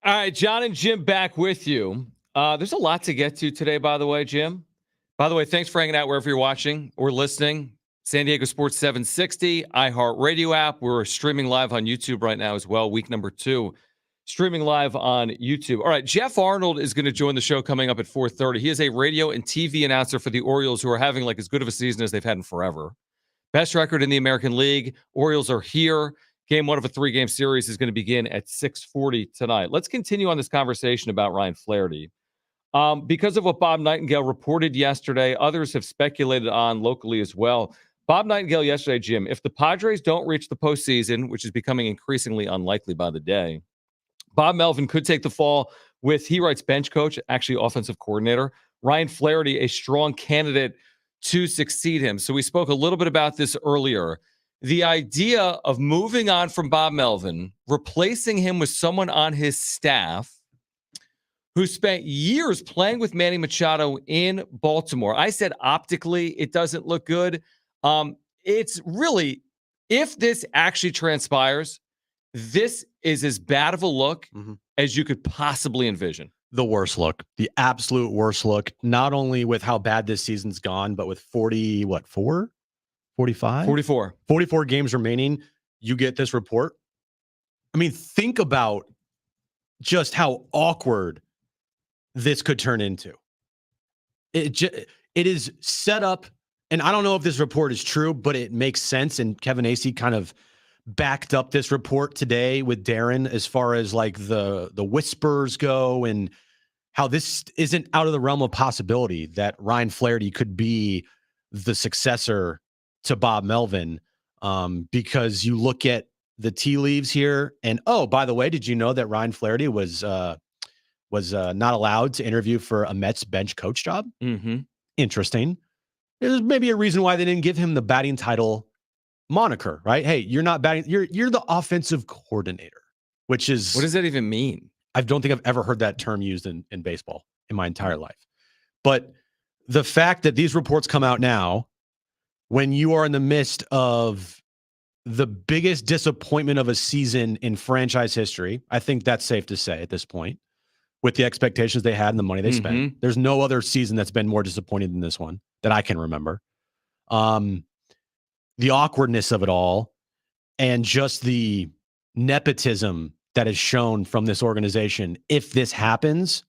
All right, John and Jim back with you. There's a lot to get to today, by the way, Jim. By the way, thanks for hanging out wherever you're watching or listening. San Diego Sports 760, iHeartRadio app. We're streaming live on YouTube right now as well. Week number 2, streaming live on YouTube. All right, Geoff Arnold is going to join the show coming up at 4:30. He is a radio and TV announcer for the Orioles, who are having like as good of a season as they've had in forever. Best record in the American League. Orioles are here. Game 1 of a 3-game series is going to begin at 6:40 tonight. Let's continue on this conversation about Ryan Flaherty. Because of what Bob Nightingale reported yesterday, others have speculated on locally as well. Bob Nightingale yesterday, Jim, if the Padres don't reach the postseason, which is becoming increasingly unlikely by the day, Bob Melvin could take the fall with, he writes, bench coach, actually offensive coordinator, Ryan Flaherty, a strong candidate to succeed him. So we spoke a little bit about this earlier. The idea of moving on from Bob Melvin, replacing him with someone on his staff who spent years playing with Manny Machado in Baltimore. I said optically it doesn't look good. It's really, if this actually transpires, this is as bad of a look as you could possibly envision. The worst look, the absolute worst look, not only with how bad this season's gone, but with 44 games remaining, you get this report. I mean, think about just how awkward this could turn into. It is set up, and I don't know if this report is true, but it makes sense. And Kevin Acee kind of backed up this report today with Darren as far as like the whispers go and how this isn't out of the realm of possibility that Ryan Flaherty could be the successor to Bob Melvin, because you look at the tea leaves here, and oh, by the way, did you know that Ryan Flaherty was not allowed to interview for a Mets bench coach job? Interesting. There's maybe a reason why they didn't give him the batting title moniker, right? Hey, you're not batting, you're the offensive coordinator, which is, what does that even mean? I don't think I've ever heard that term used in baseball in my entire life. But the fact that these reports come out now, when you are in the midst of the biggest disappointment of a season in franchise history, I think that's safe to say at this point, with the expectations they had and the money they spent. There's no other season that's been more disappointing than this one that I can remember. The awkwardness of it all and just the nepotism that is shown from this organization. If this happens,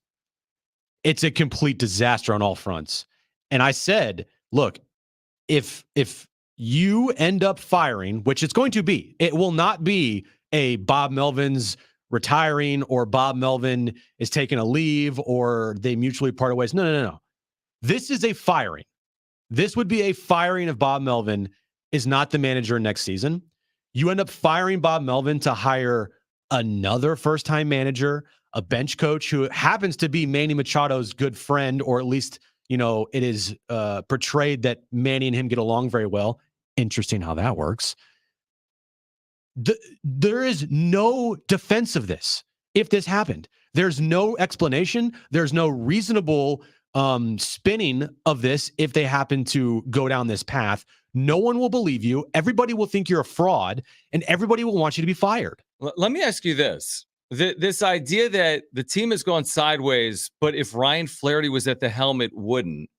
it's a complete disaster on all fronts. And I said, look, if you end up firing, which it's going to be, it will not be a Bob Melvin's retiring or Bob Melvin is taking a leave or they mutually part ways. No. This is a firing. This would be a firing if Bob Melvin is not the manager next season. You end up firing Bob Melvin to hire another first-time manager, a bench coach who happens to be Manny Machado's good friend, or at least, it is portrayed that Manny and him get along very well. Interesting how that works. There is no defense of this. If this happened, there's no explanation. There's no reasonable spinning of this. If they happen to go down this path, no one will believe you. Everybody will think you're a fraud, and everybody will want you to be fired. Let me ask you this. This idea that the team has gone sideways, but if Ryan Flaherty was at the helm, it wouldn't,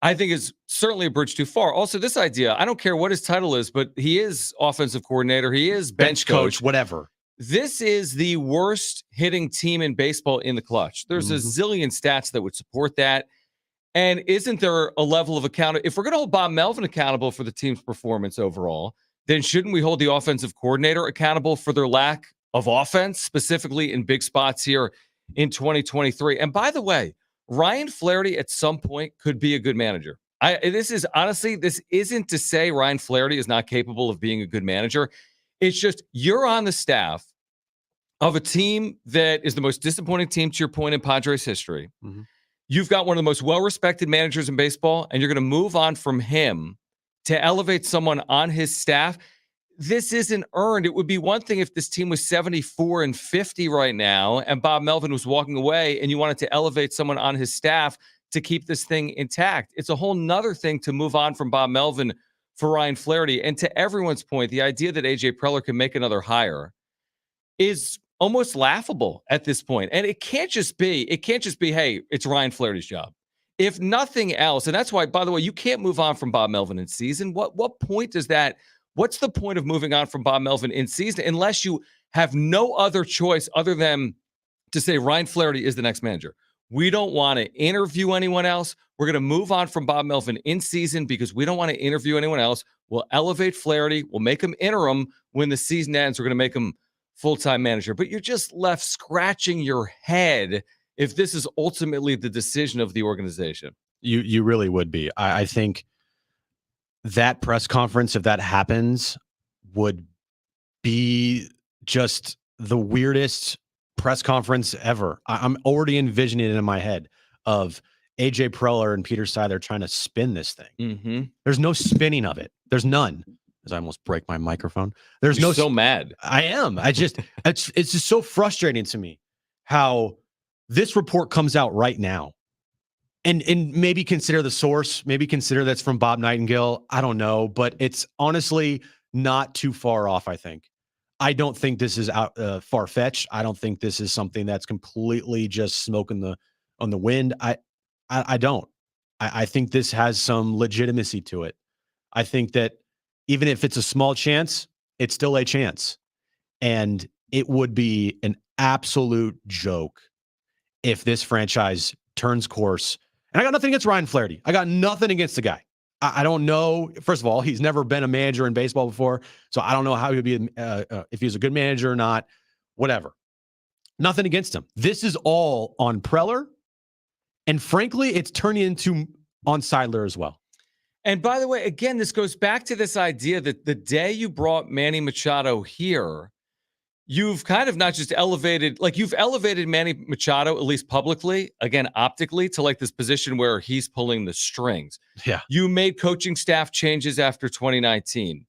I think is certainly a bridge too far. Also, this idea, I don't care what his title is, but he is offensive coordinator. He is bench coach, whatever. This is the worst hitting team in baseball in the clutch. There's a zillion stats that would support that. And isn't there a level of accountability? If we're going to hold Bob Melvin accountable for the team's performance overall, then shouldn't we hold the offensive coordinator accountable for their lack of offense, specifically in big spots here in 2023? And by the way, Ryan Flaherty at some point could be a good manager. This isn't to say Ryan Flaherty is not capable of being a good manager. It's just you're on the staff of a team that is the most disappointing team, to your point, in Padres history. You've got one of the most well-respected managers in baseball, and you're going to move on from him to elevate someone on his staff. This isn't earned. It would be one thing if this team was 74-50 right now and Bob Melvin was walking away and you wanted to elevate someone on his staff to keep this thing intact. It's a whole nother thing to move on from Bob Melvin for Ryan Flaherty. And to everyone's point, the idea that A.J. Preller can make another hire is almost laughable at this point. And it can't just be, hey, it's Ryan Flaherty's job. If nothing else, and that's why, by the way, you can't move on from Bob Melvin in season. What point does that, what's the point of moving on from Bob Melvin in season unless you have no other choice other than to say Ryan Flaherty is the next manager? We don't want to interview anyone else. We're going to move on from Bob Melvin in season because we don't want to interview anyone else. We'll elevate Flaherty. We'll make him interim. When the season ends, we're going to make him full-time manager. But you're just left scratching your head if this is ultimately the decision of the organization. You really would be. I think that press conference, if that happens, would be just the weirdest press conference ever. I'm already envisioning it in my head of AJ Preller and Peter Seidler trying to spin this thing. Mm-hmm. There's no spinning of it. There's none. As I almost break my microphone. You're so mad. I am. It's just so frustrating to me how this report comes out right now. And maybe consider the source, maybe consider that's from Bob Nightingale. I don't know, but it's honestly not too far off, I think. I don't think this is far-fetched. I don't think this is something that's completely just smoke on the wind. I don't. I think this has some legitimacy to it. I think that even if it's a small chance, it's still a chance. And it would be an absolute joke if this franchise turns course. And I got nothing against Ryan Flaherty. I got nothing against the guy. I don't know. First of all, he's never been a manager in baseball before, so I don't know how he would be if he's a good manager or not. Whatever. Nothing against him. This is all on Preller, and frankly, it's turning into on Seidler as well. And by the way, again, this goes back to this idea that the day you brought Manny Machado here, you've kind of not just elevated, like you've elevated Manny Machado, at least publicly, again, optically, to like this position where he's pulling the strings. Yeah. You made coaching staff changes after 2019.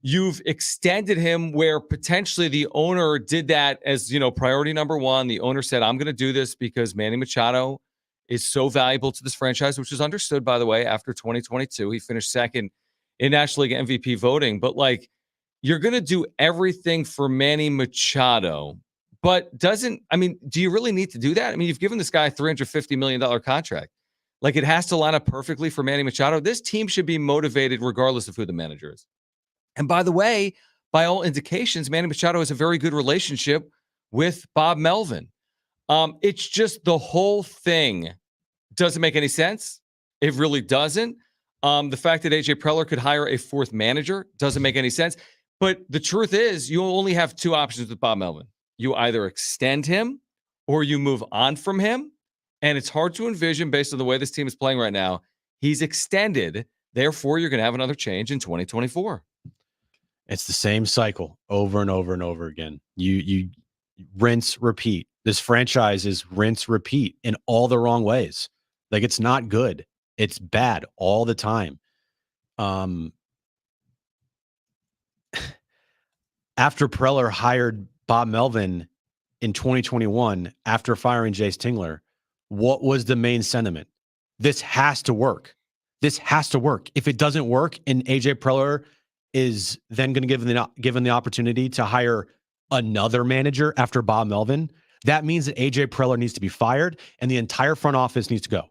You've extended him where potentially the owner did that as, priority number one. The owner said, I'm going to do this because Manny Machado is so valuable to this franchise, which is understood, by the way, after 2022. He finished second in National League MVP voting. But like, you're going to do everything for Manny Machado, but do you really need to do that? I mean, you've given this guy a $350 million contract. Like, it has to line up perfectly for Manny Machado. This team should be motivated regardless of who the manager is. And by the way, by all indications, Manny Machado has a very good relationship with Bob Melvin. It's just the whole thing doesn't make any sense. It really doesn't. The fact that AJ Preller could hire a fourth manager doesn't make any sense. But the truth is, you only have two options with Bob Melvin. You either extend him or you move on from him. And it's hard to envision, based on the way this team is playing right now, he's extended. Therefore, you're going to have another change in 2024. It's the same cycle over and over and over again. You rinse, repeat. This franchise is rinse, repeat in all the wrong ways. Like, it's not good. It's bad all the time. After Preller hired Bob Melvin in 2021, after firing Jace Tingler, what was the main sentiment? This has to work. This has to work. If it doesn't work, and AJ Preller is then going to given the opportunity to hire another manager after Bob Melvin, that means that AJ Preller needs to be fired and the entire front office needs to go.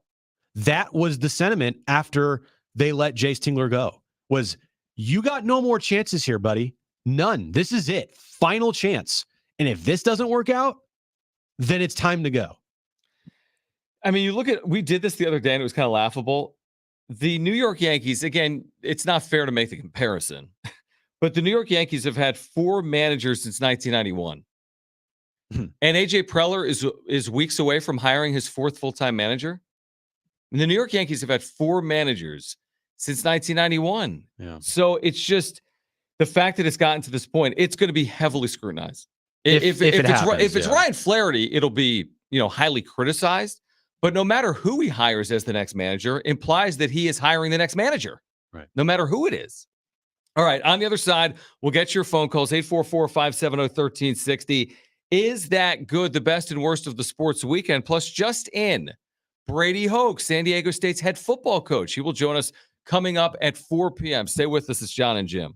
That was the sentiment after they let Jace Tingler go, was you got no more chances here, buddy. None. This is it. Final chance. And if this doesn't work out, then it's time to go. I mean, we did this the other day and it was kind of laughable. The New York Yankees, again, it's not fair to make the comparison, but the New York Yankees have had four managers since 1991. And AJ Preller is weeks away from hiring his fourth full-time manager. And the New York Yankees have had four managers since 1991. Yeah. So it's just the fact that it's gotten to this point, it's going to be heavily scrutinized. If it's Ryan Flaherty, it'll be, highly criticized. But no matter who he hires as the next manager implies that he is hiring the next manager, right? No matter who it is. All right. On the other side, we'll get your phone calls, 844-570-1360. Is that good? The best and worst of the sports weekend. Plus, just in, Brady Hoke, San Diego State's head football coach. He will join us coming up at 4 p.m. Stay with us. It's John and Jim.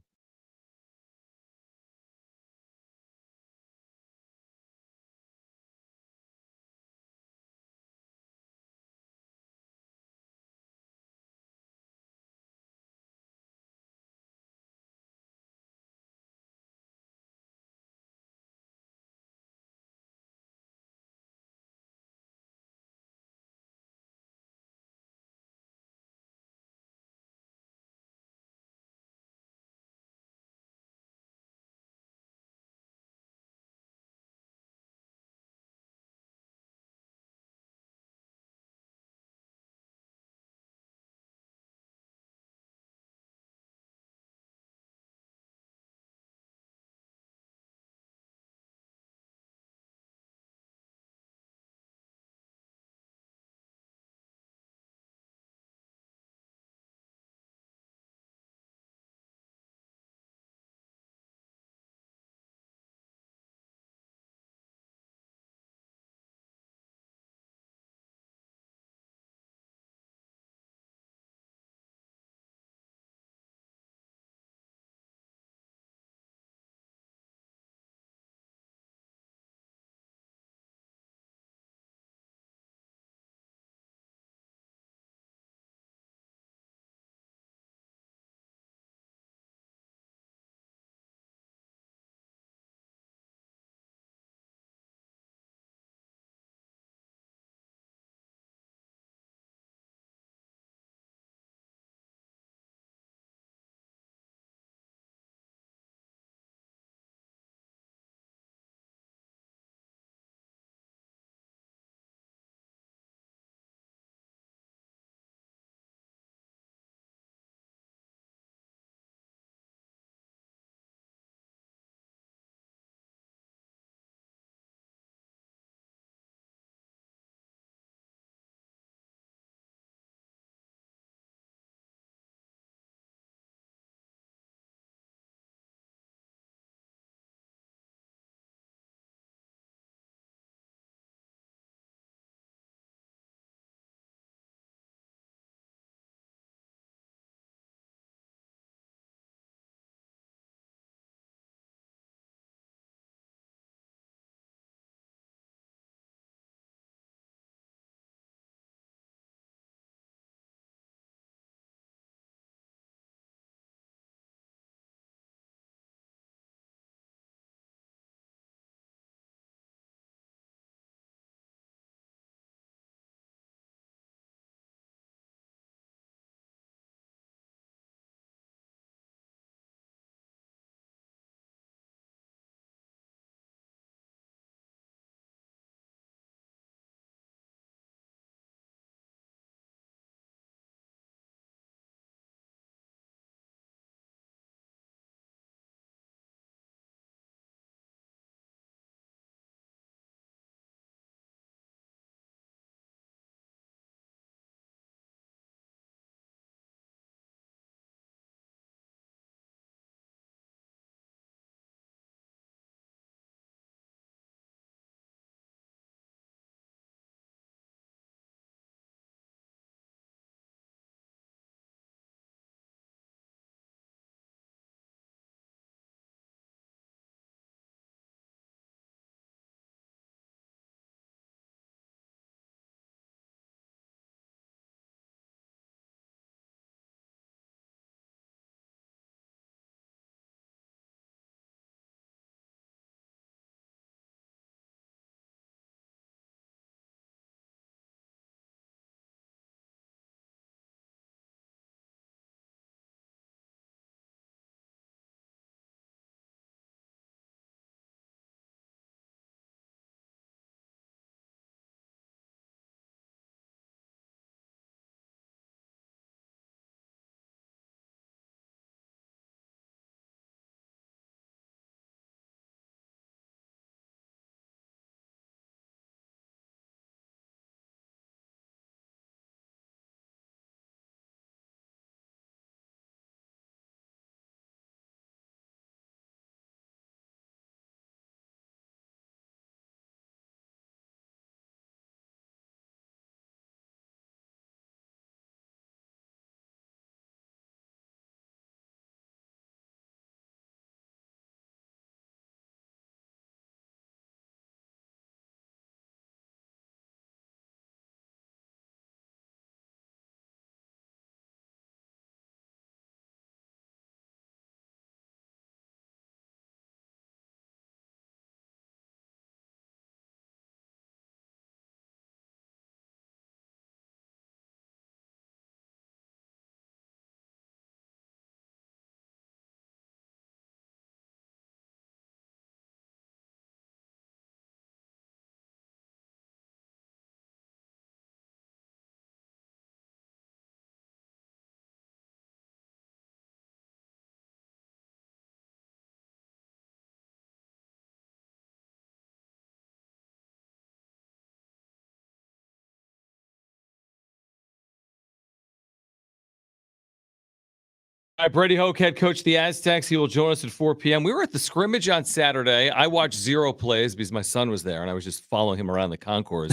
All right, Brady Hoke, head coach of the Aztecs. He will join us at 4 p.m. We were at the scrimmage on Saturday. I watched 0 plays because my son was there, and I was just following him around the concourse.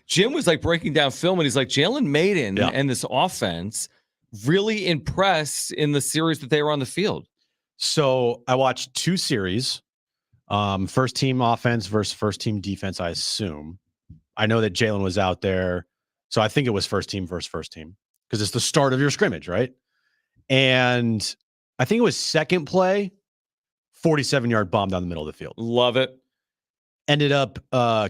Jim was like breaking down film, and he's like, Jalen Maiden and this offense really impressed in the series that they were on the field. So I watched 2 series, first team offense versus first team defense, I assume. I know that Jalen was out there, so I think it was first team versus first team because it's the start of your scrimmage, right? And I think it was second play, 47-yard bomb down the middle of the field. Love it. Ended up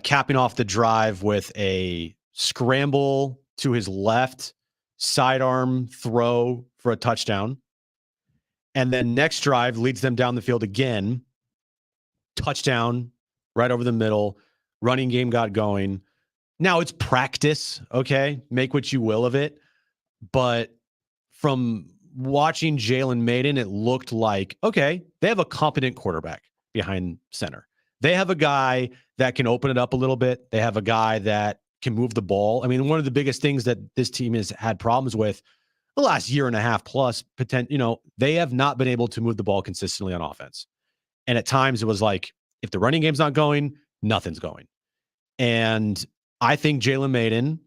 capping off the drive with a scramble to his left, sidearm throw for a touchdown. And then next drive leads them down the field again. Touchdown right over the middle. Running game got going. Now it's practice, okay? Make what you will of it. But from watching Jalen Maiden, it looked like, okay, they have a competent quarterback behind center. They have a guy that can open it up a little bit. They have a guy that can move the ball. I mean, one of the biggest things that this team has had problems with the last year and a half plus, they have not been able to move the ball consistently on offense. And at times it was like, if the running game's not going, nothing's going. And I think Jalen Maiden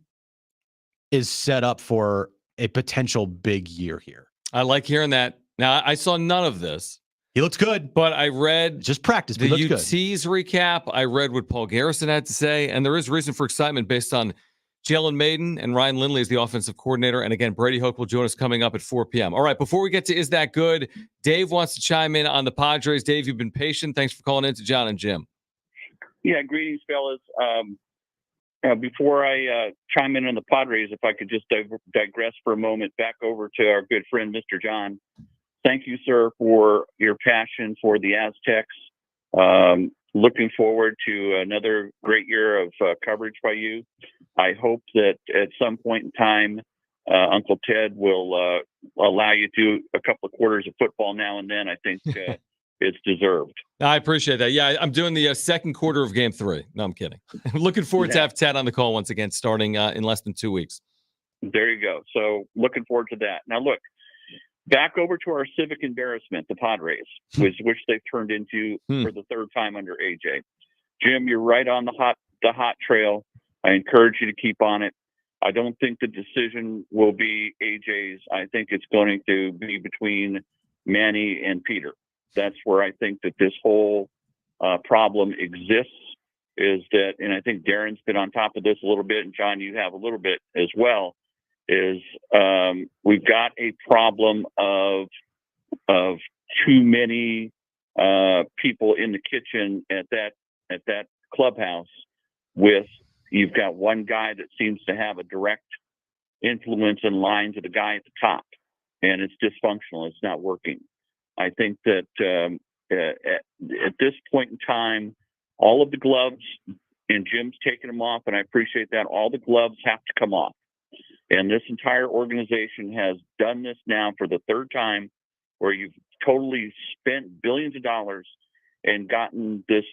is set up for a potential big year here. I like hearing that. Now, I saw none of this. He looks good. But I read just practice. The UT's recap. I read what Paul Garrison had to say. And there is reason for excitement based on Jalen Maiden and Ryan Lindley as the offensive coordinator. And again, Brady Hoke will join us coming up at 4 p.m. All right, before we get to Is That Good, Dave wants to chime in on the Padres. Dave, you've been patient. Thanks for calling in to John and Jim. Yeah, greetings, fellas. Before I chime in on the Padres, if I could just digress for a moment back over to our good friend, Mr. John. Thank you, sir, for your passion for the Aztecs. Looking forward to another great year of coverage by you. I hope that at some point in time, Uncle Ted will allow you to do a couple of quarters of football now and then. I think it's deserved. I appreciate that. Yeah, I'm doing the second quarter of Game 3. No, I'm kidding. I'm looking forward to have Ted on the call once again, starting in less than 2 weeks. There you go. So looking forward to that. Now, look, back over to our civic embarrassment, the Padres, which they've turned into for the third time under AJ. Jim, you're right on the hot trail. I encourage you to keep on it. I don't think the decision will be AJ's. I think it's going to be between Manny and Peter. That's where I think that this whole problem exists, is that, and I think Darren's been on top of this a little bit, and John, you have a little bit as well, is we've got a problem of too many people in the kitchen at that clubhouse. With, you've got one guy that seems to have a direct influence and line to the guy at the top, and it's dysfunctional. It's not working. I think that at this point in time, all of the gloves, and Jim's taking them off, and I appreciate that, all the gloves have to come off. And this entire organization has done this now for the third time, where you've totally spent billions of dollars and gotten this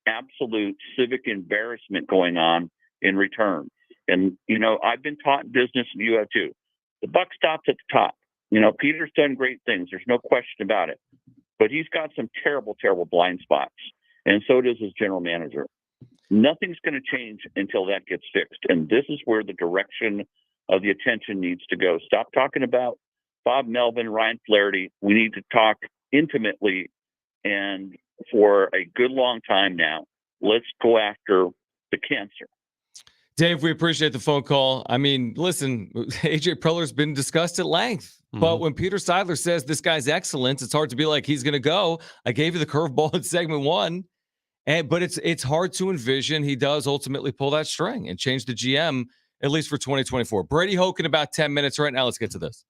absolute civic embarrassment going on in return. And, I've been taught in business, and you have too. The buck stops at the top. Peter's done great things. There's no question about it. But he's got some terrible, terrible blind spots. And so does his general manager. Nothing's going to change until that gets fixed. And this is where the direction of the attention needs to go. Stop talking about Bob Melvin, Ryan Flaherty. We need to talk intimately, and for a good long time now, let's go after the cancer. Dave, we appreciate the phone call. I mean, listen, AJ Preller's been discussed at length. But when Peter Seidler says this guy's excellent, it's hard to be like, he's going to go. I gave you the curveball in segment 1. But it's hard to envision he does ultimately pull that string and change the GM, at least for 2024. Brady Hoke in about 10 minutes right now. Let's get to this.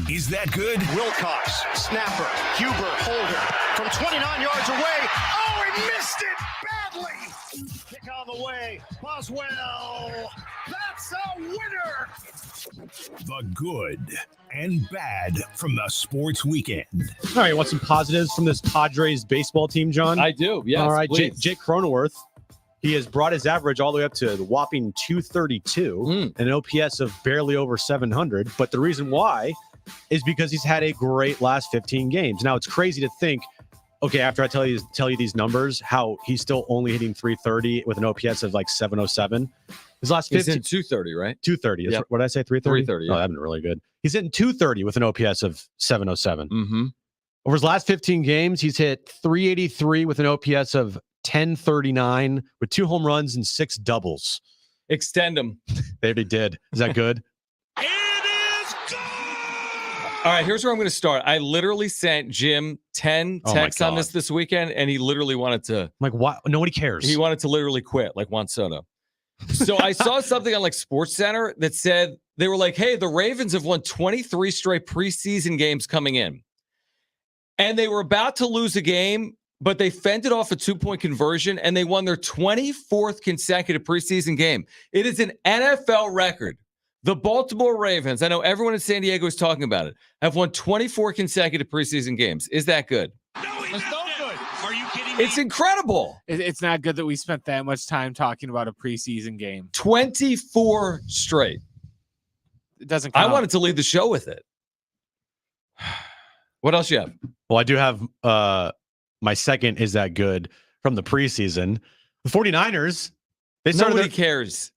Is that good? Wilcox, snapper, Huber, holder, from 29 yards away. Oh, he missed it badly. Kick on the way. Boswell. That's a winner. The good and bad from the sports weekend. All right, you want some positives from this Padres baseball team, John? I do, yes. All right, Jake Cronenworth, he has brought his average all the way up to the whopping 232 and an OPS of barely over 700. But the reason why is because he's had a great last 15 games. Now, it's crazy to think, okay, after I tell you these numbers, how he's still only hitting 330 with an OPS of like 707. His last 15, he's in 230, right? 230. Yep. What did I say? 330? 330. Oh, Yeah. that'd been really good. He's hitting 230 with an OPS of 707. Mm-hmm. Over his last 15 games, he's hit 383 with an OPS of 1039 with 2 home runs and 6 doubles. Extend him. They already did. Is that good? It is good. All right, here's where I'm going to start. I literally sent Jim 10 texts on this weekend, and he literally wanted to. I'm like, why? Nobody cares. He wanted to literally quit, like Juan Soto. So I saw something on like SportsCenter that said they were like, hey, the Ravens have won 23 straight preseason games coming in. And they were about to lose a game, but they fended off a 2-point conversion, and they won their 24th consecutive preseason game. It is an NFL record. The Baltimore Ravens, I know everyone in San Diego is talking about it, have won 24 consecutive preseason games. Is that good? No, it's no good. Are you kidding me? It's incredible. It's not good that we spent that much time talking about a preseason game. 24 straight. It doesn't count. I wanted to lead the show with it. What else you have? Well, I do have my second is that good from the preseason. The 49ers, they started Nobody cares.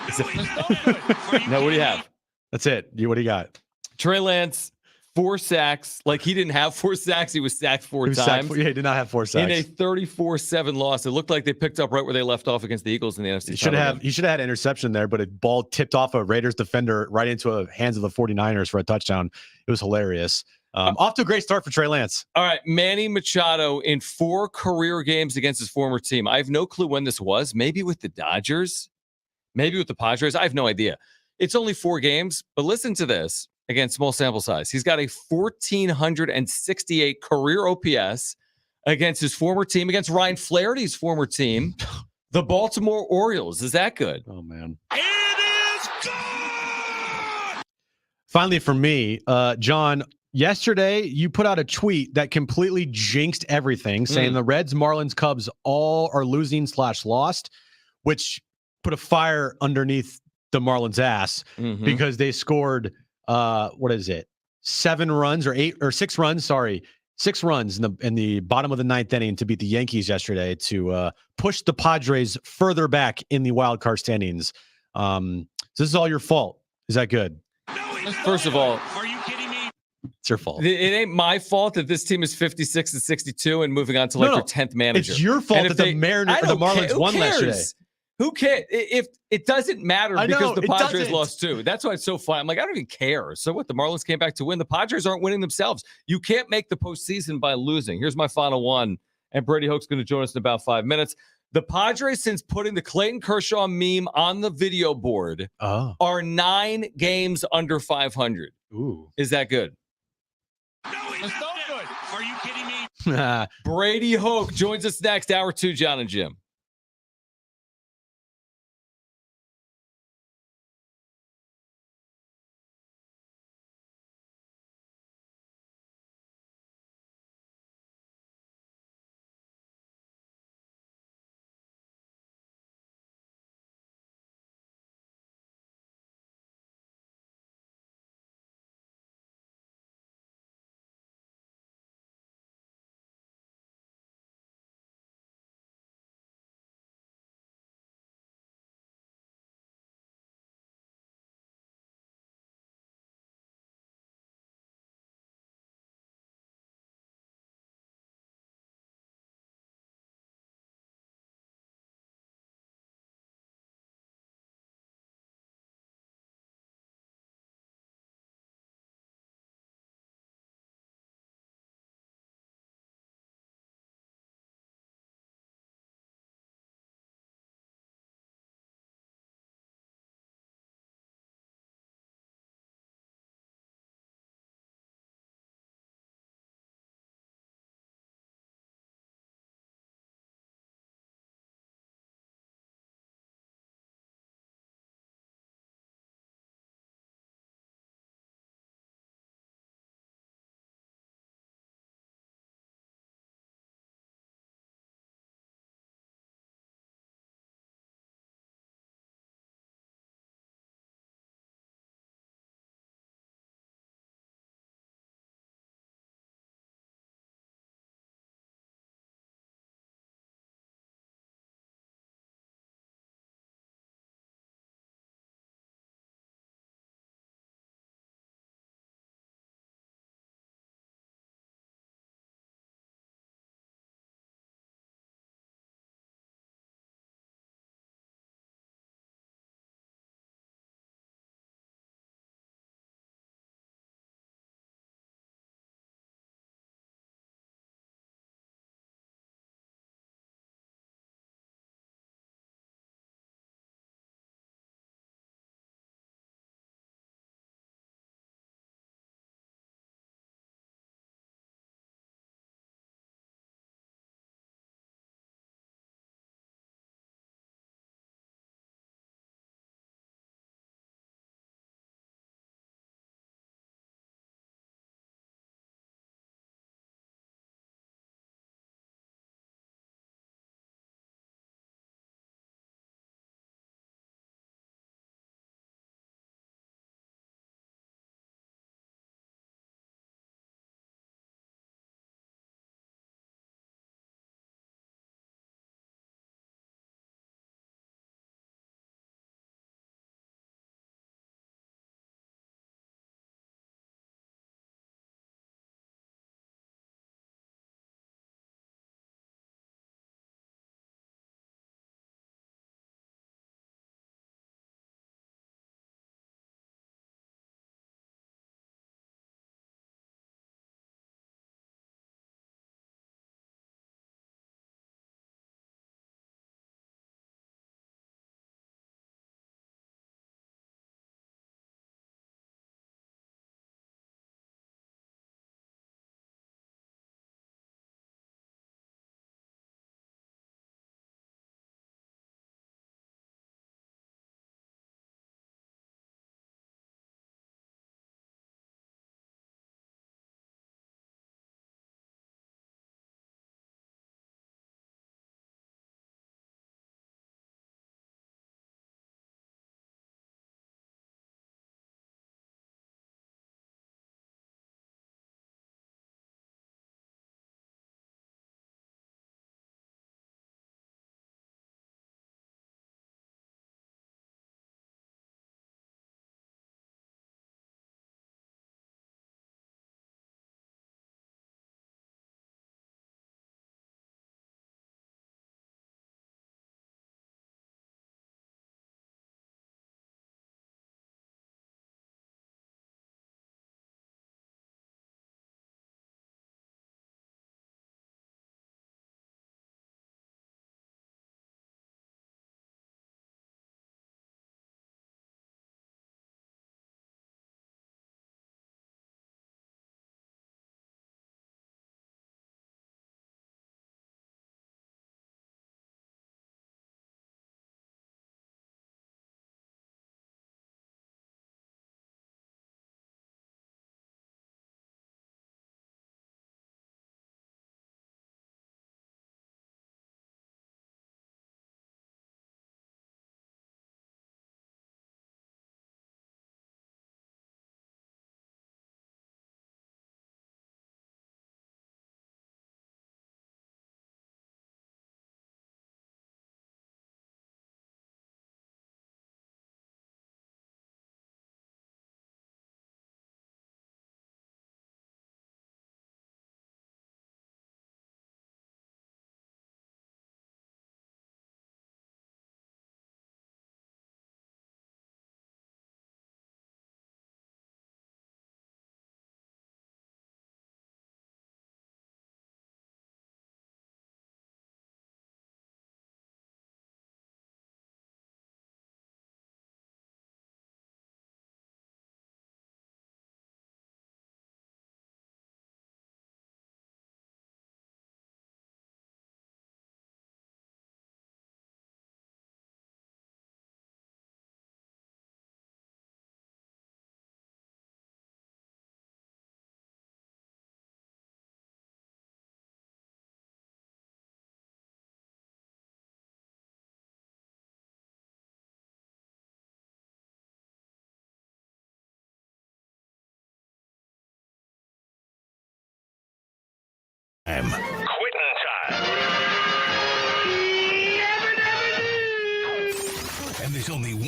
No, it's no good. Are you No, what do you kidding have? me? That's it. What do you got? Trey Lance, 4 sacks. Like he didn't have 4 sacks. He was sacked 4 He was times. he did not have 4 sacks. In a 34-7 loss. It looked like they picked up right where they left off against the Eagles in the NFC. He should have had interception there, but a ball tipped off a Raiders defender right into the hands of the 49ers for a touchdown. It was hilarious. Off to a great start for Trey Lance. All right, Manny Machado in 4 career games against his former team. I have no clue when this was. Maybe with the Dodgers, maybe with the Padres. I have no idea. It's only 4 games, but listen to this. Again, small sample size. He's got a 1,468 career OPS against his former team, against Ryan Flaherty's former team, the Baltimore Orioles. Is that good? Oh, man. It is good. Finally, for me, John, yesterday you put out a tweet that completely jinxed everything, saying the Reds, Marlins, Cubs all are losing/lost, which put a fire underneath the Marlins' ass because they scored what is it? 7 runs or 8 or 6 runs? Sorry, 6 runs in the bottom of the 9th inning to beat the Yankees yesterday to push the Padres further back in the wild card standings. So this is all your fault. Is that good? No, it's First no of all, good. Are you kidding me? It's your fault. it ain't my fault that this team is 56-62 and moving on to like No, their 10th manager. It's your fault And that if the Marlins won yesterday. Who cares? If it doesn't matter I because know, the it Padres doesn't. lost too. That's why it's so fun. I'm like, I don't even care. So what? The Marlins came back to win. The Padres aren't winning themselves. You can't make the postseason by losing. Here's my final one. And Brady Hoke's going to join us in about 5 minutes. The Padres, since putting the Clayton Kershaw meme on the video board, are 9 games under 500. Ooh. Is that good? No, it's no good. Are you kidding me? Brady Hoke joins us next. Hour 2, John and Jim.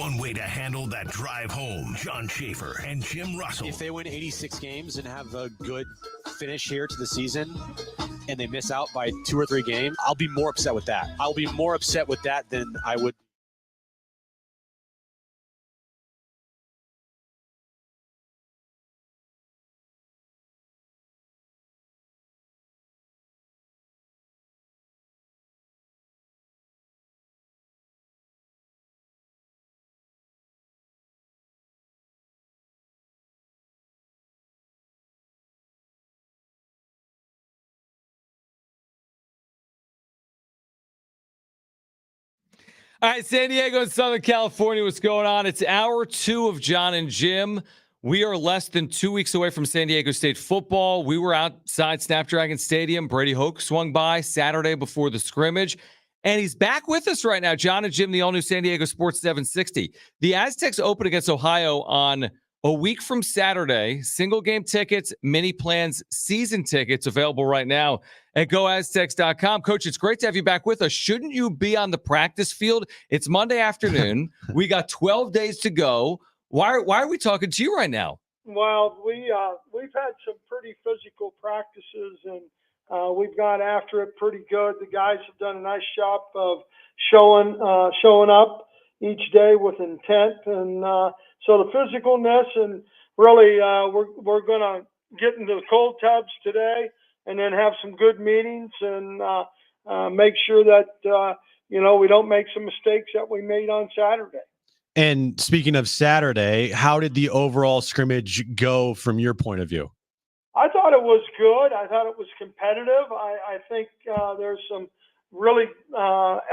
one way to handle that drive home. John Schaefer and Jim Russell. If they win 86 games and have a good finish here to the season and they miss out by 2 or 3 games, I'll be more upset with that. I'll be more upset with that than I would. All right, San Diego and Southern California, what's going on? It's hour 2 of John and Jim. We are less than 2 weeks away from San Diego State football. We were outside Snapdragon Stadium. Brady Hoke swung by Saturday before the scrimmage, and he's back with us right now. John and Jim, the all-new San Diego Sports 760. The Aztecs open against Ohio on a week from Saturday. Single game tickets, mini plans, season tickets available right now at goaztecs.com. Coach, it's great to have you back with us. Shouldn't you be on the practice field? It's Monday afternoon. We got 12 days to go. Why are we talking to you right now? Well, we've had some pretty physical practices, and we've gone after it pretty good. The guys have done a nice job of showing up each day with intent, and so the physicalness, and really we're going to get into the cold tubs today, and then have some good meetings, and make sure that we don't make some mistakes that we made on Saturday. And speaking of Saturday, how did the overall scrimmage go from your point of view? I thought it was good. I thought it was competitive. I think there's some really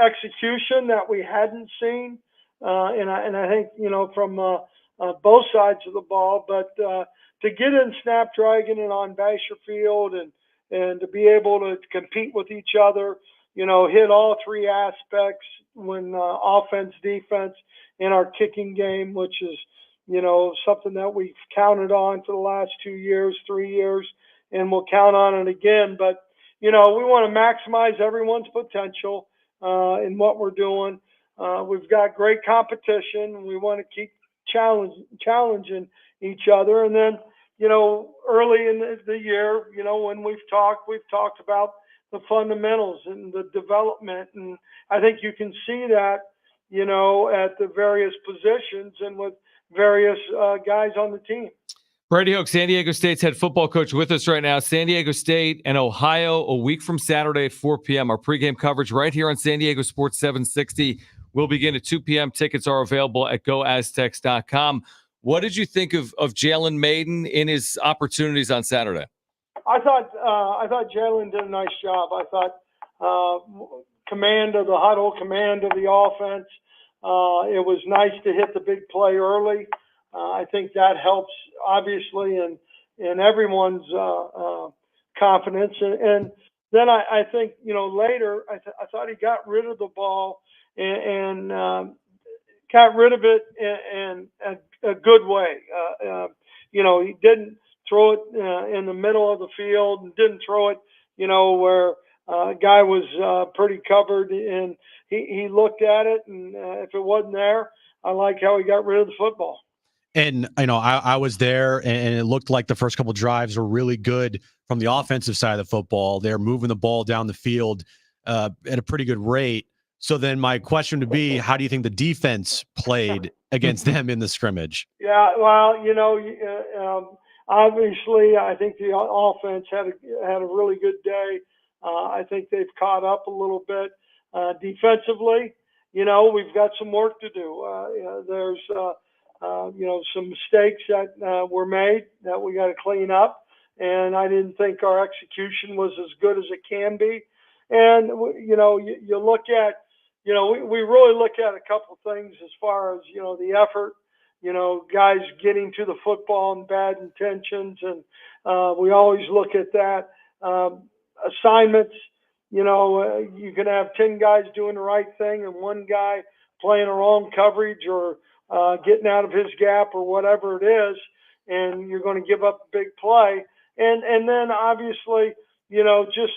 execution that we hadn't seen, and I think from both sides of the ball. But to get in Snapdragon and on Basher Field, and to be able to compete with each other, hit all 3 aspects when offense, defense, and our kicking game, which is something that we've counted on for the last 2 years, 3 years, and we'll count on it again. But we want to maximize everyone's potential in what we're doing. We've got great competition. We want to keep challenging each other. And then, early in the year, when we've talked about the fundamentals and the development. And I think you can see that, at the various positions and with various guys on the team. Brady Hoke, San Diego State's head football coach, with us right now. San Diego State and Ohio a week from Saturday at 4 p.m. Our pregame coverage right here on San Diego Sports 760 will begin at 2 p.m. Tickets are available at goaztecs.com. What did you think of Jalen Maiden in his opportunities on Saturday? I thought Jalen did a nice job. I thought command of the huddle, command of the offense. It was nice to hit the big play early. I think that helps, obviously, in everyone's confidence. And then I think, later, I thought he got rid of the ball and got rid of it in a good way. He didn't throw it in the middle of the field, and didn't throw it, where a guy was pretty covered, and he looked at it, and if it wasn't there, I like how he got rid of the football. And I was there, and it looked like the first couple of drives were really good from the offensive side of the football. They're moving the ball down the field at a pretty good rate. So then my question would be, how do you think the defense played against them in the scrimmage? Yeah, well, obviously, I think the offense had a really good day. I think they've caught up a little bit defensively. We've got some work to do. There's some mistakes that were made that we got to clean up, and I didn't think our execution was as good as it can be. And you look at, we really look at a couple things as far as the effort. Guys getting to the football and bad intentions, and we always look at that. Assignments, you can have 10 guys doing the right thing and one guy playing the wrong coverage or getting out of his gap or whatever it is, and you're going to give up a big play. And then obviously, just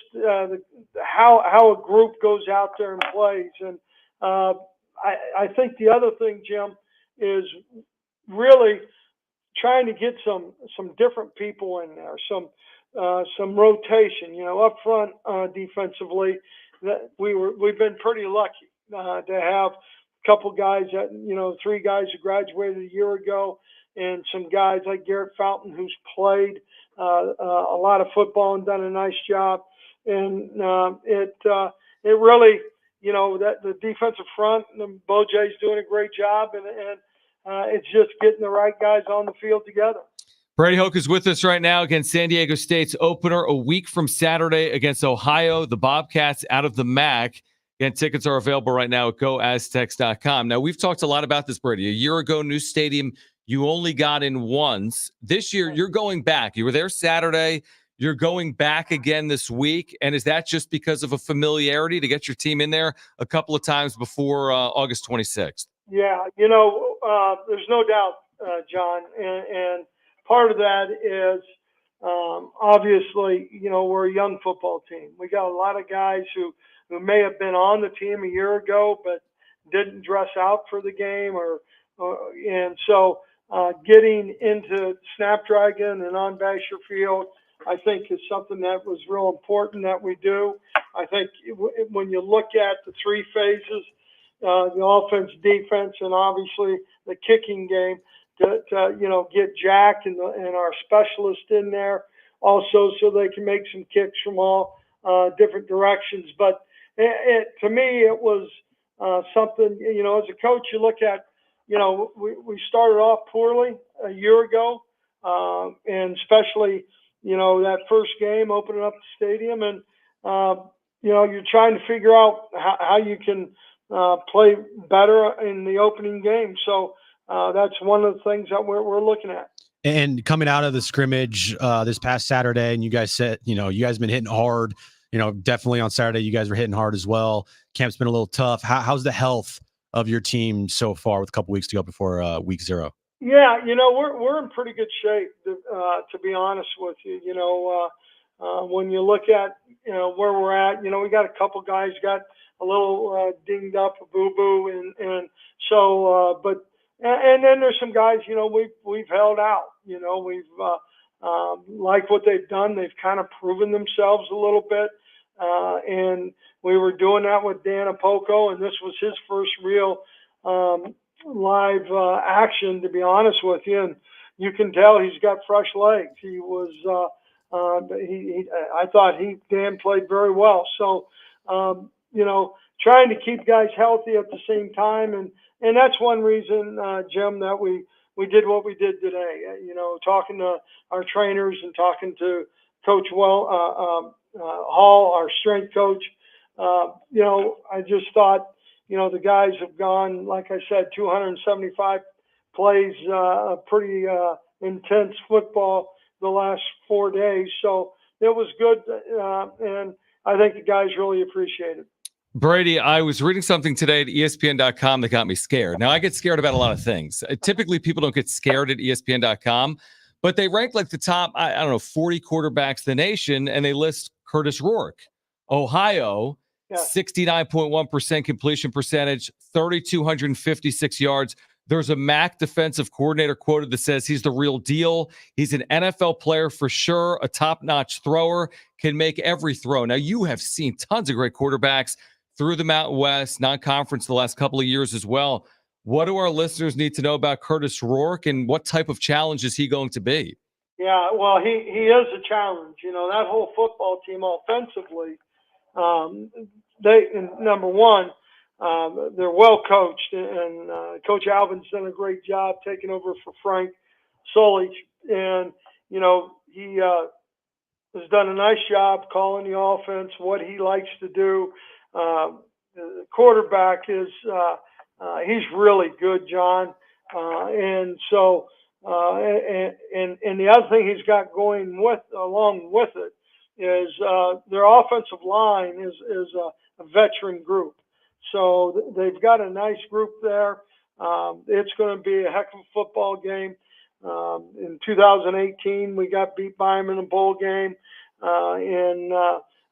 how a group goes out there and plays. And I think the other thing, Jim, is really trying to get some different people in there, some rotation. Up front defensively, that we've been pretty lucky to have a couple guys that 3 guys who graduated a year ago, and some guys like Garrett Fountain who's played a lot of football and done a nice job. And it really, that the defensive front, and Bojay's doing a great job, and it's just getting the right guys on the field together. Brady Hoke is with us right now against San Diego State's opener a week from Saturday against Ohio, the Bobcats out of the MAC. Again, tickets are available right now at goaztecs.com. Now, we've talked a lot about this, Brady. A year ago, new stadium, you only got in once. This year, you're going back. You were there Saturday. You're going back again this week. And is that just because of a familiarity to get your team in there a couple of times before August 26th? Yeah, there's no doubt, John. And part of that is obviously, we're a young football team. We got a lot of guys who may have been on the team a year ago but didn't dress out for the game, and so getting into Snapdragon and on Basher Field, I think, is something that was real important that we do. I think when you look at the 3 phases, the offense, defense, and obviously the kicking game, to get Jack and our specialist in there also, so they can make some kicks from all different directions. But to me, it was something. As a coach, you look at, we started off poorly a year ago, and especially that first game opening up the stadium, and you're trying to figure out how you can play better in the opening game. So that's one of the things that we're looking at. And coming out of the scrimmage this past Saturday, and you guys said, you guys been hitting hard, definitely on Saturday, you guys were hitting hard as well. Camp's been a little tough. How's the health of your team so far with a couple weeks to go before week 0? Yeah, we're in pretty good shape, to be honest with you. When you look at, where we're at, we got a couple guys got a little dinged up, a boo-boo, and so, but, and then there's some guys, we've held out, we've, like what they've done. They've kind of proven themselves a little bit. And we were doing that with Dan Apoko, and this was his first real, live action, to be honest with you, and you can tell he's got fresh legs. He was I thought Dan played very well. So trying to keep guys healthy at the same time, and that's one reason, Jim, that we did what we did today. Talking to our trainers and talking to Coach Hall, our strength coach. I just thought, the guys have gone, like I said, 275 plays, pretty intense football the last 4 days. So it was good, and I think the guys really appreciate it. Brady, I was reading something today at ESPN.com that got me scared. Now, I get scared about a lot of things. Typically, people don't get scared at ESPN.com, but they rank like the top, 40 quarterbacks in the nation, and they list Curtis Rourke. Ohio, 69.1% completion percentage, 3,256 yards. There's a MAC defensive coordinator quoted that says he's the real deal. He's an NFL player for sure, a top-notch thrower, can make every throw. Now, you have seen tons of great quarterbacks through the Mountain West, non-conference the last couple of years as well. What do our listeners need to know about Curtis Rourke, and what type of challenge is he going to be? Yeah, well, he is a challenge. That whole football team offensively, number one, they're well coached, and Coach Alvin's done a great job taking over for Frank Solich, and he has done a nice job calling the offense, what he likes to do. The quarterback is he's really good, John, and so and the other thing he's got going along with it is their offensive line is a veteran group. So they've got a nice group there. It's going to be a heck of a football game. In 2018, we got beat by them in a bowl game. And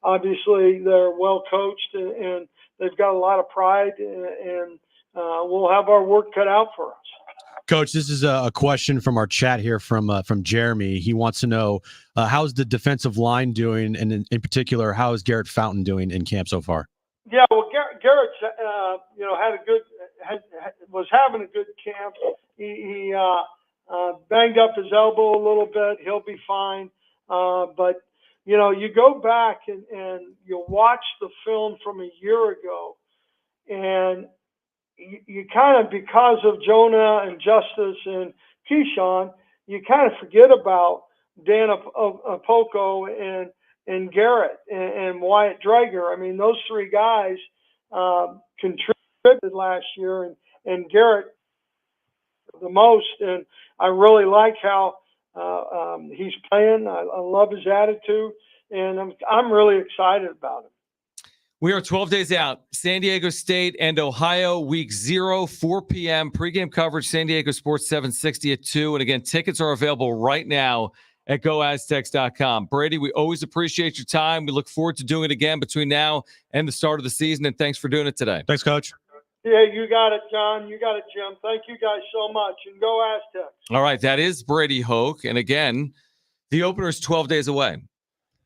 obviously they're well coached, and they've got a lot of pride, and we'll have our work cut out for us. Coach, this is a question from our chat here from Jeremy. He wants to know how's the defensive line doing, and in particular, how is Garrett Fountain doing in camp so far? Yeah, well, Garrett's was having a good camp. He banged up his elbow a little bit. He'll be fine. But you go back and you watch the film from a year ago, and you kind of, because of Jonah and Justice and Keyshawn, you kind of forget about Dan Apoko and Garrett and Wyatt Drager. I mean, those three guys contributed last year, and Garrett the most. And I really like how he's playing. I love his attitude, and I'm really excited about him. We are 12 days out. San Diego State and Ohio, week 0, 4 p.m. Pregame coverage, San Diego Sports 760 at 2. And again, tickets are available right now at goaztecs.com. Brady, we always appreciate your time. We look forward to doing it again between now and the start of the season. And thanks for doing it today. Thanks, Coach. Yeah, you got it, John. You got it, Jim. Thank you guys so much. And go Aztecs. All right, that is Brady Hoke. And again, the opener is 12 days away.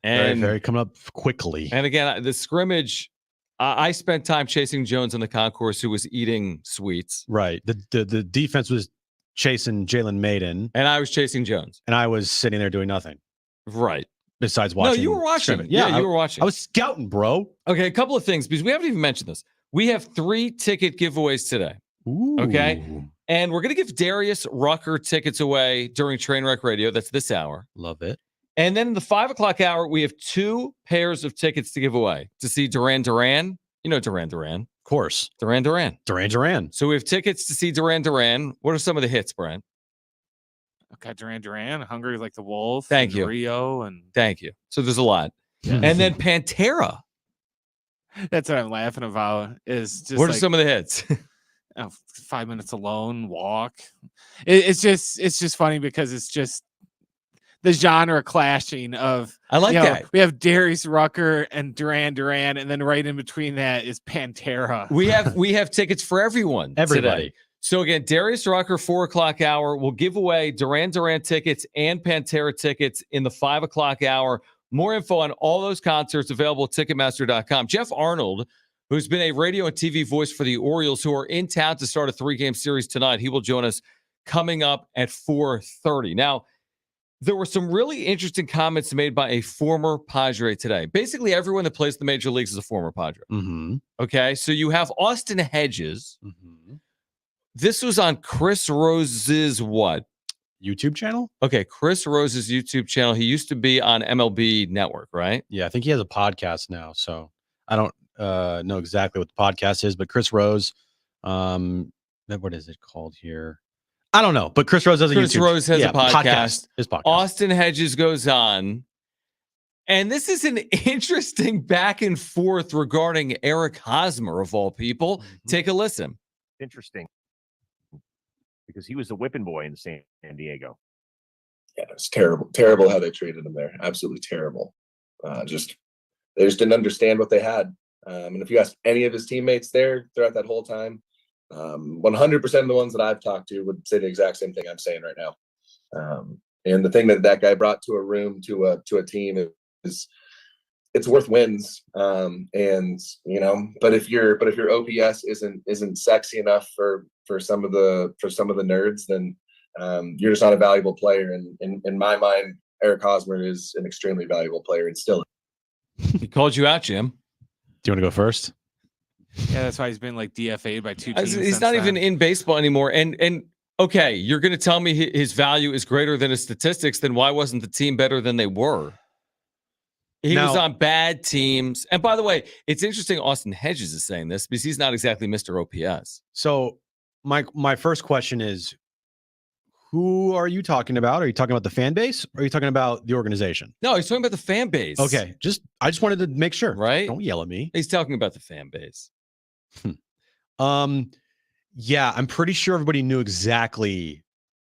And very coming up quickly. And again, the scrimmage, I spent time chasing Jones on the concourse, who was eating sweets. Right. The defense was chasing Jalen Maiden. And I was chasing Jones. And I was sitting there doing nothing. Right. Besides watching. No, you were watching. Scrimmage. Yeah, you were watching. I was scouting, bro. Okay, a couple of things, because we haven't even mentioned this. We have 3 ticket giveaways today. Ooh. Okay. And we're going to give Darius Rucker tickets away during Trainwreck Radio. That's this hour. Love it. And then in the 5 o'clock hour, we have 2 pairs of tickets to give away to see Duran Duran. You know Duran Duran. Of course. Duran Duran. Duran Duran. So we have tickets to see Duran Duran. What are some of the hits, Brent? Okay, Duran, Hungry Like the Wolf. Thank you. Rio. And Thank you. So there's a lot. Yeah. And then Pantera. That's what I'm laughing about. Is just what are some of the hits? 5 Minutes Alone, Walk. It's just funny because it's just the genre clashing of. I like that. We have Darius Rucker and Duran Duran, and then right in between that is Pantera. We have tickets for everyone. Everybody. Today. So again, Darius Rucker, 4 o'clock hour. We'll give away Duran Duran tickets and Pantera tickets in the 5 o'clock hour. More info on all those concerts available at Ticketmaster.com. Geoff Arnold, who's been a radio and TV voice for the Orioles, who are in town to start a 3-game series tonight. He will join us coming up at 4:30. Now, there were some really interesting comments made by a former Padre today. Basically, everyone that plays the major leagues is a former Padre. Mm-hmm. Okay, so you have Austin Hedges. Mm-hmm. This was on Chris Rose's what? YouTube channel? Okay, Chris Rose's YouTube channel. He used to be on MLB Network, right? Yeah, I think he has a podcast now. So I don't know exactly what the podcast is, but Chris Rose, what is it called here? I don't know, but Chris Rose has a Chris YouTube. Rose has a podcast. His podcast. Austin Hedges goes on. And this is an interesting back and forth regarding Eric Hosmer, of all people. Mm-hmm. Take a listen. Interesting. Because he was the whipping boy in San Diego. Yeah, it's terrible how they treated him there. Absolutely terrible. They just didn't understand what they had. And if you ask any of his teammates there throughout that whole time, 100% of the ones that I've talked to would say the exact same thing I'm saying right now. And the thing that guy brought to a room, to a team is it's worth wins. And but if your OPS isn't sexy enough for some of the nerds, then you're just not a valuable player. And in my mind, Eric Hosmer is an extremely valuable player, and still. He called you out, Jim. Do you want to go first? Yeah, that's why he's been like DFA'd by 2 teams. He's not even in baseball anymore. And okay, you're going to tell me his value is greater than his statistics. Then why wasn't the team better than they were? He was on bad teams. And by the way, it's interesting Austin Hedges is saying this because he's not exactly Mr. OPS. So my first question is, who are you talking about? Are you talking about the fan base? Or are you talking about the organization? No, he's talking about the fan base. Okay. I just wanted to make sure. Right? Don't yell at me. He's talking about the fan base. Yeah, I'm pretty sure everybody knew exactly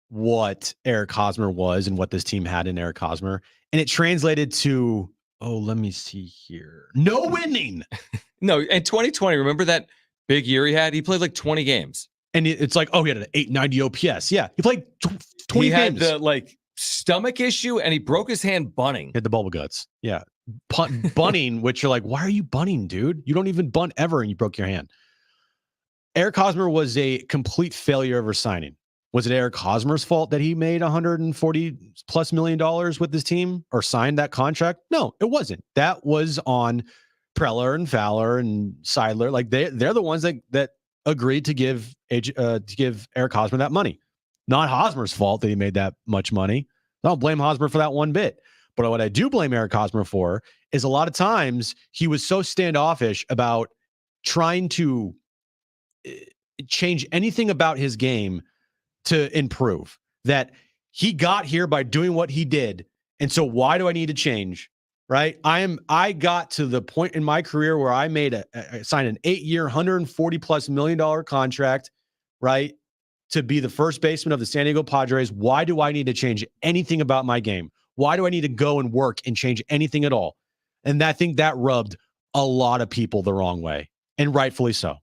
what Eric Hosmer was and what this team had in Eric Hosmer. And it translated to, let me see here. No winning. No, in 2020, remember that big year he had? He played like 20 games. And it's like, oh, he had an 890 OPS. Yeah, he played 20 he had games. the stomach issue, and he broke his hand bunting. He had the bubble guts. Yeah, bunting, which you're like, why are you bunting, dude? You don't even bunt ever, and you broke your hand. Eric Hosmer was a complete failure of resigning. Was it Eric Hosmer's fault that he made $140+ million with this team or signed that contract? No, it wasn't. That was on Preller and Fowler and Seidler. Like they're the ones that agreed to give Eric Hosmer that money. Not Hosmer's fault that he made that much money. I don't blame Hosmer for that one bit. But what I do blame Eric Hosmer for is a lot of times he was so standoffish about trying to change anything about his game to improve, that he got here by doing what he did. And so why do I need to change? Right. I got to the point in my career where I signed an 8-year, $140+ million contract, right, to be the first baseman of the San Diego Padres. Why do I need to change anything about my game? Why do I need to go and work and change anything at all? And I think that rubbed a lot of people the wrong way, and rightfully so.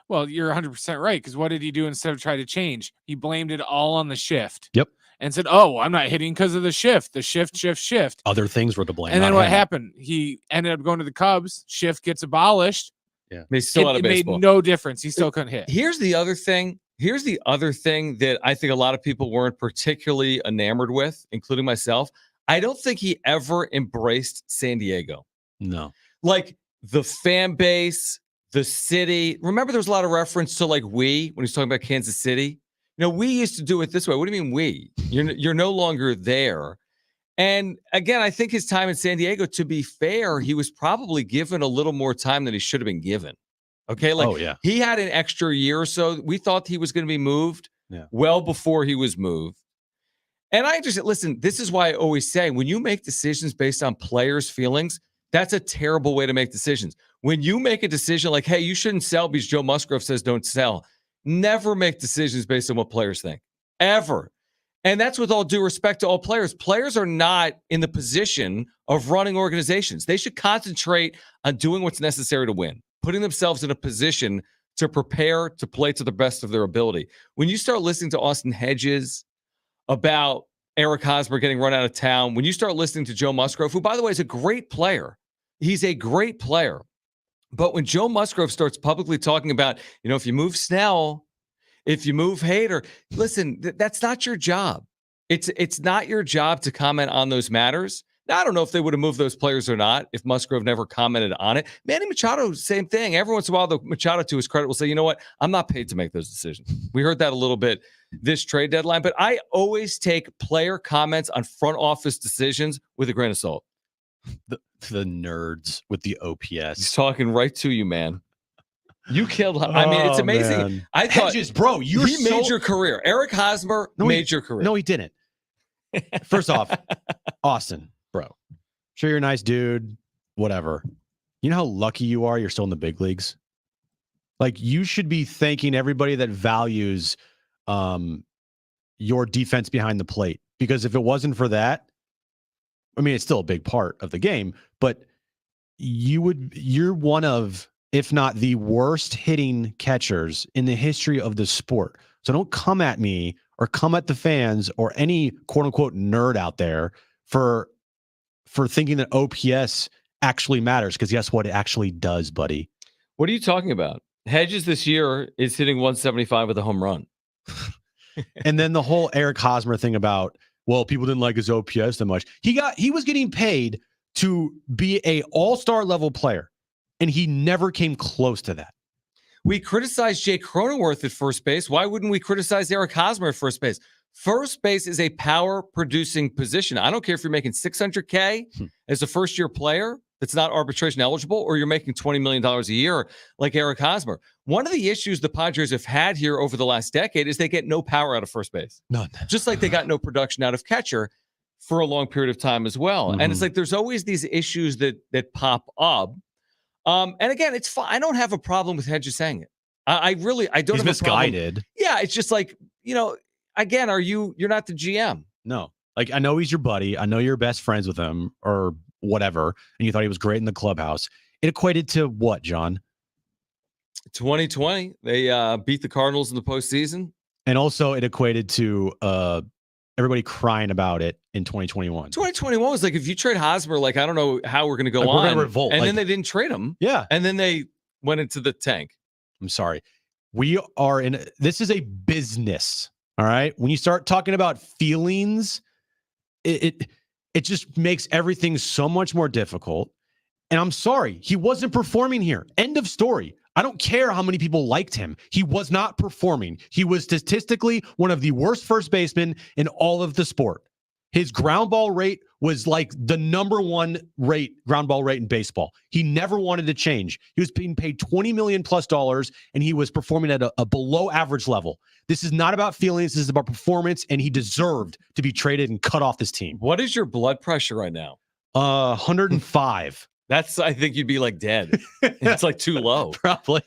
Well, you're 100% right, because what did he do instead of try to change? He blamed it all on the shift. Yep. And said, oh, I'm not hitting because of the shift. The shift. Other things were to blame. And then what happened? He ended up going to the Cubs. Shift gets abolished. Yeah. He's still out of baseball. It made no difference. He still couldn't hit. Here's the other thing that I think a lot of people weren't particularly enamored with, including myself. I don't think he ever embraced San Diego. No. Like the fan base, the city. Remember, there was a lot of reference to when he's talking about Kansas City. We used to do it this way. What do you mean we? You're no longer there. And again, I think his time in San Diego, to be fair, he was probably given a little more time than he should have been given. Okay, he had an extra year or so. We thought he was going to be moved well before he was moved. And I just listen. This is why I always say, when you make decisions based on players' feelings, that's a terrible way to make decisions. When you make a decision like, hey, you shouldn't sell because Joe Musgrove says don't sell, never make decisions based on what players think, ever. And that's with all due respect to all players. Players are not in the position of running organizations. They should concentrate on doing what's necessary to win, putting themselves in a position to prepare to play to the best of their ability. When you start listening to Austin Hedges about Eric Hosmer getting run out of town, when you start listening to Joe Musgrove, who, by the way, is a great player, he's a great player. But when Joe Musgrove starts publicly talking about, if you move Snell, if you move Hader, listen, that's not your job. It's not your job to comment on those matters. Now, I don't know if they would have moved those players or not if Musgrove never commented on it. Manny Machado, same thing. Every once in a while, the Machado, to his credit, will say, you know what? I'm not paid to make those decisions. We heard that a little bit this trade deadline. But I always take player comments on front office decisions with a grain of salt. The nerds with the OPS. He's talking right to you, man. You killed him. I mean, it's amazing. Man. I thought, Hedges, bro, he made your career. Eric Hosmer made your career. No, he didn't. First off, Austin, bro, sure, you're a nice dude, whatever. You know how lucky you are you're still in the big leagues? Like, you should be thanking everybody that values your defense behind the plate. Because if it wasn't for that, I mean, it's still a big part of the game, but you're one of, if not the worst hitting catchers in the history of the sport. So don't come at me or come at the fans or any quote unquote nerd out there for thinking that OPS actually matters. Because guess what? It actually does, buddy. What are you talking about? Hedges this year is hitting 175 with a home run. And then the whole Eric Hosmer thing about, well, people didn't like his OPS that much. He was getting paid to be a all-star level player, and he never came close to that. We criticized Jake Cronenworth at first base. Why wouldn't we criticize Eric Hosmer at first base? First base is a power-producing position. I don't care if you're making $600K as a first-year player that's not arbitration eligible, or you're making $20 million a year like Eric Hosmer. One of the issues the Padres have had here over the last decade is they get no power out of first base. None. Just like they got no production out of catcher for a long period of time as well. Mm-hmm. And it's like there's always these issues that pop up. And again, it's fine. I don't have a problem with Hedges saying it. I don't He's have a problem. misguided. Yeah, it's just like, again, you're not the GM. No. Like, I know he's your buddy. I know you're best friends with him or whatever, and you thought he was great in the clubhouse. It equated to what, John? 2020, they beat the Cardinals in the postseason. And also it equated to everybody crying about it in 2021. 2021 was like, if you trade Hosmer, like, I don't know how we're going to go Like, on. we're going to revolt. And like, then they didn't trade him. Yeah. And then they went into the tank. I'm sorry. We are this is a business. All right. When you start talking about feelings, it just makes everything so much more difficult. And I'm sorry, he wasn't performing here. End of story. I don't care how many people liked him. He was not performing. He was statistically one of the worst first basemen in all of the sport. His ground ball rate was like the number one ground ball rate in baseball. He never wanted to change. He was being paid $20 million plus, and he was performing at a below average level. This is not about feelings. This is about performance, and he deserved to be traded and cut off this team. What is your blood pressure right now? 105. I think you'd be like dead. It's like too low. Probably.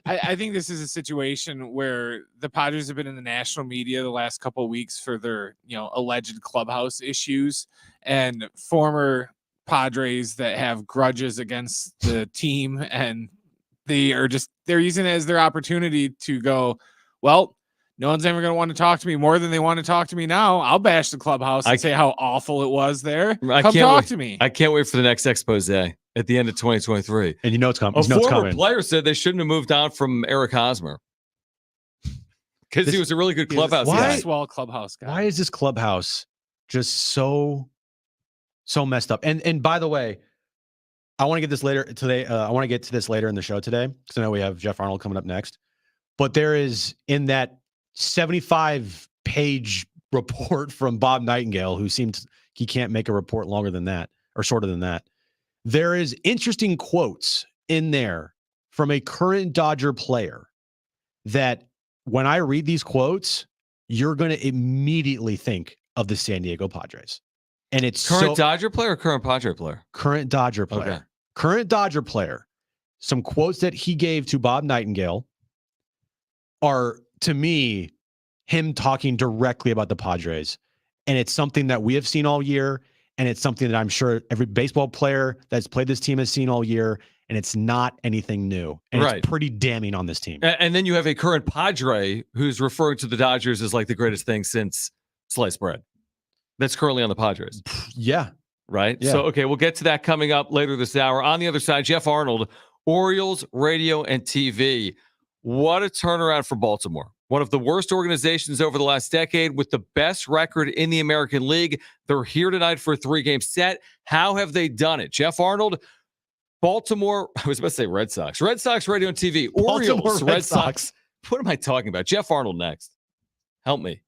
I think this is a situation where the Padres have been in the national media the last couple of weeks for their, alleged clubhouse issues, and former Padres that have grudges against the team, and they're using it as their opportunity to go, well, no one's ever going to want to talk to me more than they want to talk to me now. I'll bash the clubhouse and say how awful it was there. Come talk to me. I can't wait for the next expose at the end of 2023. And you know it's coming. A former player said they shouldn't have moved on from Eric Hosmer because he was a really good clubhouse guy. Swell clubhouse guy. Why is this clubhouse just so messed up? And by the way, I want to get this later today. I want to get to this later in the show today because I know we have Geoff Arnold coming up next. But there is in that 75-page report from Bob Nightingale, who seems he can't make a report longer than that or shorter than that. There is interesting quotes in there from a current Dodger player that when I read these quotes, you're going to immediately think of the San Diego Padres. And it's current Dodger player or current Padre player? Current Dodger player. Okay. Current Dodger player. Some quotes that he gave to Bob Nightingale are, to me, him talking directly about the Padres. And it's something that we have seen all year. And it's something that I'm sure every baseball player that's played this team has seen all year. And it's not anything new. And it's pretty damning on this team. And then you have a current Padre who's referring to the Dodgers as like the greatest thing since sliced bread. That's currently on the Padres. Yeah. Right? Yeah. So, okay, we'll get to that coming up later this hour. On the other side, Geoff Arnold, Orioles, radio, and TV. What a turnaround for Baltimore. One of the worst organizations over the last decade with the best record in the American League. They're here tonight for a 3-game set. How have they done it? Geoff Arnold, Baltimore, I was about to say Red Sox. Red Sox, radio, and TV. Orioles, Baltimore Red Sox. What am I talking about? Geoff Arnold next. Help me.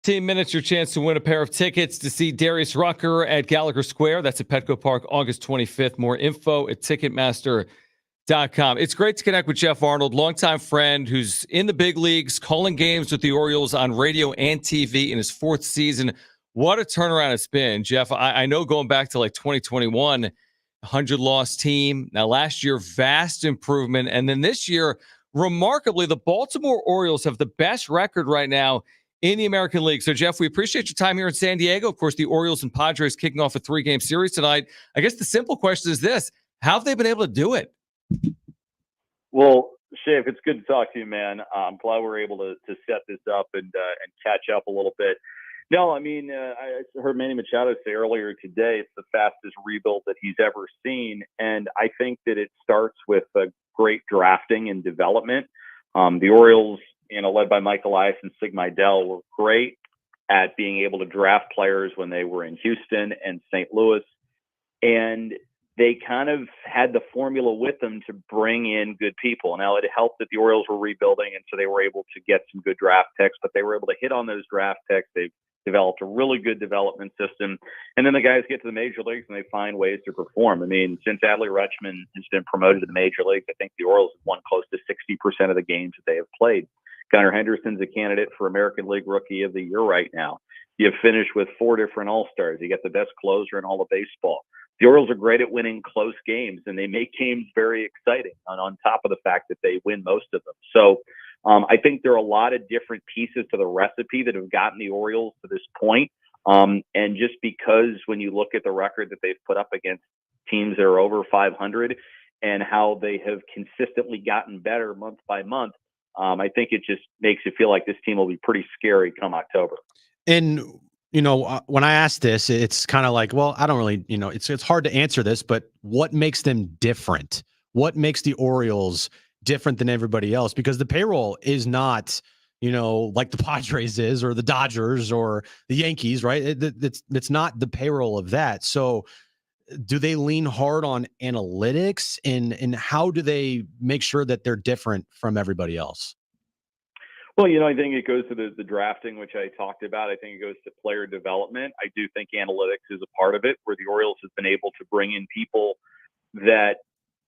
15 minutes, your chance to win a pair of tickets to see Darius Rucker at Gallagher Square. That's at Petco Park, August 25th. More info at Ticketmaster.com. It's great to connect with Geoff Arnold, longtime friend who's in the big leagues, calling games with the Orioles on radio and TV in his 4th season. What a turnaround it's been, Geoff. I know going back to like 2021, 100-loss team. Now, last year, vast improvement. And then this year, remarkably, the Baltimore Orioles have the best record right now in the American League. So, Geoff, we appreciate your time here in San Diego. Of course, the Orioles and Padres kicking off a 3-game series tonight. I guess the simple question is this: how have they been able to do it? Well, Shafe, it's good to talk to you, man. I'm glad we're able to set this up and catch up a little bit. No, I mean, I heard Manny Machado say earlier today it's the fastest rebuild that he's ever seen. And I think that it starts with great drafting and development. The Orioles, led by Mike Elias and Sig Mejdal, were great at being able to draft players when they were in Houston and St. Louis. And they kind of had the formula with them to bring in good people. Now, it helped that the Orioles were rebuilding, and so they were able to get some good draft picks, but they were able to hit on those draft picks. They've developed a really good development system. And then the guys get to the major leagues and they find ways to perform. I mean, since Adley Rutschman has been promoted to the major leagues, I think the Orioles have won close to 60% of the games that they have played. Gunnar Henderson's a candidate for American League Rookie of the Year right now. You have finished with 4 different All-Stars. You get the best closer in all of baseball. The Orioles are great at winning close games, and they make games very exciting on top of the fact that they win most of them. So I think there are a lot of different pieces to the recipe that have gotten the Orioles to this point. And just because when you look at the record that they've put up against teams that are over 500 and how they have consistently gotten better month by month, I think it just makes you feel like this team will be pretty scary come October. And when I ask this, it's kind of like, well, I don't really, it's hard to answer this, but what makes them different? What makes the Orioles different than everybody else? Because the payroll is not, like the Padres is or the Dodgers or the Yankees, right? It's not the payroll of that. So do they lean hard on analytics and how do they make sure that they're different from everybody else? Well, I think it goes to the drafting, which I talked about. I think it goes to player development. I do think analytics is a part of it, where the Orioles have been able to bring in people that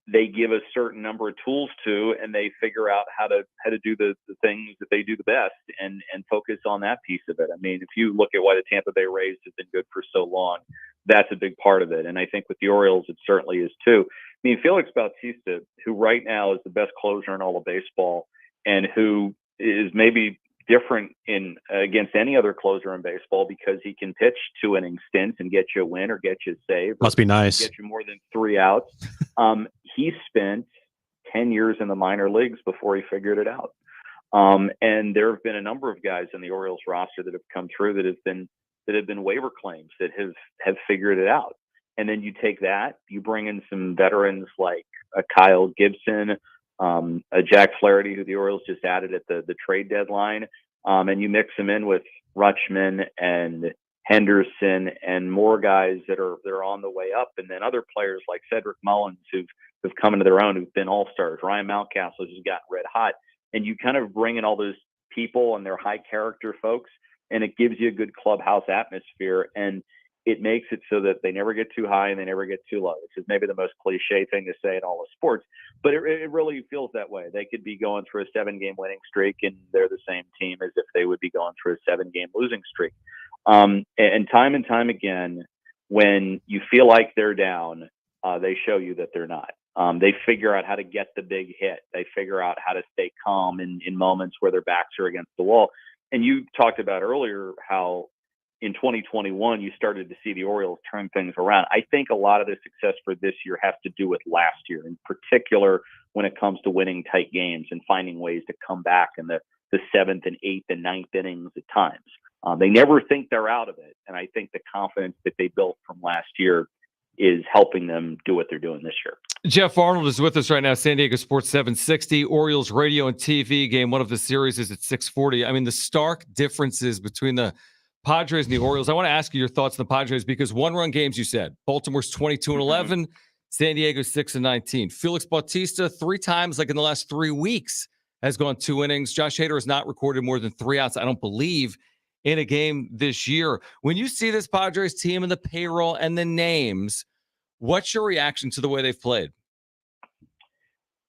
they give a certain number of tools to, and they figure out how to do the things that they do the best and focus on that piece of it. I mean, if you look at why the Tampa Bay Rays have been good for so long, that's a big part of it. And I think with the Orioles, it certainly is too. I mean, Felix Bautista, who right now is the best closer in all of baseball and who is maybe different against any other closer in baseball because he can pitch 2 inning stints and get you a win or get you a save. Must be nice. Get you more than 3 outs. He spent 10 years in the minor leagues before he figured it out. And there have been a number of guys in the Orioles roster that have come through that have been waiver claims that have figured it out. And then you take that, you bring in some veterans like Kyle Gibson, Jack Flaherty, who the Orioles just added at the trade deadline, and you mix them in with Rutschman and Henderson and more guys that are on the way up, and then other players like Cedric Mullins who've come into their own, who've been all-stars. Ryan Mountcastle has gotten red hot, and you kind of bring in all those people and their high character folks, and it gives you a good clubhouse atmosphere, and it makes it so that they never get too high and they never get too low, which is maybe the most cliche thing to say in all of sports, but it really feels that way. They could be going through a 7-game winning streak and they're the same team as if they would be going through a 7-game losing streak. And time again, when you feel like they're down, they show you that they're not. They figure out how to get the big hit. They figure out how to stay calm in moments where their backs are against the wall. And you talked about earlier how in 2021, you started to see the Orioles turn things around. I think a lot of the success for this year has to do with last year, in particular when it comes to winning tight games and finding ways to come back in the 7th and 8th and 9th innings at times. They never think they're out of it. And I think the confidence that they built from last year is helping them do what they're doing this year. Geoff Arnold is with us right now, San Diego Sports 760, Orioles radio and TV. Game 1 of the series is at 6:40. I mean, the stark differences between the Padres and the Orioles. I want to ask you your thoughts on the Padres because 1-run games, you said. Baltimore's 22-11, San Diego's 6-19. Felix Bautista 3 times, like in the last 3 weeks, has gone 2 innings. Josh Hader has not recorded more than 3 outs, I don't believe, in a game this year. When you see this Padres team and the payroll and the names, what's your reaction to the way they've played?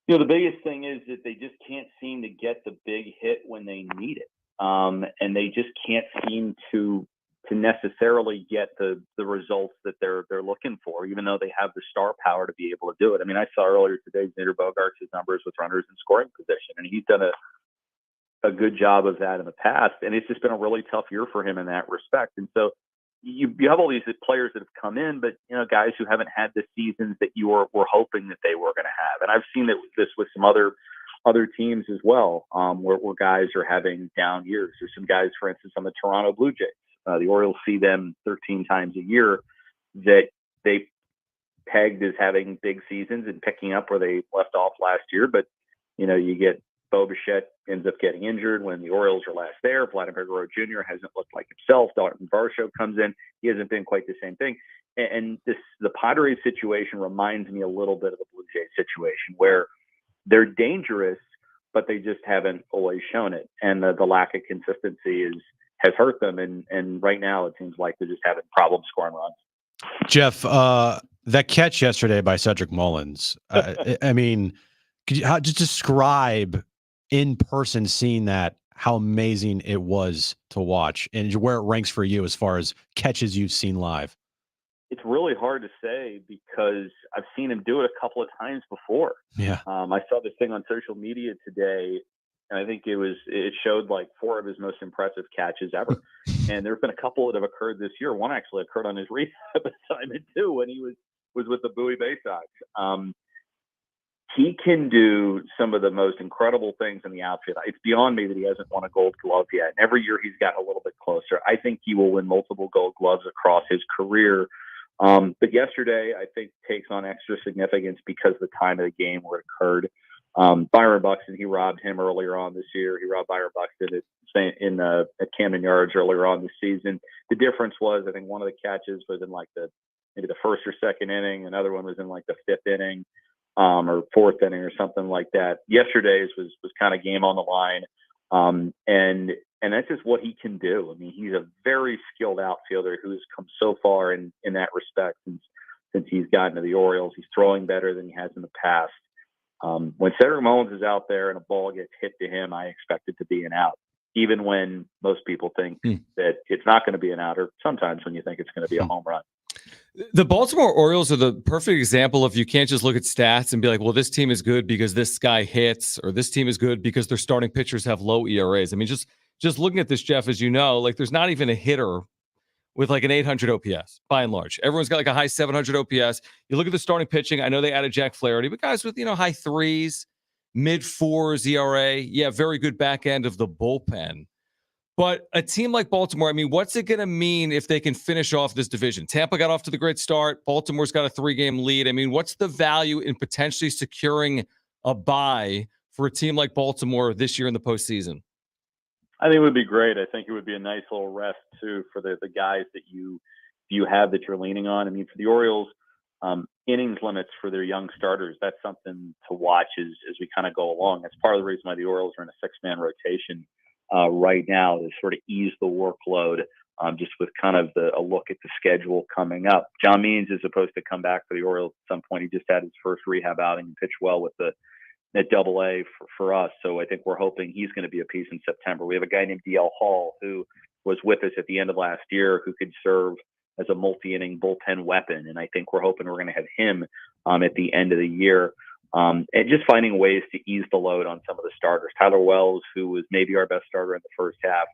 The biggest thing is that they just can't seem to get the big hit when they need it. And they just can't seem to necessarily get the results that they're looking for, even though they have the star power to be able to do it. I mean, I saw earlier today Xander Bogaerts' numbers with runners in scoring position, and he's done a good job of that in the past. And it's just been a really tough year for him in that respect. And so you have all these players that have come in, but guys who haven't had the seasons that you were hoping that they were going to have. And I've seen this with some other teams as well, where guys are having down years. There's some guys, for instance, on the Toronto Blue Jays. The Orioles see them 13 times a year that they pegged as having big seasons and picking up where they left off last year. But, you get Bo Bichette ends up getting injured when the Orioles are last there. Vladimir Guerrero Jr. hasn't looked like himself. Dalton Varsho comes in. He hasn't been quite the same thing. And the Padres situation reminds me a little bit of the Blue Jays situation, where they're dangerous, but they just haven't always shown it. And the lack of consistency has hurt them. And right now it seems like they're just having problems scoring runs. Geoff, that catch yesterday by Cedric Mullins, I mean, could you just describe in person seeing that, how amazing it was to watch and where it ranks for you as far as catches you've seen live? It's really hard to say because I've seen him do it a couple of times before. Yeah. I saw this thing on social media today, and I think it showed like 4 of his most impressive catches ever. And there have been a couple that have occurred this year. One actually occurred on his rehab assignment too, when he was with the Bowie Bay Sox. He can do some of the most incredible things in the outfield. It's beyond me that he hasn't won a Gold Glove yet. And every year he's gotten a little bit closer. I think he will win multiple Gold Gloves across his career. But yesterday, I think, takes on extra significance because of the time of the game where it occurred. Byron Buxton, he robbed him earlier on this year. He robbed Byron Buxton at Camden Yards earlier on this season. The difference was, I think one of the catches was in like maybe the first or second inning. Another one was in like the 5th inning or 4th inning or something like that. Yesterday's was kind of game on the line. And that's just what he can do. I mean, he's a very skilled outfielder who has come so far in that respect since he's gotten to the Orioles. He's throwing better than he has in the past. When Cedric Mullins is out there and a ball gets hit to him, I expect it to be an out, even when most people think that it's not going to be an out, or sometimes when you think it's going to be a home run. The Baltimore Orioles are the perfect example of, you can't just look at stats and be like, well, this team is good because this guy hits, or this team is good because their starting pitchers have low ERAs. I mean, just looking at this, Geoff, as you know, like there's not even a hitter with like an 800 OPS by and large. Everyone's got like a high 700 OPS. You look at the starting pitching. I know they added Geoff Flaherty, but guys with, high 3s, mid 4s ERA. Yeah, very good back end of the bullpen. But a team like Baltimore, I mean, what's it going to mean if they can finish off this division? Tampa got off to the great start. Baltimore's got a 3-game lead. I mean, what's the value in potentially securing a bye for a team like Baltimore this year in the postseason? I think it would be great. I think it would be a nice little rest too for the guys that you have that you're leaning on. I mean, for the Orioles, innings limits for their young starters, that's something to watch as we kind of go along. That's part of the reason why the Orioles are in a 6-man rotation right now, to sort of ease the workload, just with kind of a look at the schedule coming up. John Means is supposed to come back for the Orioles at some point. He just had his first rehab outing and pitched well with at Double-A for us. So I think we're hoping he's going to be a piece in September. We have a guy named DL Hall who was with us at the end of last year who could serve as a multi-inning bullpen weapon. And I think we're hoping we're going to have him at the end of the year. And just finding ways to ease the load on some of the starters. Tyler Wells, who was maybe our best starter in the first half,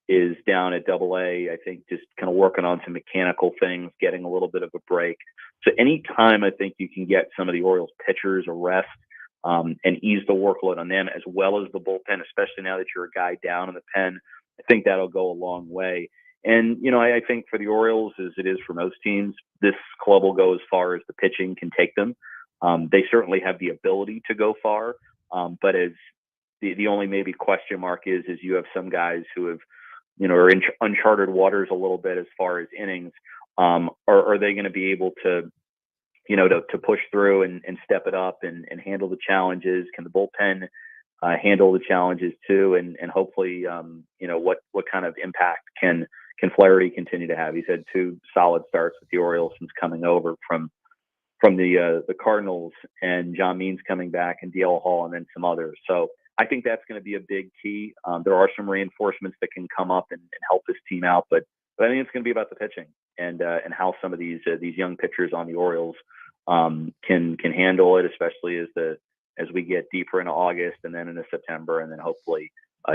is down at Double-A. I think just kind of working on some mechanical things, getting a little bit of a break. So anytime I think you can get some of the Orioles pitchers a rest, and ease the workload on them, as well as the bullpen, especially now that you're a guy down in the pen, I think that'll go a long way. And, I think for the Orioles, as it is for most teams, this club will go as far as the pitching can take them. They certainly have the ability to go far, but as the only maybe question mark is you have some guys who have, are in uncharted waters a little bit as far as innings. Are they going to be able to push through and step it up and handle the challenges? Can the bullpen handle the challenges too, and hopefully, what kind of impact can Flaherty continue to have? He's had 2 solid starts with the Orioles since coming over from the Cardinals, and John Means coming back, and DL Hall, and then some others. So I think that's going to be a big key. There are some reinforcements that can come up and help this team out, but I think it's going to be about the pitching and how some of these young pitchers on the Orioles can handle it, especially as we get deeper into August and then into September, and then hopefully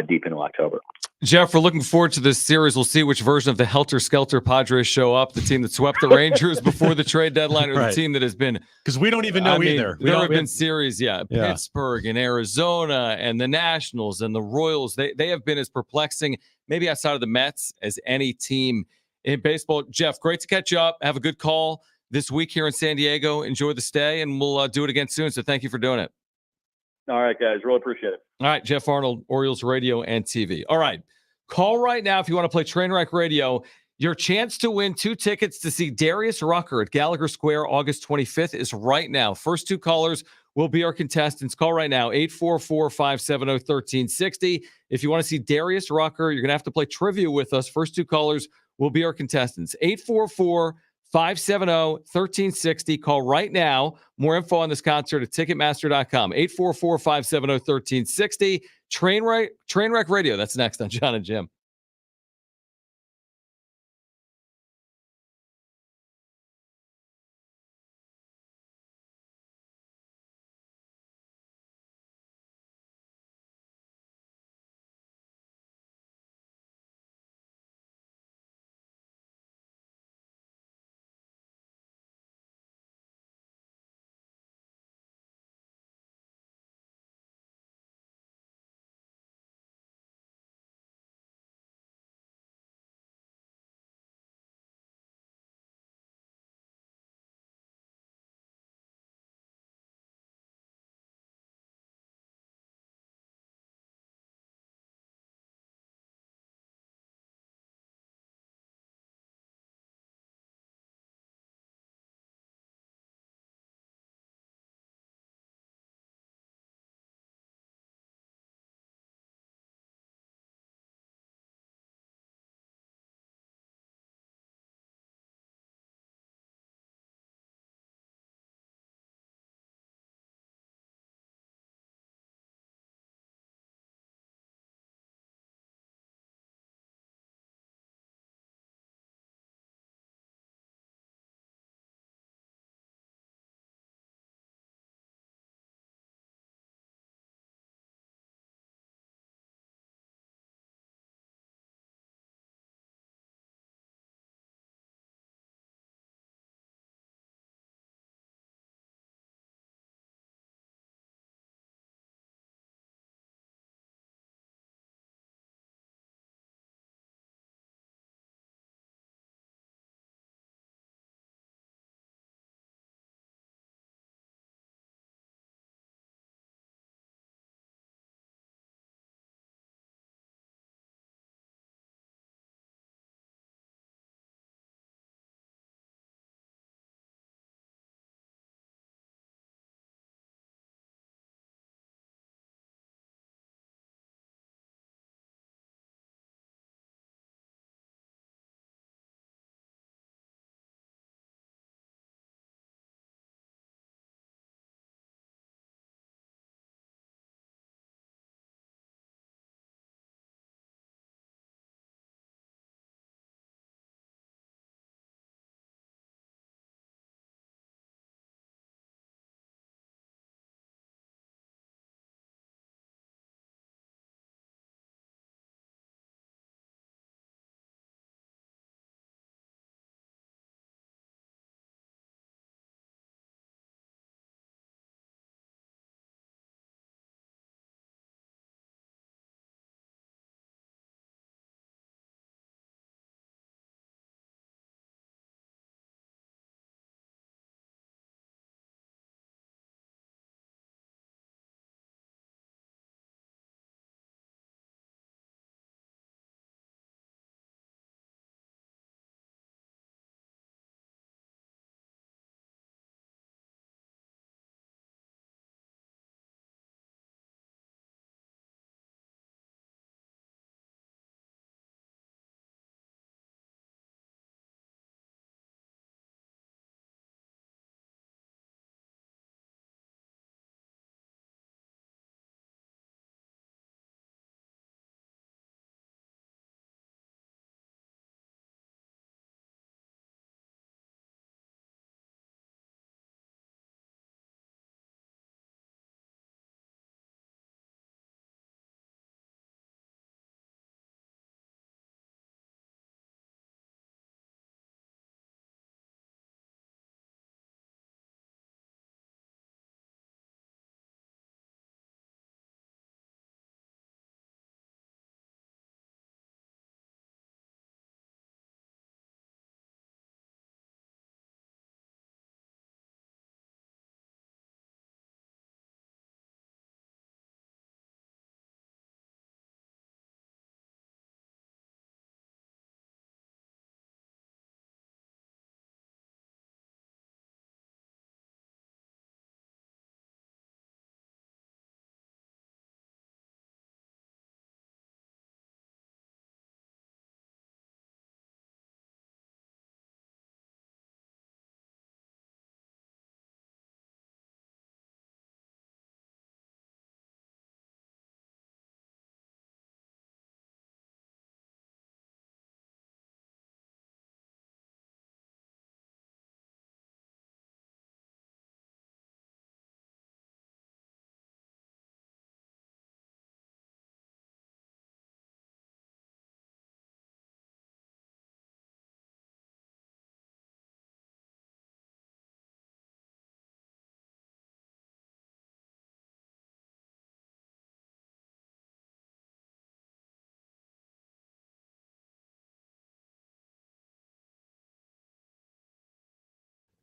deep into October. Jeff, we're looking forward to this series. We'll see which version of the Helter Skelter Padres show up, the team that swept the Rangers before the trade deadline, or Right. the team that has been, because we don't even know either. There have been series, Pittsburgh and Arizona and the Nationals and the Royals. They have been as perplexing, maybe outside of the Mets, as any team in baseball. Jeff, great to catch you up. Have a good call this week here in San Diego. Enjoy the stay, and we'll do it again soon. So thank you for doing it. All right, guys. Really appreciate it. All right, Geoff Arnold, Orioles Radio and TV. All right, call right now if you want to play Trainwreck Radio. Your chance to win 2 tickets to see Darius Rucker at Gallagher Square August 25th is right now. First 2 callers will be our contestants. Call right now, 844-570-1360. If you want to see Darius Rucker, you're going to have to play trivia with us. First 2 callers will be our contestants. 844-570-1360. Call right now. More info on this concert at Ticketmaster.com. 844-570-1360. Trainwreck Radio. That's next on John and Jim.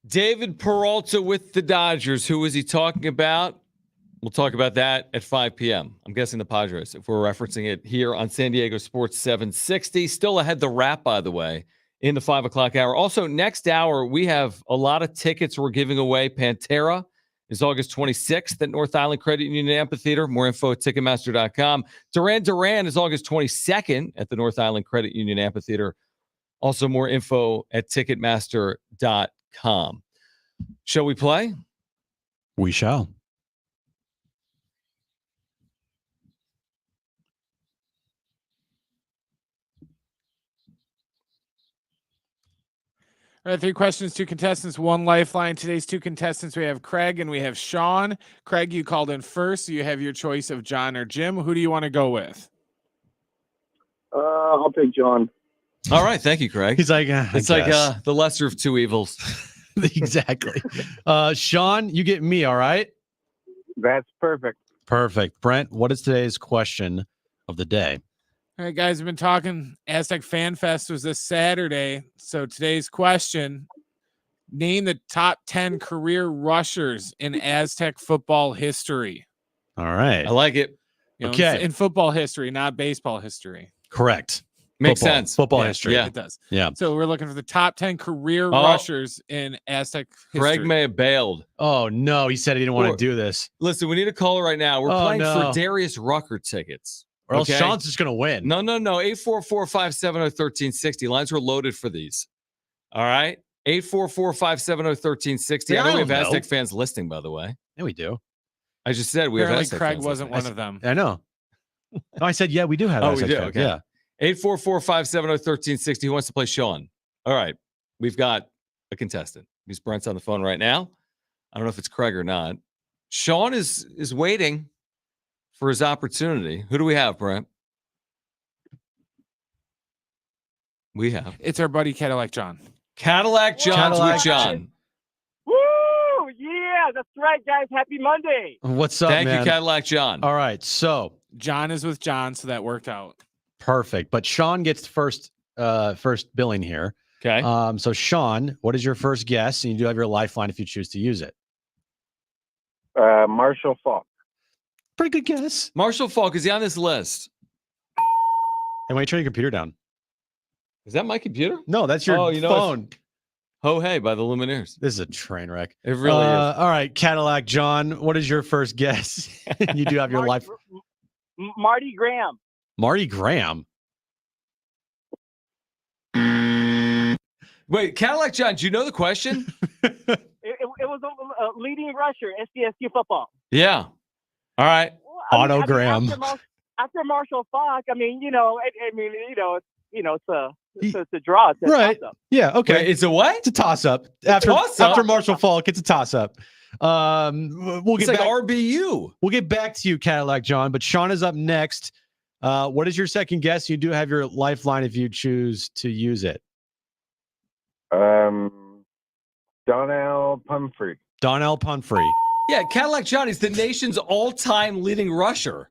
David Peralta with the Dodgers. Who was he talking about? We'll talk about that at 5 p.m. I'm guessing the Padres, if we're referencing it here on San Diego Sports 760. Still ahead the wrap, by the way, in the 5 o'clock hour. Also, next hour, we have a lot of tickets we're giving away. Pantera is August 26th at North Island Credit Union Amphitheater. More info at Ticketmaster.com. Duran is August 22nd at the North Island Credit Union Amphitheater. Also, more info at Ticketmaster.com. Shall we play? We shall. All right, 3 questions, 2 contestants, 1 lifeline. Today's 2 contestants, we have Craig and we have Sean. Craig, you called in first, so you have your choice of John or Jim. Who do you want to go with? I'll take John. All right, thank you, Craig. He's like, it's like the lesser of 2 evils. Exactly. Sean, you get me, all right? That's perfect. Perfect. Brent, what is today's question of the day? All right, guys, we've been talking. Aztec Fan Fest was this Saturday. So today's question, name the top 10 career rushers in Aztec football history. All right. I like it. You know, Okay. in football history, not baseball history. Correct. Makes Football. sense. Football Yeah, history. yeah. It does. Yeah. So we're looking for the top 10 career Oh. rushers in Aztec history. Greg may have bailed. Oh, no. He said he didn't want to do this. Listen, we need a caller right now. We're Oh, playing no. for Darius Rucker tickets. Or else Okay? Sean's just going to win. No. 844-570-1360. Lines were loaded for these. All right? 844-570-1360. Yeah, I know I we have don't know. Aztec fans listening, by the way. Yeah, we do. I just said we have Apparently Aztec Craig fans wasn't listening. one of them. I know. No, I said, yeah, we do have Oh, we Aztec do? fans. Okay. Yeah. 844-570-1360. Who wants to play Sean? All right. We've got a contestant. He's Brent's on the phone right now. I don't know if it's Craig or not. Sean is waiting for his opportunity. Who do we have, Brent? We have It's our buddy Cadillac John. Cadillac John's with John. Woo! Yeah, that's right, guys. Happy Monday. What's up, Thank man? you, Cadillac John. All right. So John is with John, so that worked out. perfect. But Sean gets first billing here. Okay. So Sean, what is your first guess? And you do have your lifeline if you choose to use it. Marshall Falk. Pretty good guess. Marshall Falk, is he on this list? And why you turn your computer down? Is that my computer? No, that's your phone. Ho Hey by the Lumineers. This is a train wreck. It really is. All right, Cadillac John, what is your first guess? You do have your life. Marty Graham. Marty Graham. Wait, Cadillac John, do you know the question? It was a leading rusher, SDSU football. Yeah. All right. Otto Graham. After Marshall Falk, it's a draw. It's a Right. toss-up. Yeah. Okay. Wait, it's a what? It's a toss-up. After Marshall Falk, it's a toss-up. We'll It's get like back. RBU. We'll get back to you, Cadillac John. But Sean is up next. What is your second guess? You do have your lifeline if you choose to use it. Donnell Pumphrey. Donnell Pumphrey. Yeah, Cadillac John is the nation's all-time leading rusher.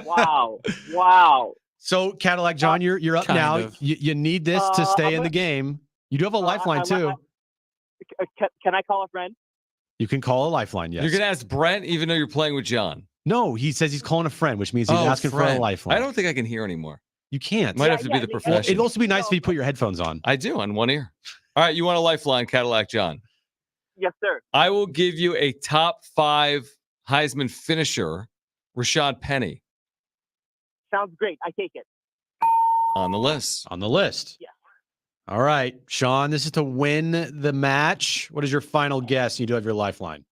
Wow. Wow. So, Cadillac John, you're up kind now. of. You need this to stay in the game. You do have a lifeline, too. Can I call a friend? You can call a lifeline, yes. You're going to ask Brent, even though you're playing with John. No, he says he's calling a friend, which means he's asking for a friend. lifeline. I don't think I can hear anymore. You can't. Might have to be the Well, profession. it'd also be nice if you put your headphones on. I do, on one ear. All right, you want a lifeline, Cadillac John? Yes, sir. I will give you a top 5 Heisman finisher, Rashad Penny, Sounds great. I take it. on the list. On the list. Yeah. All right, Sean, this is to win the match. What is your final guess? You do have your lifeline.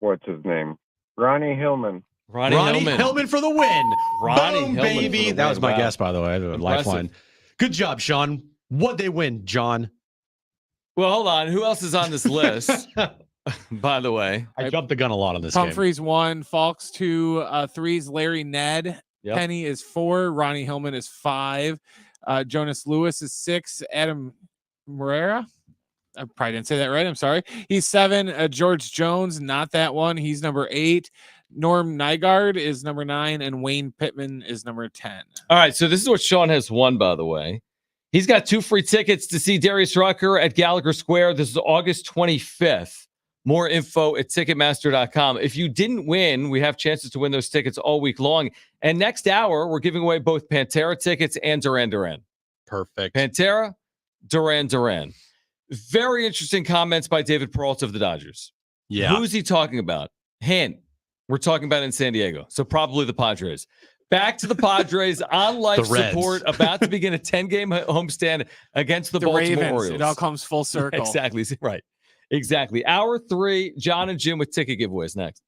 What's his name? Ronnie Hillman. Ronnie Hillman for the win. Ronnie Boom, Hillman for baby. the That win. was my Wow. guess, by the way. The lifeline. Good job, Sean. What'd they win, John? Well, hold on. Who else is on this list? By the way, I jumped the gun a lot on this game. Pumphrey's 1, Falk's 2, 3's Larry Ned. Yep. Penny is 4, Ronnie Hillman is 5, Jonas Lewis is 6, Adam Morera. I probably didn't say that right. I'm sorry. He's 7. George Jones, not that one. He's number 8. Norm Nygaard is number 9, and Wayne Pittman is number 10. All right, so this is what Sean has won, by the way. He's got 2 free tickets to see Darius Rucker at Gallagher Square. This is August 25th. More info at Ticketmaster.com. If you didn't win, we have chances to win those tickets all week long. And next hour, we're giving away both Pantera tickets and Duran Duran. Perfect. Pantera, Duran Duran. Very interesting comments by David Peralta of the Dodgers. Yeah. Who's he talking about? Hint. We're talking about in San Diego. So probably the Padres. Back to the Padres on life support, about to begin a 10-game homestand against the Baltimore Ravens. Orioles. It all comes full circle. Exactly. Right. Exactly. Hour 3, John and Jim with ticket giveaways next.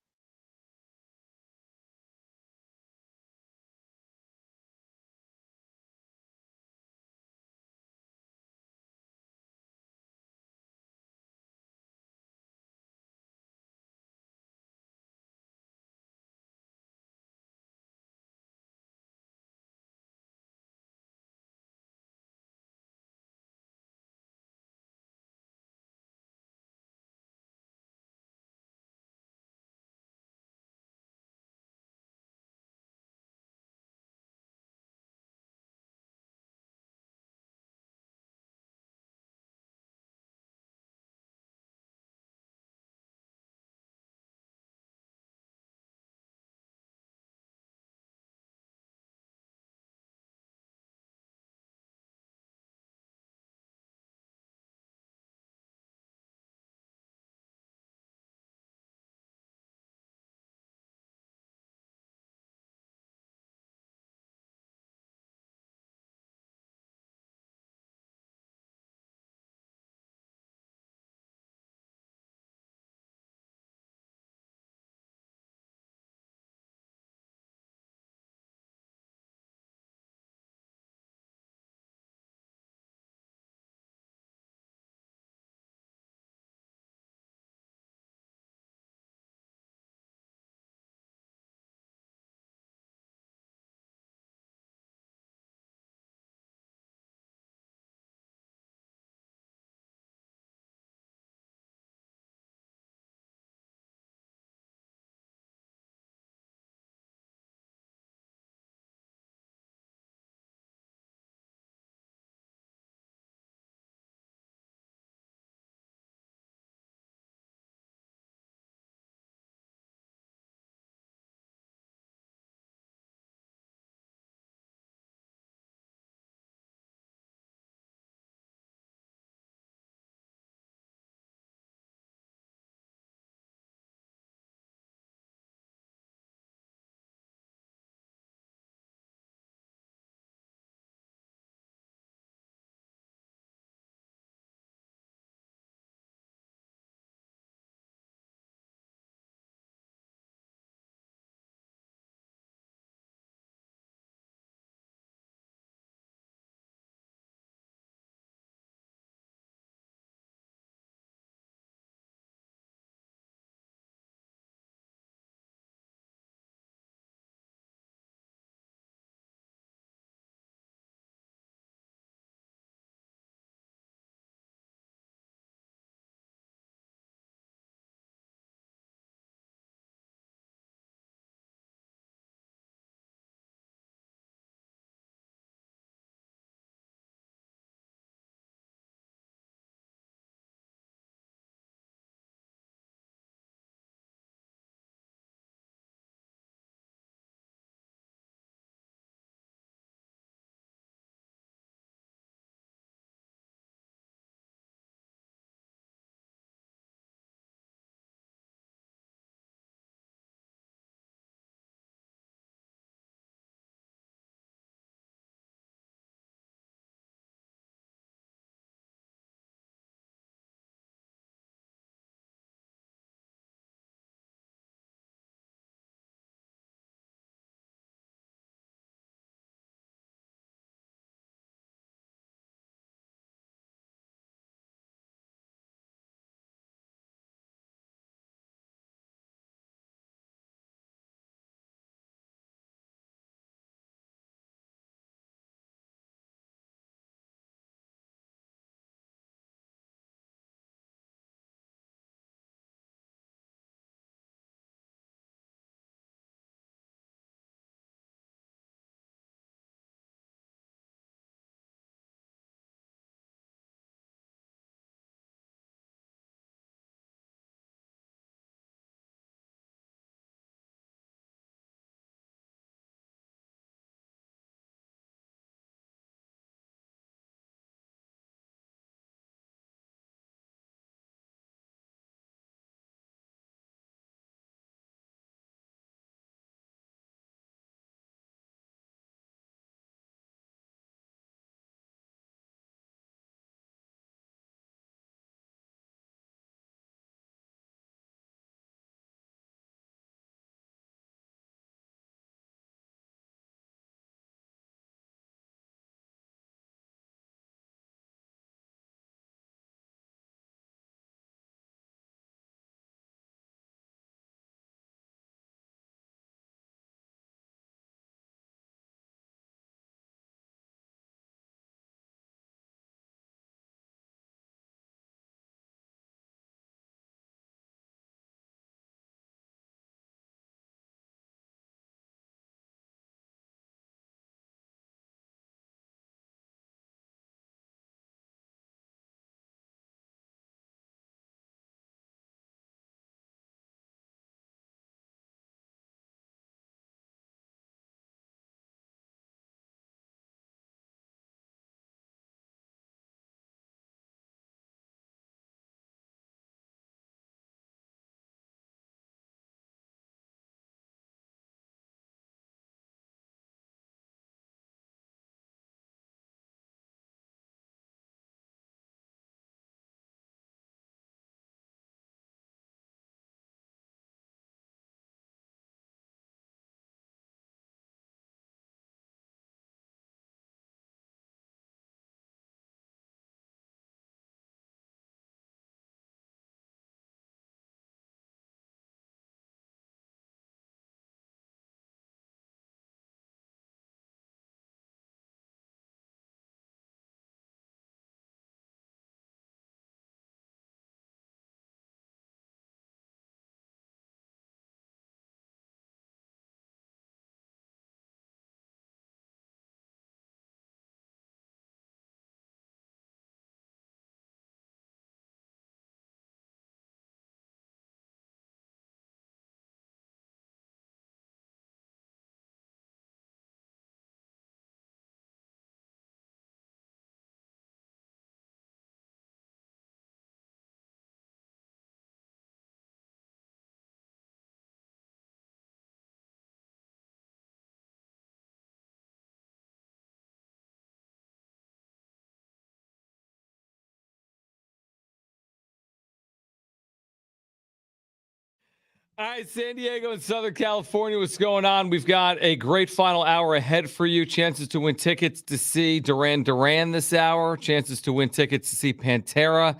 All right, San Diego and Southern California, what's going on? We've got a great final hour ahead for you. Chances to win tickets to see Duran Duran this hour. Chances to win tickets to see Pantera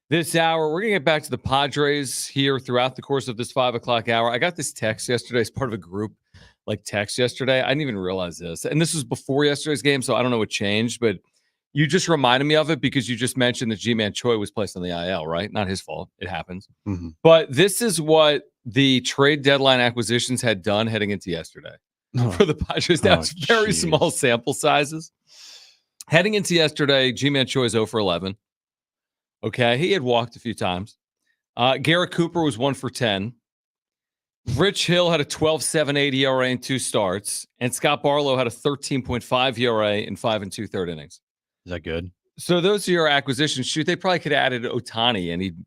this hour. We're going to get back to the Padres here throughout the course of this 5 o'clock hour. I got this text yesterday as part of a group text yesterday. I didn't even realize this. And this was before yesterday's game, so I don't know what changed, but you just reminded me of it because you just mentioned that G-Man Choi was placed on the IL, right? Not his fault. It happens. Mm-hmm. But this is what the trade deadline acquisitions had done heading into yesterday for the Padres. Now, it's very small sample sizes. Heading into yesterday, G-Man Choi is 0 for 11. Okay, he had walked a few times. Garrett Cooper was 1 for 10. Rich Hill had a 12.78 ERA in 2 starts, and Scott Barlow had a 13.5 ERA in 5 2/3 innings. Is that good? So those are your acquisitions. Shoot, they probably could have added Ohtani, and he'd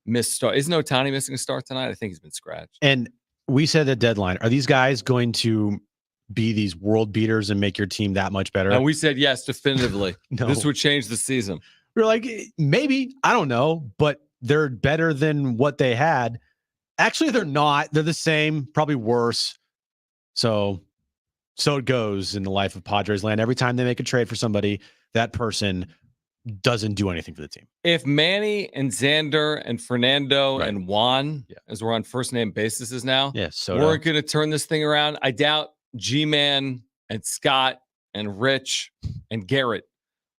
missed start. Isn't Ohtani missing a start tonight? I think he's been scratched. And we said at deadline, are these guys going to be these world beaters and make your team that much better? And we said yes, definitively. No. This would change the season. We were like, maybe, I don't know, but they're better than what they had. Actually, they're not. They're the same, probably worse. So it goes in the life of Padres land. Every time they make a trade for somebody, that person doesn't do anything for the team. If Manny and Xander and Fernando and Juan, as we're on first name basis now, weren't going to turn this thing around, I doubt G-Man and Scott and Rich and Garrett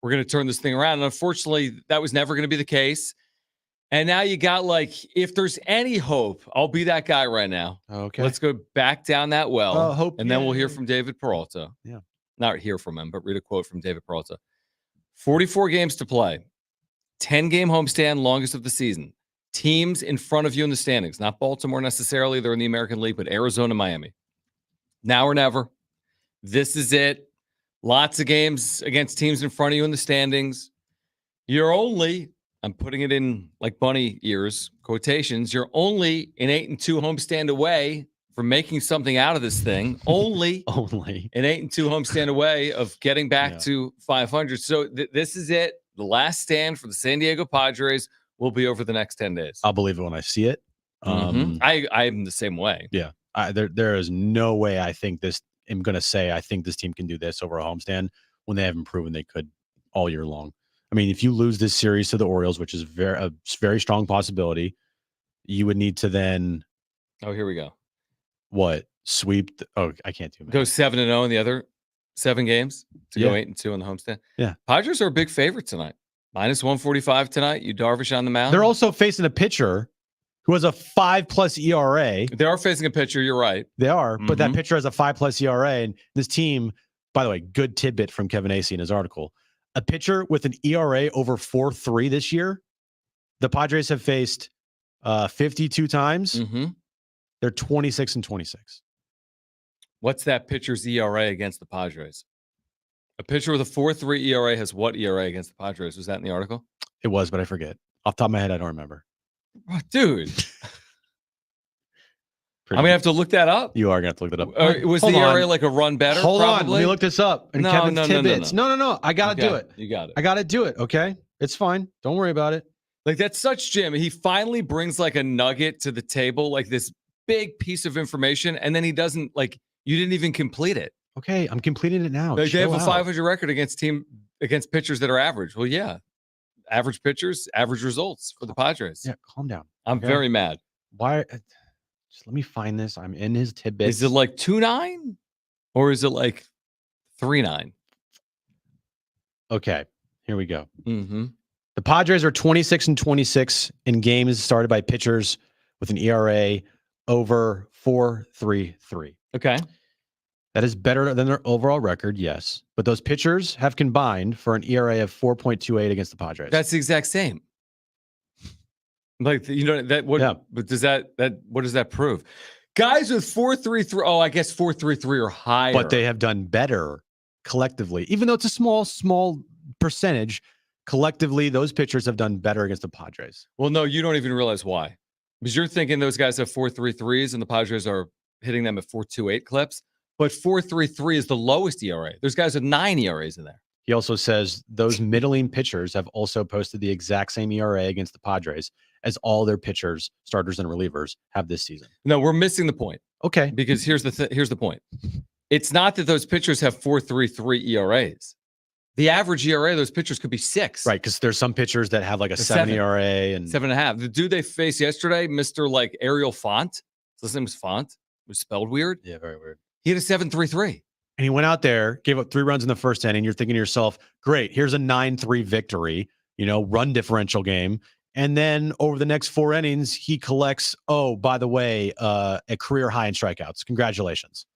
were going to turn this thing around. And unfortunately, that was never going to be the case. And now you got if there's any hope, I'll be that guy right now. Okay. Let's go back down that well. Hope, and then we'll hear from David Peralta. Yeah. Not hear from him, but read a quote from David Peralta. 44 games to play. 10-game homestand, longest of the season. Teams in front of you in the standings. Not Baltimore necessarily. They're in the American League, but Arizona, Miami. Now or never. This is it. Lots of games against teams in front of you in the standings. You're only... I'm putting it in bunny ears, quotations. You're only an 8-2 homestand away from making something out of this thing. Only an 8-2 homestand away of getting back to 500. So this is it. The last stand for the San Diego Padres will be over the next 10 days. I'll believe it when I see it. I'm the same way. Yeah. There is no way I think this. I'm going to say I think this team can do this over a homestand when they haven't proven they could all year long. I mean, if you lose this series to the Orioles, which is a very strong possibility, you would need to then. Oh, here we go. What? Sweep? I can't do it. Go 7-0 in the other 7 games to go 8-2 on the homestand. Yeah. Padres are a big favorite tonight. -145 tonight. You Darvish on the mound. They're also facing a pitcher who has a 5+ ERA. They are facing a pitcher. You're right. They are, but that pitcher has a 5+ ERA. And this team, by the way, good tidbit from Kevin Acee in his article. A pitcher with an ERA over 4.3 this year, the Padres have faced 52 times. Mm-hmm. They're 26-26. What's that pitcher's ERA against the Padres? A pitcher with a 4.3 ERA has what ERA against the Padres? Was that in the article? It was, but I forget. Off the top of my head, I don't remember. Oh, dude. I'm going to have to look that up. You are going to have to look that up. Was the ERA like a run better? Hold probably? on. Let me look this up. And Kevin's tidbits. No. I got to do it. You got it. I got to do it. Okay. It's fine. Don't worry about it. That's such Jim. He finally brings a nugget to the table, this big piece of information. And then he doesn't you didn't even complete it. Okay. I'm completing it now. They have a 500 record against pitchers that are average. Well, yeah. Average pitchers, average results for the Padres. Yeah. Calm down. I'm very mad. Why? Just let me find this. I'm in his tidbits. Is it 2.9 or is it 3.9? Okay, here we go. Mm-hmm. The Padres are 26-26 in games started by pitchers with an ERA over 4.33. Okay. That is better than their overall record, yes. But those pitchers have combined for an ERA of 4.28 against the Padres. That's the exact same. But does what does that prove? Guys with 4.33, I guess 4.33 or higher. But they have done better collectively. Even though it's a small percentage, collectively, those pitchers have done better against the Padres. Well, no, you don't even realize why. Because you're thinking those guys have 4.33s and the Padres are hitting them at 4.28 clips. But 4.33 is the lowest ERA. There's guys with 9 ERAs in there. He also says those middling pitchers have also posted the exact same ERA against the Padres as all their pitchers, starters, and relievers have this season. No, we're missing the point. Okay. Because here's the point. It's not that those pitchers have 4.33 ERAs. The average ERA of those pitchers could be 6. Right, because there's some pitchers that have like a 7 ERA and 7.5. The dude they faced yesterday, Mr. like Ariel Font. His name was Font. It was spelled weird. Yeah, very weird. He had a 7.33. And he went out there, gave up 3 runs in the first inning. You're thinking to yourself, great, here's a 9-3 victory, run differential game. And then over the next 4 innings, he collects, oh, by the way, a career high in strikeouts. Congratulations.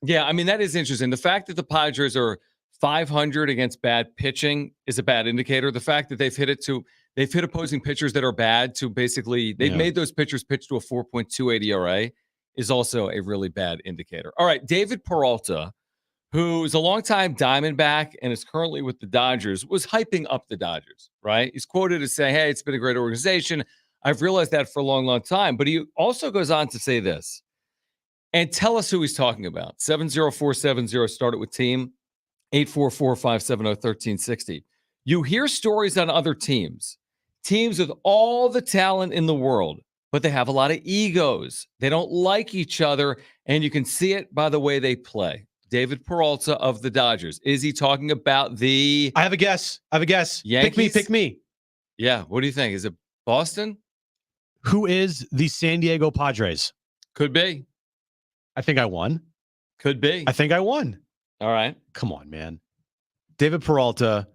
Yeah, I mean, that is interesting. The fact that the Padres are 500 against bad pitching is a bad indicator. The fact that they've hit opposing pitchers that are bad to basically, they've made those pitchers pitch to a 4.28 ERA is also a really bad indicator. All right, David Peralta, who's a longtime Diamondback and is currently with the Dodgers, was hyping up the Dodgers, right? He's quoted as saying, hey, it's been a great organization. I've realized that for a long, long time. But he also goes on to say this, and tell us who he's talking about. 70470, start it with team, 844-570-1360. You hear stories on other teams with all the talent in the world, but they have a lot of egos. They don't like each other, and you can see it by the way they play. David Peralta of the Dodgers. Is he talking about the... I have a guess. Yankees? Pick me. Yeah, what do you think? Is it Boston? Who is the San Diego Padres? Could be. I think I won. Could be. I think I won. All right. Come on, man. David Peralta,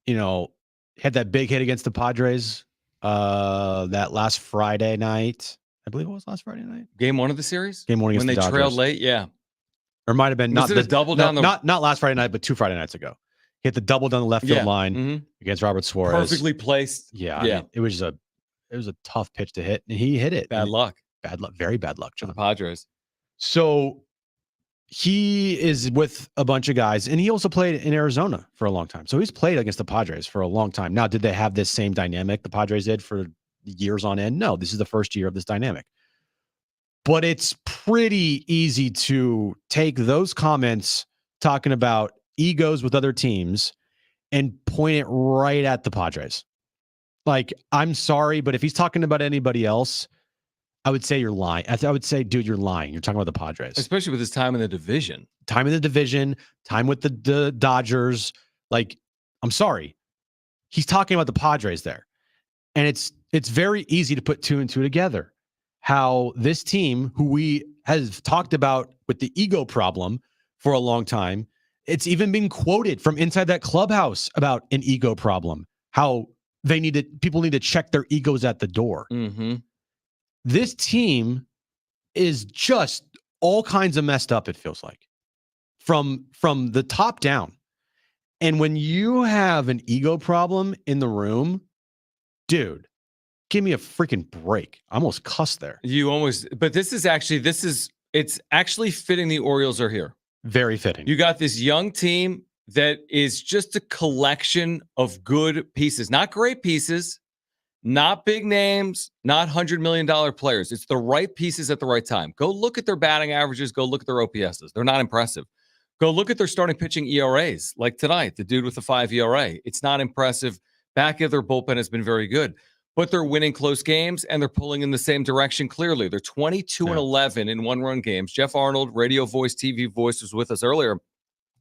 had that big hit against the Padres that last Friday night. I believe it was last Friday night. Game 1 of the series? Game 1 against the the Dodgers. When they trailed late, yeah. Or it might have been not last Friday night, but 2 Friday nights ago. Hit the double down the left field line against Robert Suarez. Perfectly placed. Yeah. I mean, it was a tough pitch to hit, and he hit it. Bad luck. Very bad luck, John. For the Padres. So he is with a bunch of guys, and he also played in Arizona for a long time. So he's played against the Padres for a long time. Now, did they have this same dynamic the Padres did for years on end? No, this is the first year of this dynamic. But it's pretty easy to take those comments talking about egos with other teams and point it right at the Padres. Like, I'm sorry, but if he's talking about anybody else, I would say you're lying. I would say, dude, you're lying. You're talking about the Padres. Especially with his time in the division. Time with the Dodgers. Like, I'm sorry. He's talking about the Padres there. And it's very easy to put 2 and 2 together. How this team, who we have talked about with the ego problem for a long time, it's even been quoted from inside that clubhouse about an ego problem. How people need to check their egos at the door. Mm-hmm. This team is just all kinds of messed up, it feels like, from the top down. And when you have an ego problem in the room, dude, give me a freaking break. I almost cussed there. But it's actually fitting the Orioles are here. Very fitting. You got this young team that is just a collection of good pieces, not great pieces, not big names, not $100 million players. It's the right pieces at the right time. Go look at their batting averages. Go look at their OPSs. They're not impressive. Go look at their starting pitching ERAs. Like tonight, the dude with the 5 ERA. It's not impressive. Back of their bullpen has been very good. But they're winning close games, and they're pulling in the same direction clearly. They're 22-11 in one-run games. Geoff Arnold, radio voice, TV voice, was with us earlier.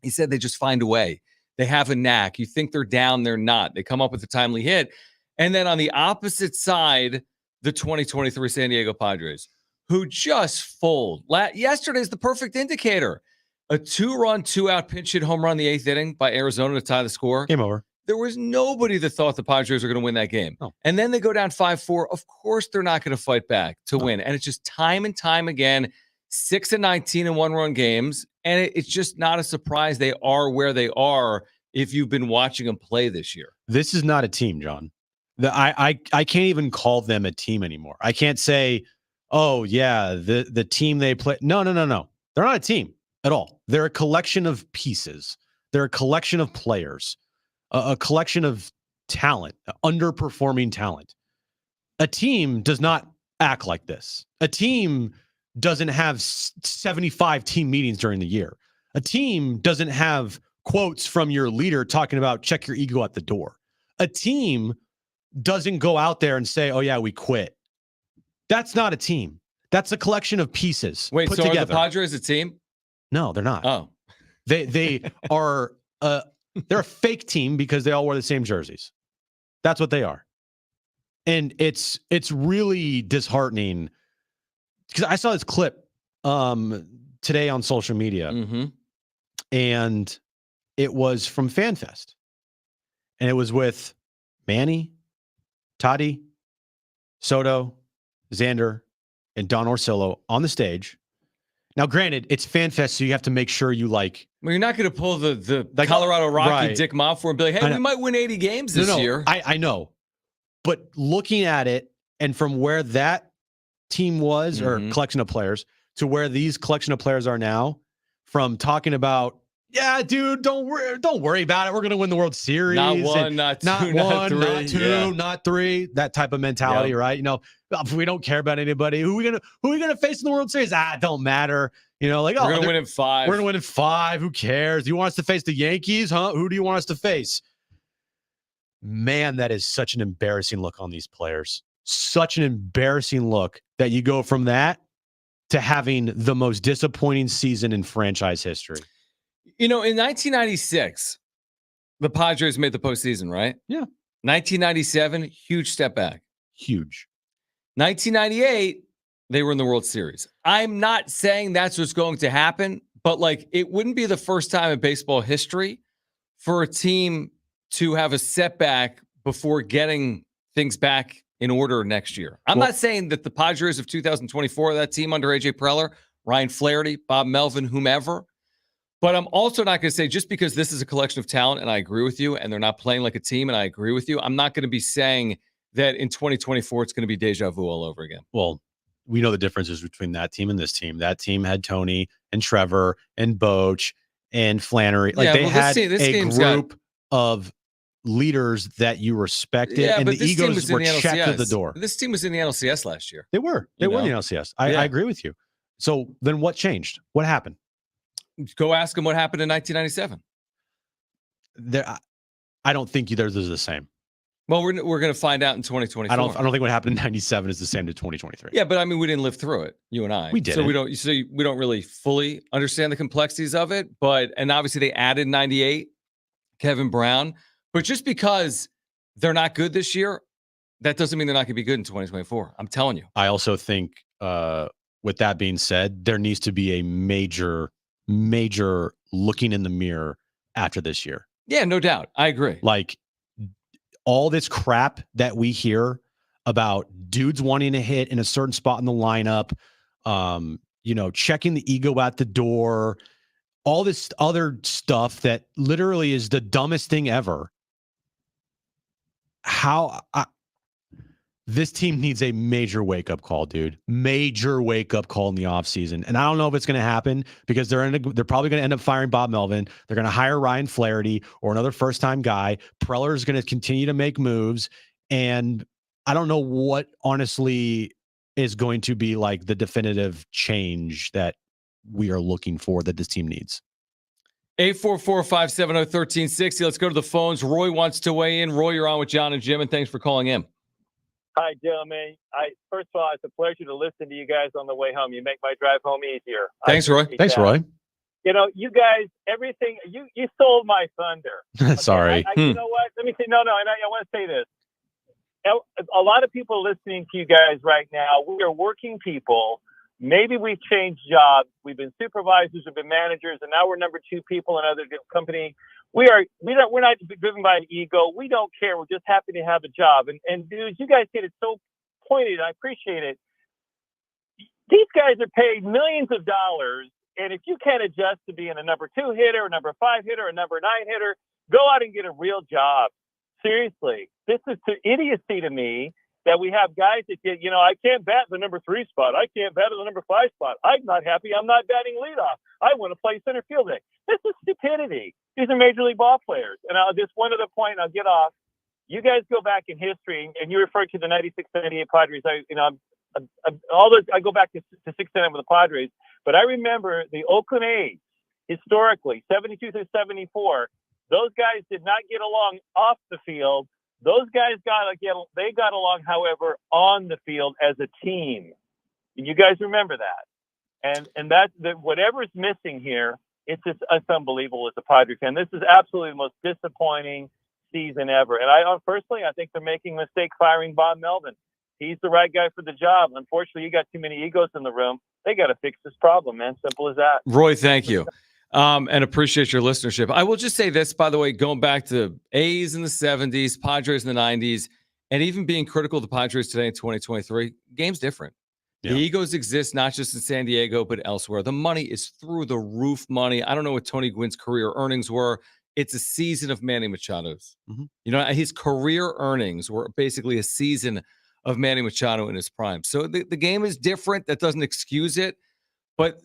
He said they just find a way. They have a knack. You think they're down, they're not. They come up with a timely hit. And then on the opposite side, the 2023 San Diego Padres, who just fold. Yesterday's the perfect indicator. A 2-run, 2-out pinch hit home run in the 8th inning by Arizona to tie the score. Game over. There was nobody that thought the Padres were going to win that game. Oh. And then they go down 5-4. Of course, they're not going to fight back to win. And it's just time and time again, 6-19 in one-run games. And it's just not a surprise they are where they are if you've been watching them play this year. This is not a team, John. I can't even call them a team anymore. I can't say, oh, yeah, the team they play. No. They're not a team at all. They're a collection of pieces. They're a collection of players. A collection of talent, underperforming talent. A team does not act like this. A team doesn't have 75 team meetings during the year. A team doesn't have quotes from your leader talking about check your ego at the door. A team doesn't go out there and say, "Oh yeah, we quit." That's not a team. That's a collection of pieces. Wait, put so together. are the Padres a team? No, they're not. Oh, they are. They're a fake team because they all wear the same jerseys. That's what they are, and it's really disheartening because I saw this clip today on social media, and it was from FanFest, and it was with Manny, Toddy, Soto, Xander, and Don Orsillo on the stage. Now, granted, it's FanFest, so you have to make sure you like. Well, you're not going to pull the Like, Colorado Rocky right. Dick Monfort and be like, "Hey, we might win 80 games this year." I know, but looking at it and from where that team was or collection of players to where these collection of players are now, from talking about, yeah, dude, don't worry about it. We're going to win the World Series. Not one, not two, not three. not two, not three. That type of mentality, right? You know, if we don't care about anybody, who are we gonna face in the World Series? It don't matter. You know, like, we're going to win in 5. We're going to win in 5. Who cares? Do you want us to face the Yankees? Huh? Who do you want us to face? Man, that is such an embarrassing look on these players. Such an embarrassing look that you go from that to having the most disappointing season in franchise history. You know, in 1996, the Padres made the postseason, right? Yeah. 1997, huge step back. Huge. 1998, they were in the World Series. I'm not saying that's what's going to happen, but like it wouldn't be the first time in baseball history for a team to have a setback before getting things back in order next year. I'm not saying that the Padres of 2024, that team under AJ Preller, Ryan Flaherty, Bob Melvin, whomever, but I'm also not going to say just because this is a collection of talent, and I agree with you, and they're not playing like a team, and I agree with you, I'm not going to be saying that in 2024 it's going to be deja vu all over again. Well, we know the differences between that team and this team. That team had Tony and Trevor and Boch and Flannery. Like they had a group of leaders that you respected, and the egos were checked at the door. This team was in the NLCS last year. They were in the NLCS. I agree with you. So then what changed? What happened? Go ask them what happened in 1997. I don't think theirs is the same. Well, we're going to find out in 2024. I don't think what happened in 97 is the same to 2023. Yeah, but I mean, we didn't live through it, you and I. We did. So we don't really fully understand the complexities of it. And obviously they added 98, Kevin Brown. But just because they're not good this year, that doesn't mean they're not going to be good in 2024. I'm telling you. I also think, with that being said, there needs to be a major looking in the mirror after this year. Yeah, no doubt. I agree. Like all this crap that we hear about dudes wanting to hit in a certain spot in the lineup, checking the ego at the door, all this other stuff that literally is the dumbest thing ever. This team needs a major wake-up call, dude. Major wake-up call in the offseason. And I don't know if it's going to happen because they're probably going to end up firing Bob Melvin. They're going to hire Ryan Flaherty or another first-time guy. Preller is going to continue to make moves. And I don't know what, honestly, is going to be like the definitive change that we are looking for that this team needs. 844-570-1360. Let's go to the phones. Roy wants to weigh in. Roy, you're on with John and Jim, and thanks for calling in. Hi, gentlemen. First of all, it's a pleasure to listen to you guys on the way home. You make my drive home easier. Thanks, Roy. Thanks, Roy. You know, you guys, everything, you stole my thunder. Okay? Sorry. You know what? Let me say, no, and I want to say this. A lot of people listening to you guys right now, we are working people. Maybe we've changed jobs. We've been supervisors, we've been managers, and now we're number 2 people in another company. We're not driven by an ego. We don't care. We're just happy to have a job. And dudes, you guys did it so pointed. I appreciate it. These guys are paid millions of dollars, and if you can't adjust to being a number 2 hitter, a number 5 hitter, a number 9 hitter, go out and get a real job. Seriously, this is idiocy to me that we have guys that get, I can't bat the number 3 spot. I can't bat the number 5 spot. I'm not happy. I'm not batting leadoff. I want to play center field. This is stupidity. These are major league ball players. And just one other point, I'll get off. You guys go back in history, and you referred to the 96-98 Padres. I go back to 69 with the Padres, but I remember the Oakland A's historically, 72 through 74. Those guys did not get along off the field. Those guys they got along, however, on the field as a team. And you guys remember that. And that whatever's missing here, it's unbelievable as a Padres fan. This is absolutely the most disappointing season ever. And I think they're making a mistake firing Bob Melvin. He's the right guy for the job. Unfortunately, you got too many egos in the room. They got to fix this problem, man. Simple as that. Roy, thank you. And appreciate your listenership. I will just say this, by the way, going back to A's in the 70s, Padres in the 90s, and even being critical of the Padres today in 2023, game's different. Yeah. The egos exist not just in San Diego, but elsewhere. The money is through the roof money. I don't know what Tony Gwynn's career earnings were. It's a season of Manny Machado's. Mm-hmm. You know, his career earnings were basically a season of Manny Machado in his prime. So the game is different. That doesn't excuse it. But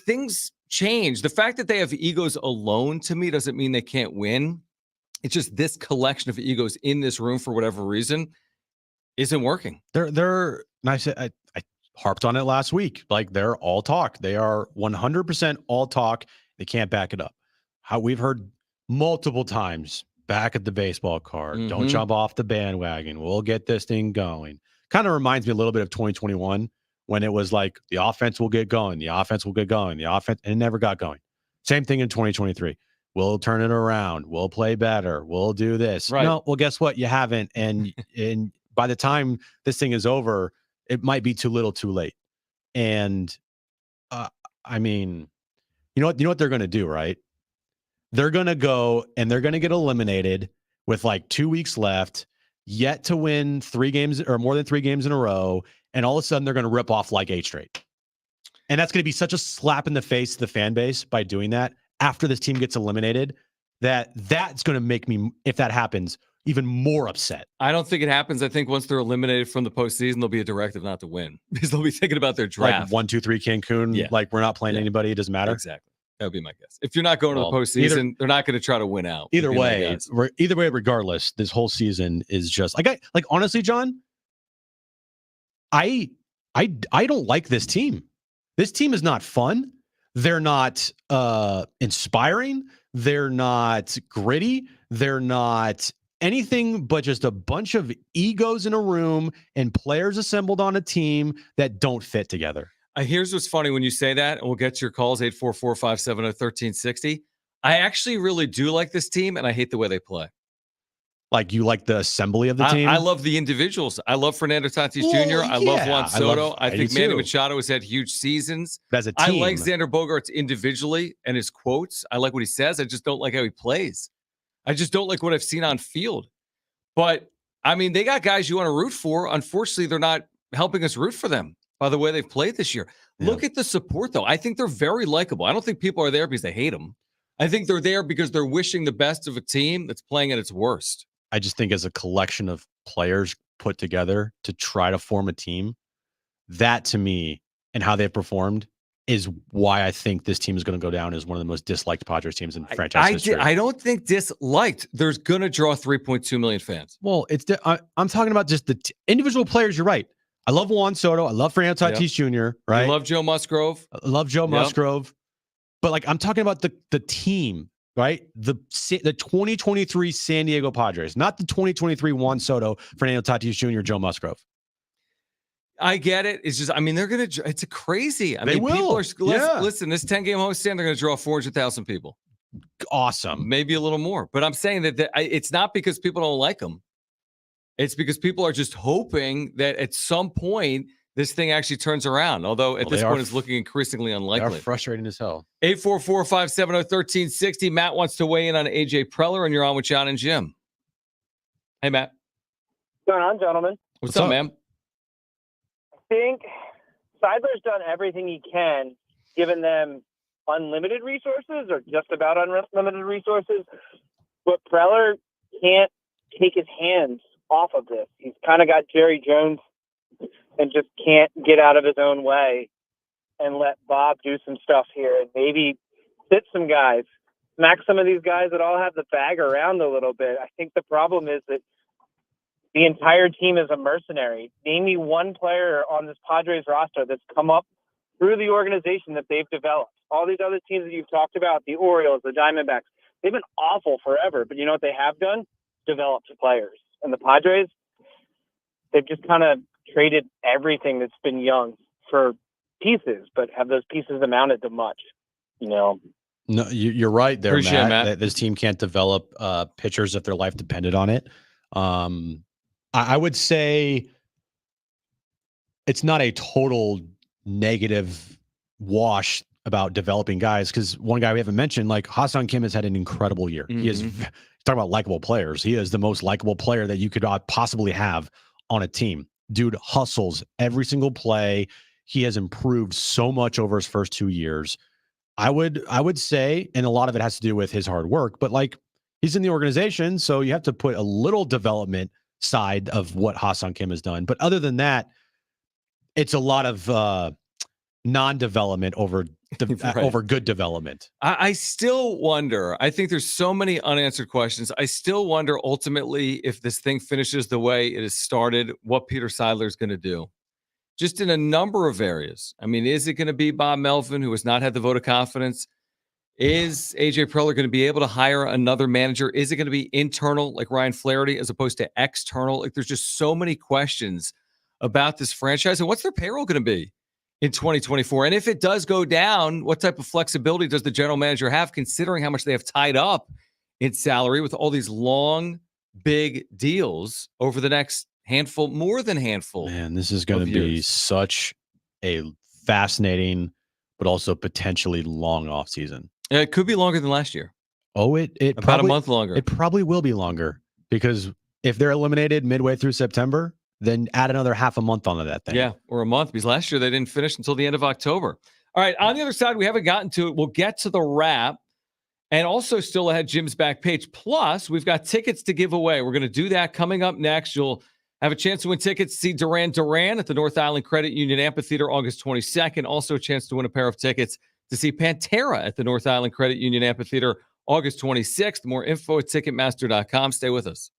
things change. The fact that they have egos alone, to me, doesn't mean they can't win. It's just this collection of egos in this room, for whatever reason, isn't working. They're I said I harped on it last week. Like, they're all talk. They are 100% all talk. They can't back it up. How we've heard multiple times back at the baseball card. Mm-hmm. Don't jump off the bandwagon. We'll get this thing going. Kind of reminds me a little bit of 2021 when it was like the offense will get going. The offense will get going. The offense, and it never got going. Same thing in 2023. We'll turn it around. We'll play better. We'll do this. Right. No, well, guess what? You haven't. And by the time this thing is over, it might be too little, too late. And I mean, you know what they're going to do, right? They're going to go and they're going to get eliminated with like 2 weeks left, yet to win 3 games or more than 3 games in a row. And all of a sudden they're going to rip off like 8 straight. And that's going to be such a slap in the face to the fan base by doing that after this team gets eliminated, that's going to make me, if that happens, even more upset. I don't think it happens. I think once they're eliminated from the postseason, there'll be a directive not to win because they'll be thinking about their draft. Like 1, 2, 3 Cancun. Yeah. Like, we're not playing anybody. It doesn't matter. Exactly. That would be my guess. If you're not going to the postseason, they're not going to try to win out. Either way, regardless, this whole season is just like honestly, John, I don't like this team. This team is not fun. They're not inspiring. They're not gritty. They're not anything but just a bunch of egos in a room and players assembled on a team that don't fit together. Here's what's funny when you say that, and we'll get to your calls, 844-570-1360. I actually really do like this team, and I hate the way they play. Like, you like the assembly of the team? I love the individuals. I love Fernando Tatis Jr. I love Juan Soto. I think Manny Machado has had huge seasons. As a team. I like Xander Bogaerts individually and his quotes. I like what he says. I just don't like how he plays. I just don't like what I've seen on field. But, I mean, they got guys you want to root for. Unfortunately, they're not helping us root for them by the way they've played this year. Yeah. Look at the support, though. I think they're very likable. I don't think people are there because they hate them. I think they're there because they're wishing the best of a team that's playing at its worst. I just think as a collection of players put together to try to form a team, that to me and how they've performed is why I think this team is going to go down as one of the most disliked Padres teams in franchise history. I don't think disliked. There's going to draw 3.2 million fans. Well, I'm talking about just the individual players. You're right. I love Juan Soto. I love Fernando Tatis Jr. Right. I love Joe Musgrove. I love Joe Musgrove. But like, I'm talking about the team. Right? The 2023 San Diego Padres, not the 2023 Juan Soto, Fernando Tatis Jr., Joe Musgrove. I get it. It's just, I mean, they're going to, it's a crazy. I mean, will. People are, listen, this 10-game homestand, they're going to draw 400,000 people. Awesome. Maybe a little more. But I'm saying that it's not because people don't like them. It's because people are just hoping that at some point, this thing actually turns around. Although at this point, it's looking increasingly unlikely. They're frustrating as hell. 844-570-1360. Matt wants to weigh in on AJ Preller, and you're on with John and Jim. Hey, Matt. What's going on, gentlemen? What's up, man? I think Seidler's done everything he can, given them unlimited resources or just about unlimited resources. But Preller can't take his hands off of this. He's kind of got Jerry Jones and just can't get out of his own way and let Bob do some stuff here and maybe sit some guys, smack some of these guys that all have the bag around a little bit. I think the problem is that the entire team is a mercenary. Name me one player on this Padres roster that's come up through the organization that they've developed. All these other teams that you've talked about, the Orioles, the Diamondbacks, they've been awful forever. But you know what they have done? Developed players. and the Padres, they've just kind of traded everything that's been young for pieces, but have those pieces amounted to much? No, you're right there, Appreciate it, Matt. Matt. This team can't develop pitchers if their life depended on it. I would say it's not a total negative wash about developing guys, because one guy we haven't mentioned, like Ha-Seong Kim, has had an incredible year. He is talking about likable players. He is the most likable player that you could possibly have on a team. Dude hustles every single play. He has improved so much over his first 2 years. I would say, and a lot of it has to do with his hard work, but like, he's in the organization, so you have to put a little development side of what Ha-Seong Kim has done. But other than that, it's a lot of non-development over over good development. I still wonder. I think there's so many unanswered questions. I still wonder ultimately, if this thing finishes the way it has started, what Peter Seidler is going to do. Just in a number of areas. I mean, is it going to be Bob Melvin, who has not had the vote of confidence? Is AJ Preller going to be able to hire another manager? Is it going to be internal, like Ryan Flaherty, as opposed to external? Like, there's just so many questions about this franchise. And what's their payroll going to be in 2024? And if it does go down, what type of flexibility does the general manager have, considering how much they have tied up in salary with all these long, big deals over the next handful, more than handful? Man, this is going to be such a fascinating, but also potentially long offseason. It could be longer than last year. Oh, it about probably, a month longer. It probably will be longer, because if they're eliminated midway through September, then add another half a month onto that thing. Yeah, or a month, because last year they didn't finish until the end of October. All right, on the other side, we haven't gotten to it. We'll get to the wrap, and also still ahead, Jim's back page. Plus, we've got tickets to give away. We're going to do that coming up next. You'll have a chance to win tickets to see Duran Duran at the North Island Credit Union Amphitheater August 22nd. Also a chance to win a pair of tickets to see Pantera at the North Island Credit Union Amphitheater August 26th. More info at Ticketmaster.com. Stay with us.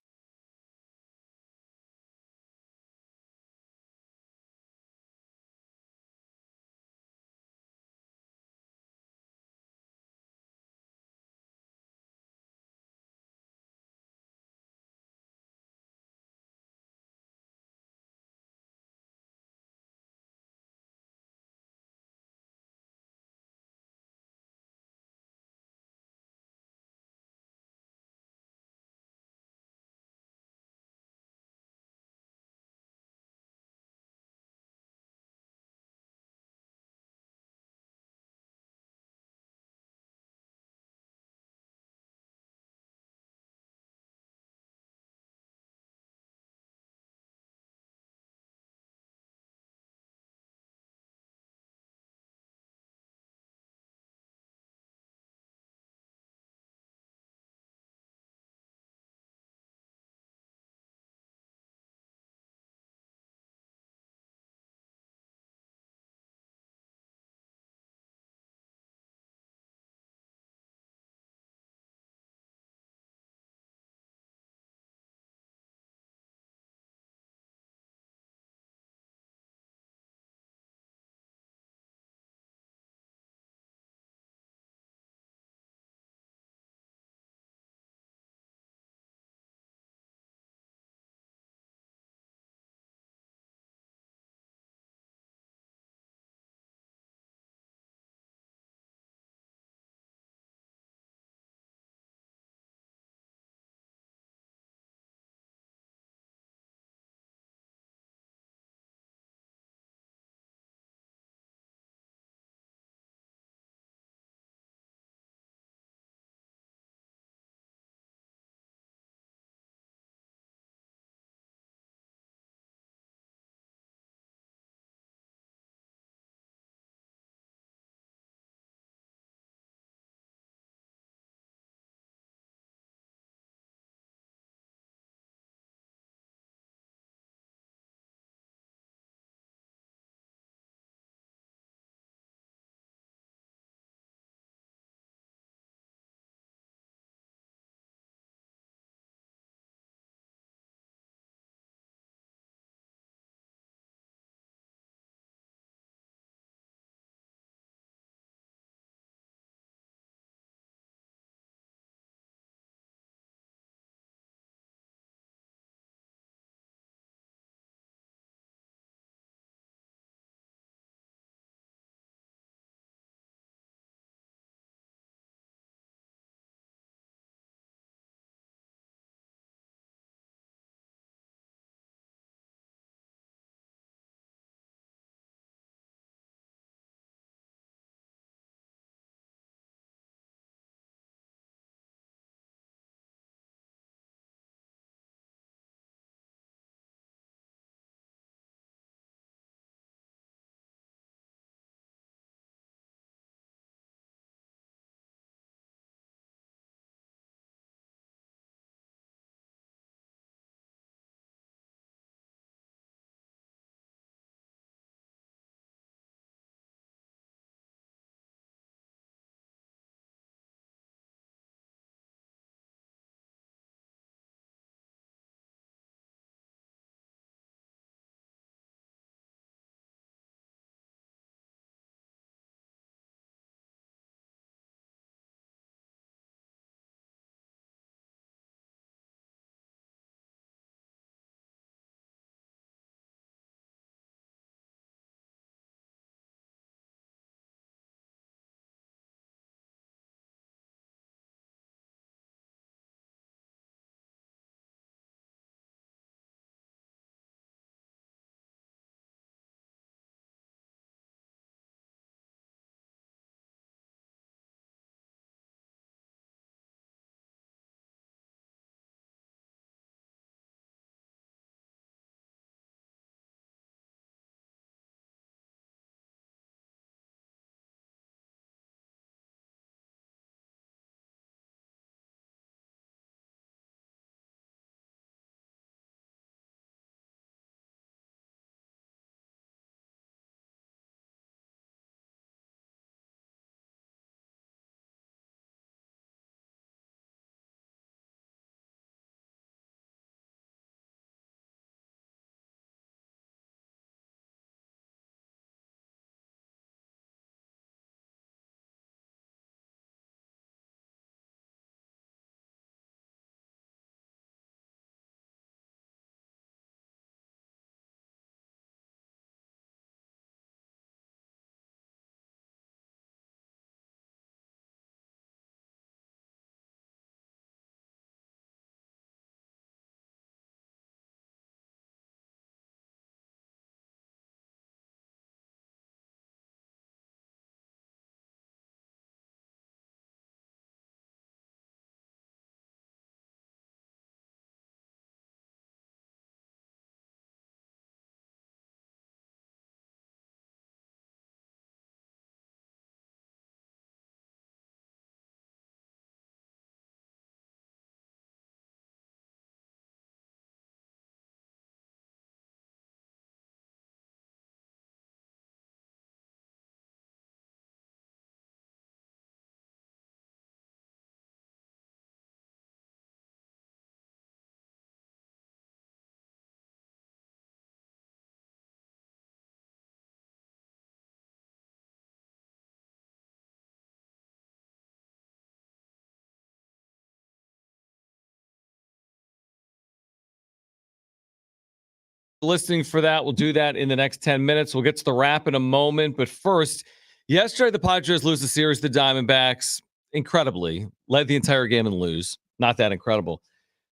listening for that. We'll do that in the next 10 minutes. We'll get to the wrap in a moment. But first, yesterday the Padres lose the series to the Diamondbacks. Incredibly. Led the entire game and lose. Not that incredible.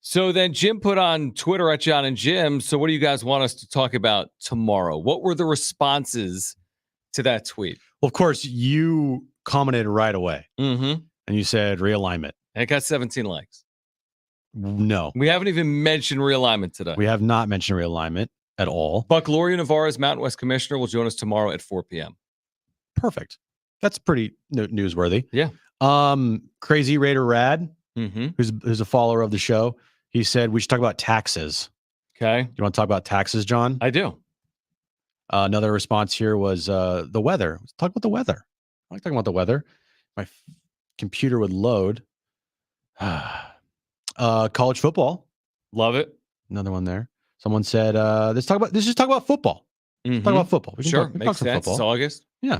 So then Jim put on Twitter at John and Jim. So what do you guys want us to talk about tomorrow? What were the responses to that tweet? Well, of course, you commented right away. Mm-hmm. And you said realignment. And it got 17 likes. No. We haven't even mentioned realignment today. We have not mentioned realignment at all. But Gloria Navarez, Mountain West Commissioner, will join us tomorrow at 4 p.m. Perfect. That's pretty newsworthy. Yeah. Crazy Raider Rad, Mm-hmm. who's a follower of the show, he said we should talk about taxes. Okay. You want to talk about taxes, John? I do. Another response here was the weather. Let's talk about the weather. I like talking about the weather. My computer would load. College football. Love it. Another one there. Someone said, let's just talk about football. Mm-hmm. Talk about football. We can Sure. talk, we can Makes talk some sense. It's football. August. Yeah.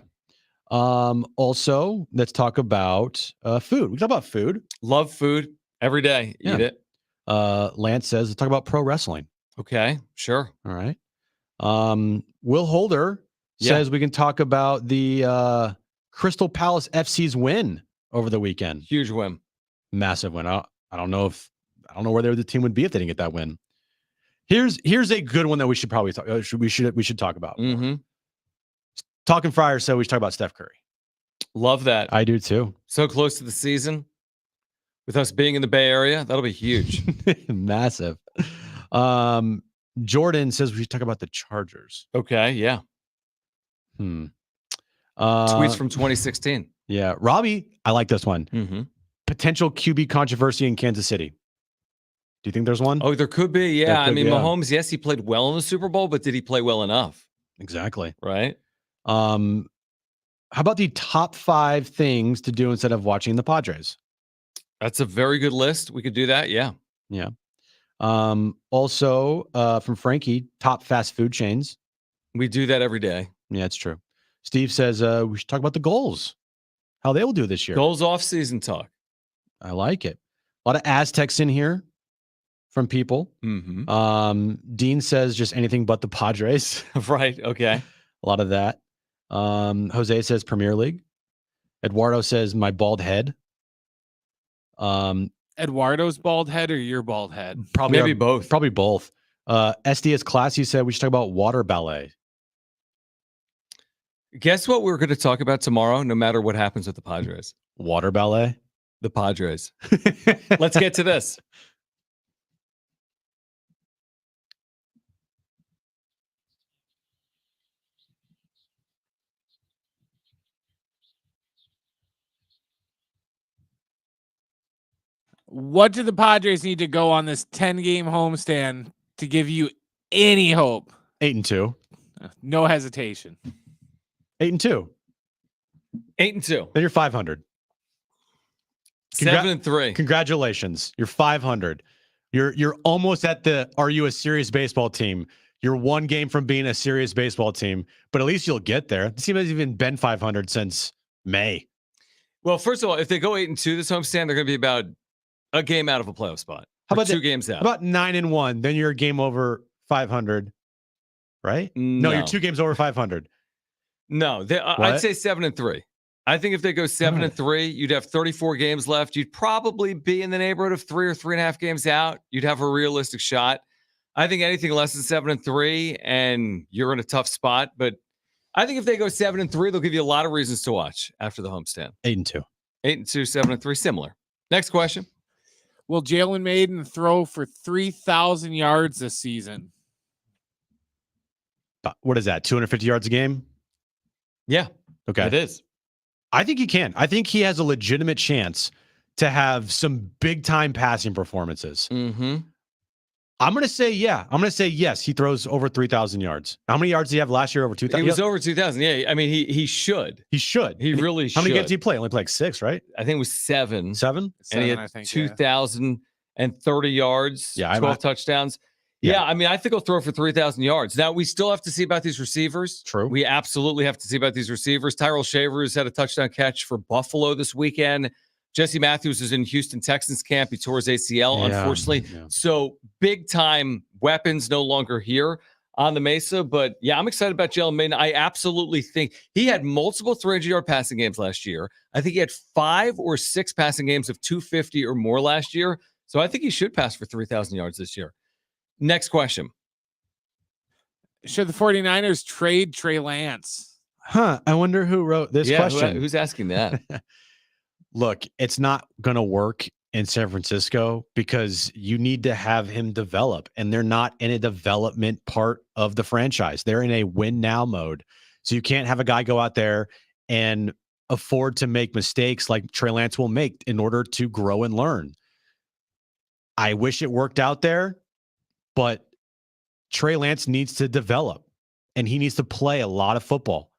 Also, let's talk about food. We can talk about food. Love food every day. Yeah. Eat it. Lance says, let's talk about pro wrestling. Okay. Sure. All right. Will Holder says we can talk about the Crystal Palace FC's win over the weekend. Huge win. Massive win. I don't know where the team would be if they didn't get that win. Here's a good one that we should probably talk. We should talk about. Mm-hmm. Talking Friars said we should talk about Steph Curry. Love that. I do too. So close to the season. With us being in the Bay Area, that'll be huge. Massive. Jordan says we should talk about the Chargers. Okay. Yeah. Tweets from 2016. Yeah. Robbie, I like this one. Mm-hmm. Potential QB controversy in Kansas City. Do you think there's one? Oh, there could be. Yeah. Could, yeah. Mahomes, yes, he played well in the Super Bowl, but did he play well enough? Exactly. Right. How about the top 5 things to do instead of watching the Padres? That's a very good list. We could do that. Yeah. Yeah. Also, from Frankie, top fast food chains. We do that every day. Yeah, it's true. Steve says we should talk about the goals, how they will do this year. Goals off-season talk. I like it. A lot of Aztecs in here from people. Mm-hmm. Dean says just anything but the Padres. Right. Okay. A lot of that. Jose says Premier League. Eduardo says my bald head. Eduardo's bald head or your bald head? Probably maybe both. Probably both. SDS Classy said we should talk about water ballet. Guess what we're going to talk about tomorrow, no matter what happens with the Padres? Water ballet? The Padres. Let's get to this. What do the Padres need to go on this 10-game homestand to give you any hope? 8-2. No hesitation. 8-2. 8-2. Then you're 500. 7-3. Congratulations. You're 500. You're almost at the are you a serious baseball team? You're one game from being a serious baseball team, but at least you'll get there. The team hasn't even been 500 since May. Well, first of all, if they go 8-2 this homestand, they're going to be about a game out of a playoff spot. How about 2 games out? How about 9-1? Then you're a game over 500, right? No, you're 2 games over 500. No, I'd say 7-3. I think if they go 7-3, you'd have 34 games left. You'd probably be in the neighborhood of 3 or 3.5 games out. You'd have a realistic shot. I think anything less than 7-3, and you're in a tough spot. But I think if they go 7-3, they'll give you a lot of reasons to watch after the homestand. 8-2. 8-2, 7-3, similar. Next question. Will Jalen Maiden throw for 3,000 yards this season? What is that? 250 yards a game? Yeah. Okay. It is. I think he can. I think he has a legitimate chance to have some big time passing performances. Mm-hmm. I'm going to say, yeah. I'm going to say, yes, he throws over 3,000 yards. How many yards did he have last year? Over 2,000? He was over 2,000. Yeah. I mean, he should. He should. He really should. How many games did he play? Only played like 6, right? I think it was 7. 7? And he had 2,030 yards, 12 touchdowns. Yeah, I mean, I think he'll throw for 3,000 yards. Now, we still have to see about these receivers. True. We absolutely have to see about these receivers. Tyrell Shavers had a touchdown catch for Buffalo this weekend. Jesse Matthews is in Houston Texans camp. He tore his ACL, unfortunately. Yeah. So big-time weapons no longer here. on the Mesa. But yeah, I'm excited about Jalen Mayden. I absolutely think he had multiple 300-yard passing games last year. I think he had 5 or 6 passing games of 250 or more last year. So I think he should pass for 3,000 yards this year. Next question. Should the 49ers trade Trey Lance? I wonder who wrote this question. Who's asking that? Look, it's not going to work in San Francisco because you need to have him develop, and they're not in a development part of the franchise. They're in a win now mode. So you can't have a guy go out there and afford to make mistakes like Trey Lance will make in order to grow and learn. I wish it worked out there, but Trey Lance needs to develop, and he needs to play a lot of football.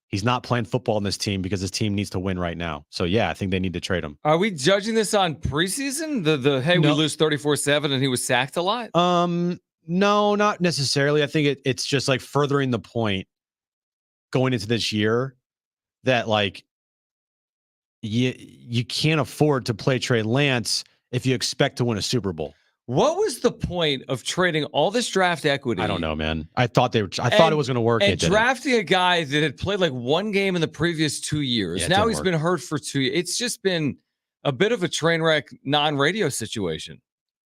He's not playing football in this team because his team needs to win right now. So, yeah, I think they need to trade him. Are we judging this on preseason? We lose 34-7 and he was sacked a lot? No, not necessarily. I think it's just like furthering the point going into this year that like you can't afford to play Trey Lance if you expect to win a Super Bowl. What was the point of trading all this draft equity? I don't know, man. I thought it was going to work. And drafting a guy that had played like one game in the previous 2 years. Yeah, now he's been hurt for 2 years. It's just been a bit of a train wreck non-radio situation.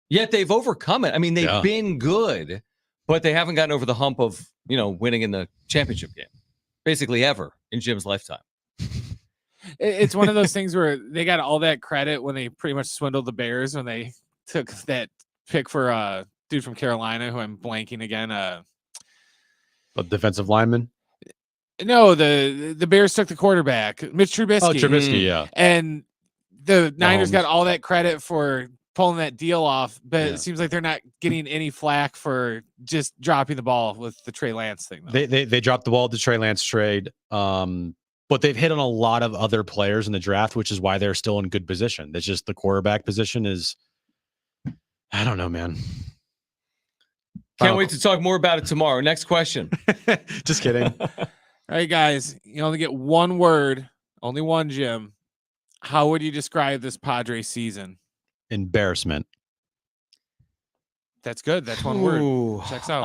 Yet they've overcome it. I mean, they've been good, but they haven't gotten over the hump of, winning in the championship game. Basically ever in Jim's lifetime. It's one of those things where they got all that credit when they pretty much swindled the Bears when they took that pick for a dude from Carolina who I'm blanking again. A defensive lineman? No, the Bears took the quarterback, Mitch Trubisky. Oh, Trubisky, yeah. And the Niners got all that credit for pulling that deal off, but it seems like they're not getting any flack for just dropping the ball with the Trey Lance thing. Though. They dropped the ball with the Trey Lance trade, but they've hit on a lot of other players in the draft, which is why they're still in good position. It's just the quarterback position is, I don't know, man. Can't wait to talk more about it tomorrow. Next question. Just kidding. All right, guys. You only get one word. Only one, Jim. How would you describe this Padres season? Embarrassment. That's good. That's one word. Checks out.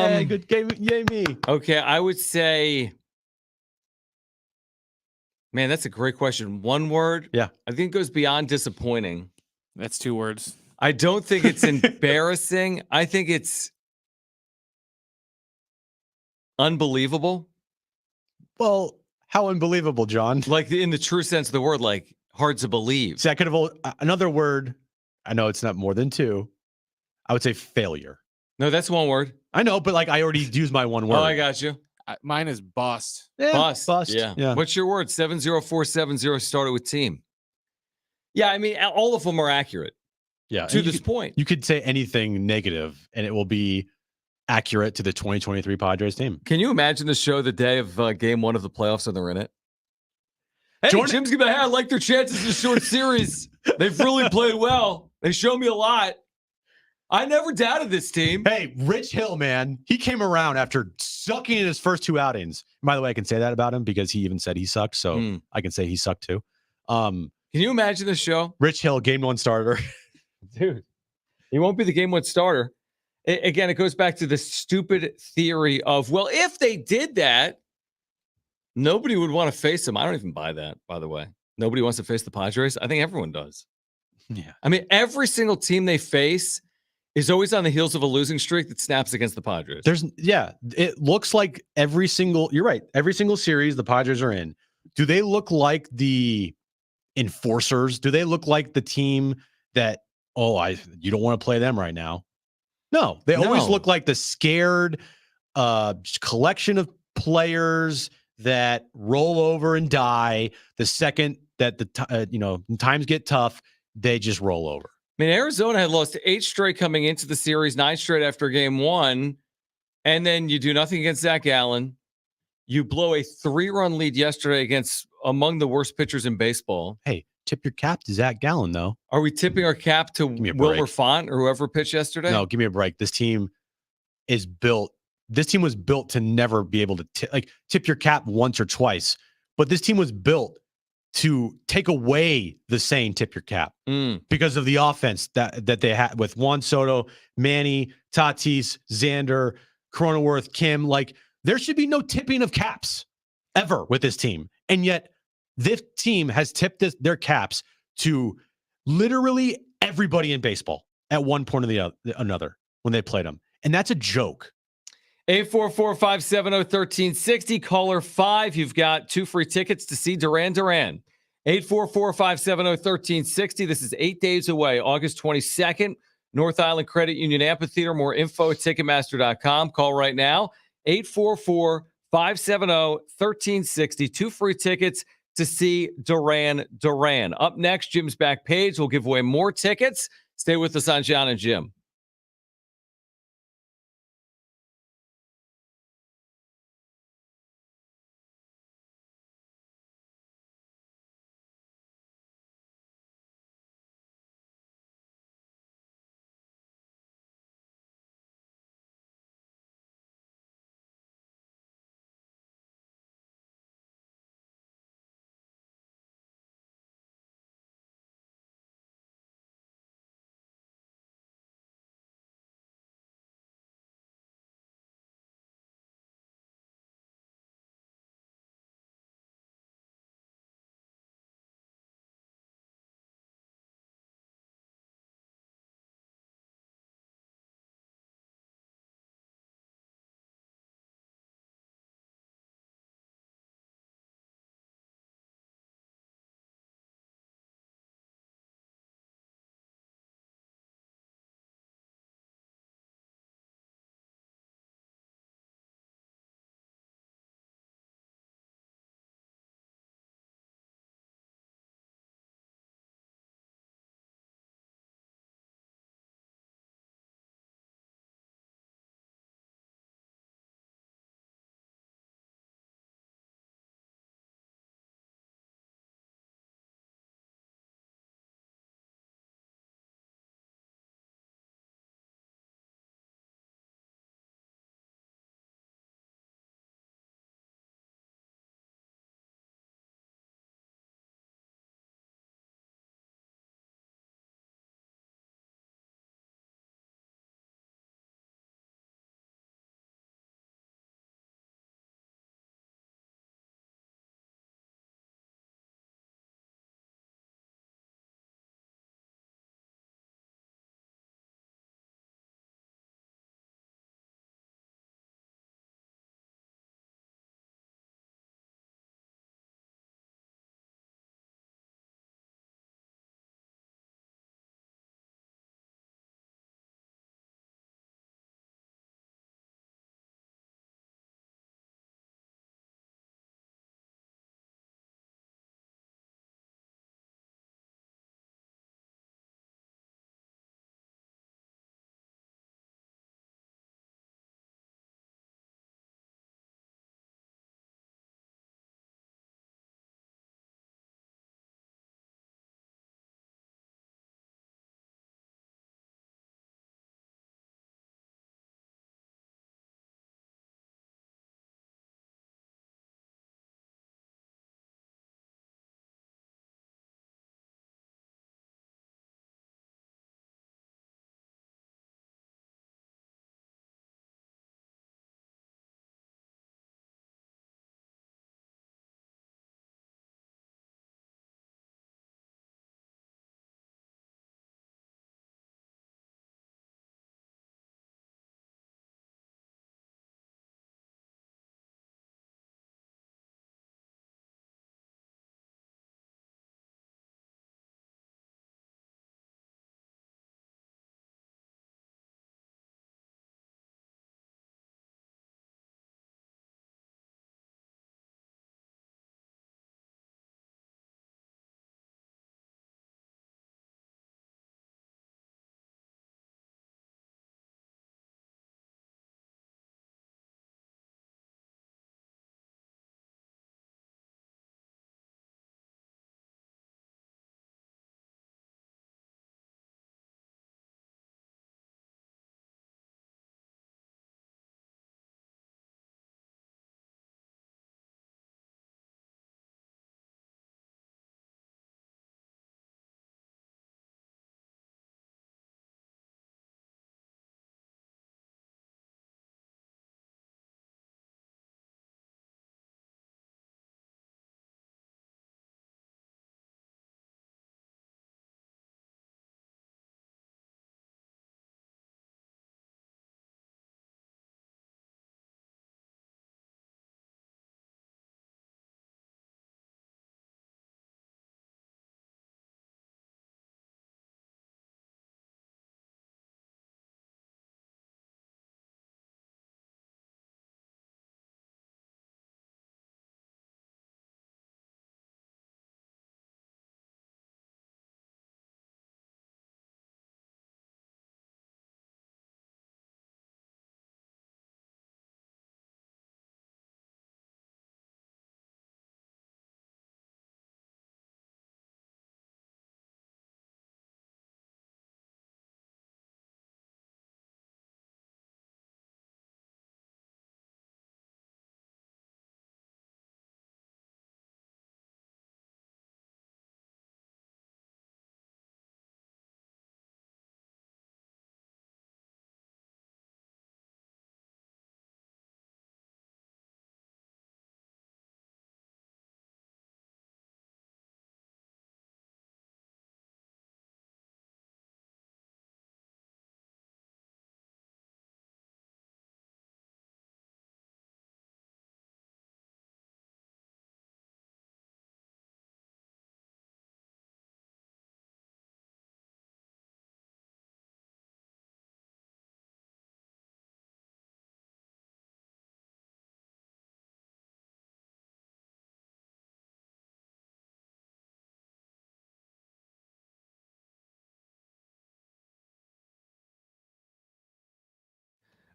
Yeah, good game. Yay, me. Okay, I would say, man, that's a great question. One word? Yeah. I think it goes beyond disappointing. That's 2 words. I don't think it's embarrassing. I think it's unbelievable. Well, how unbelievable, John? Like in the true sense of the word, like hard to believe. See, I could have another word. I know it's not more than 2. I would say failure. No, that's one word. I know, but like I already used my one word. Oh, I got you. Mine is bust. Yeah, bust. Yeah. What's your word? 70470 started with team. Yeah, I mean, all of them are accurate. Yeah. To this point. You could say anything negative and it will be accurate to the 2023 Padres team. Can you imagine the show the day of game 1 of the playoffs and they're in it? Hey, Jordan, Jim's gonna I like their chances in a short series. They've really played well. They show me a lot. I never doubted this team. Hey, Rich Hill, man, he came around after sucking in his first 2 outings. By the way, I can say that about him because he even said he sucked, so I can say he sucked too. Can you imagine the show? Rich Hill, game 1 starter. Dude, he won't be the game 1 starter. Again, it goes back to the stupid theory of, well, if they did that, nobody would want to face them. I don't even buy that, by the way. Nobody wants to face the Padres. I think everyone does. Yeah. I mean, every single team they face is always on the heels of a losing streak that snaps against the Padres. It looks like you're right. Every single series the Padres are in, do they look like the enforcers? Do they look like the team that, you don't want to play them right now? No, they always look like the scared collection of players that roll over and die the second that times get tough, they just roll over. I mean, Arizona had lost 8 straight coming into the series, 9 straight after game 1, and then you do nothing against Zach Allen. You blow a 3-run lead yesterday against among the worst pitchers in baseball. Hey, tip your cap to Zach Gallen, though. Are we tipping our cap to Wilmer Font or whoever pitched yesterday? No, give me a break. This team is built. This team was built to never be able to tip your cap once or twice. But this team was built to take away the saying tip your cap because of the offense that they had with Juan Soto, Manny, Tatis, Xander, Cronenworth, Kim, like there should be no tipping of caps ever with this team. And yet this team has tipped their caps to literally everybody in baseball at one point or another when they played them. And that's a joke. 844-570-1360. Caller 5. You've got 2 free tickets to see Duran Duran. 844-570-1360. This is 8 days away, August 22nd, North Island Credit Union Amphitheater. More info at Ticketmaster.com. Call right now. 844-570-1360. 2 free tickets to see Duran Duran. Up next, Jim's Backpage. We'll give away more tickets. Stay with us on John and Jim.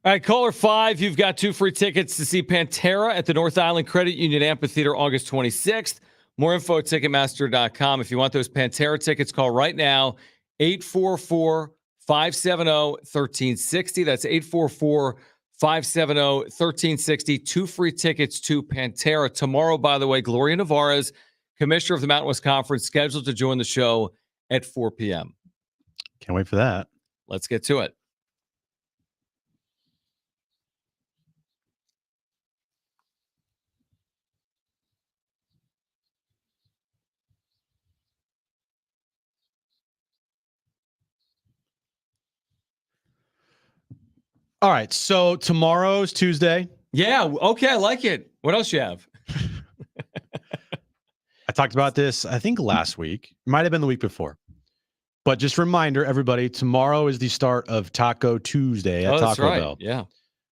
All right, caller 5, you've got 2 free tickets to see Pantera at the North Island Credit Union Amphitheater August 26th. More info at Ticketmaster.com. If you want those Pantera tickets, call right now, 844-570-1360. That's 844-570-1360. 2 free tickets to Pantera. Tomorrow, by the way, Gloria Navarez, commissioner of the Mountain West Conference, scheduled to join the show at 4 p.m. Can't wait for that. Let's get to it. All right. So tomorrow's Tuesday. Yeah. Okay. I like it. What else you have? I talked about this, I think, last week. It might have been the week before. But just reminder, everybody, tomorrow is the start of Taco Tuesday at Taco Bell. Yeah.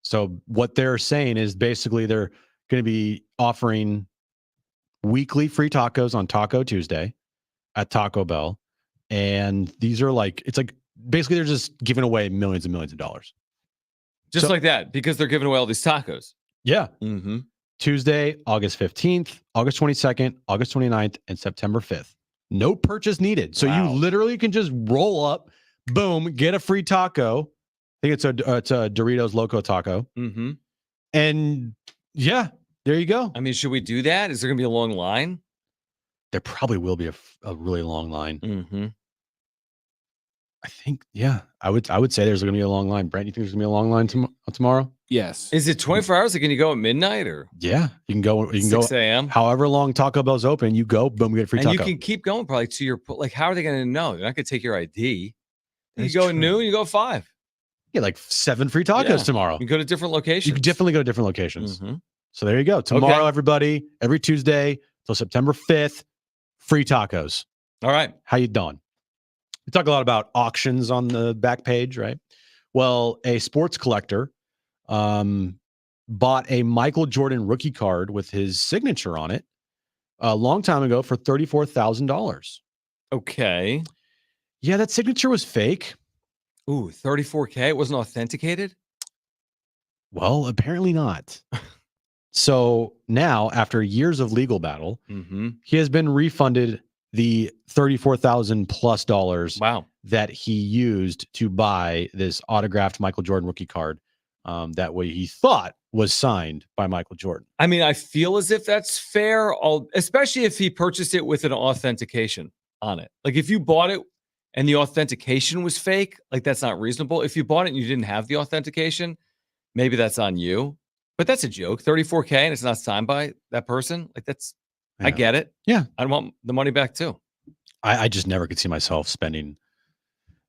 So what they're saying is basically they're going to be offering weekly free tacos on Taco Tuesday at Taco Bell. And these are like, it's like, basically they're just giving away millions and millions of dollars. Just like that, because they're giving away all these tacos. Yeah. Mm-hmm. Tuesday, August 15th, August 22nd, August 29th, and September 5th. No purchase needed. So you literally can just roll up, boom, get a free taco. I think it's a Doritos Loco Taco. Mm-hmm. And yeah, there you go. I mean, should we do that? Is there going to be a long line? There probably will be a really long line. Mm-hmm. I think, yeah, I would say there's going to be a long line. Brent, you think there's going to be a long line tomorrow? Yes. Is it 24 hours? Or can you go at midnight or? Yeah, you can go. You can 6 go a.m. However long Taco Bell's open, you go. Boom, you get a free And taco. you can keep going probably to your, like, how are they going to know? They're not going to take your ID. You That's go at true. noon, you go at 5. You get like 7 free tacos Yeah. tomorrow. You go to different locations. You can definitely go to different locations. Mm-hmm. So there you go. Tomorrow, Okay. everybody, every Tuesday till September 5th, free tacos. All right. How you doing? We talk a lot about auctions on the back page, right? Well, a sports collector bought a Michael Jordan rookie card with his signature on it a long time ago for $34,000. Okay. Yeah, that signature was fake. Ooh, $34K. It wasn't authenticated? Well, apparently not. So now, after years of legal battle, Mm-hmm. he has been refunded the $34,000 plus Wow. that he used to buy this autographed Michael Jordan rookie card. That way he thought was signed by Michael Jordan. I mean, I feel as if that's fair, especially if he purchased it with an authentication on it. Like if you bought it and the authentication was fake, like that's not reasonable. If you bought it and you didn't have the authentication, maybe that's on you. But that's a joke. $34K and it's not signed by that person. Like that's, I Yeah. get it. Yeah. I want the money back too. I just never could see myself spending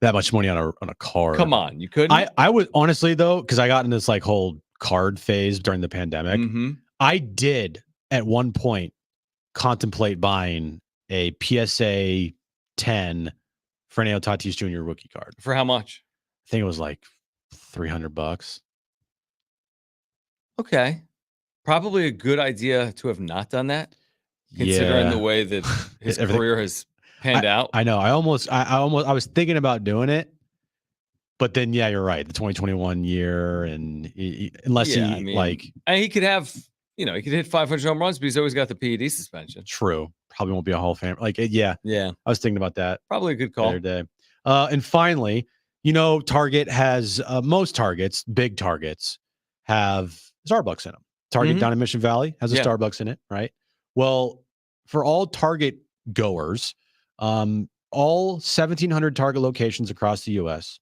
that much money on a card. Come on, you couldn't. I would honestly though, because I got in this like whole card phase during the pandemic. Mm-hmm. I did at one point contemplate buying a PSA 10 Fernando Tatis Jr. rookie card. For how much? I think it was like $300. Okay. Probably a good idea to have not done that, considering the way that his Everything- career has panned out. I know. I was thinking about doing it, but then yeah, you're right. The 2021 year, and unless Yeah, he I mean, like and he could have, he could hit 500 home runs, but he's always got the PED suspension. true, probably won't be a Hall of Fame. Like yeah, Yeah, I was thinking about that probably a good the call. other day. And finally, Target has most Targets, big Targets, have Starbucks in them. Target Mhm. down in Mission Valley has a Yeah. Starbucks in it, right? Well, for all Target goers, all 1,700 Target locations across the U.S.,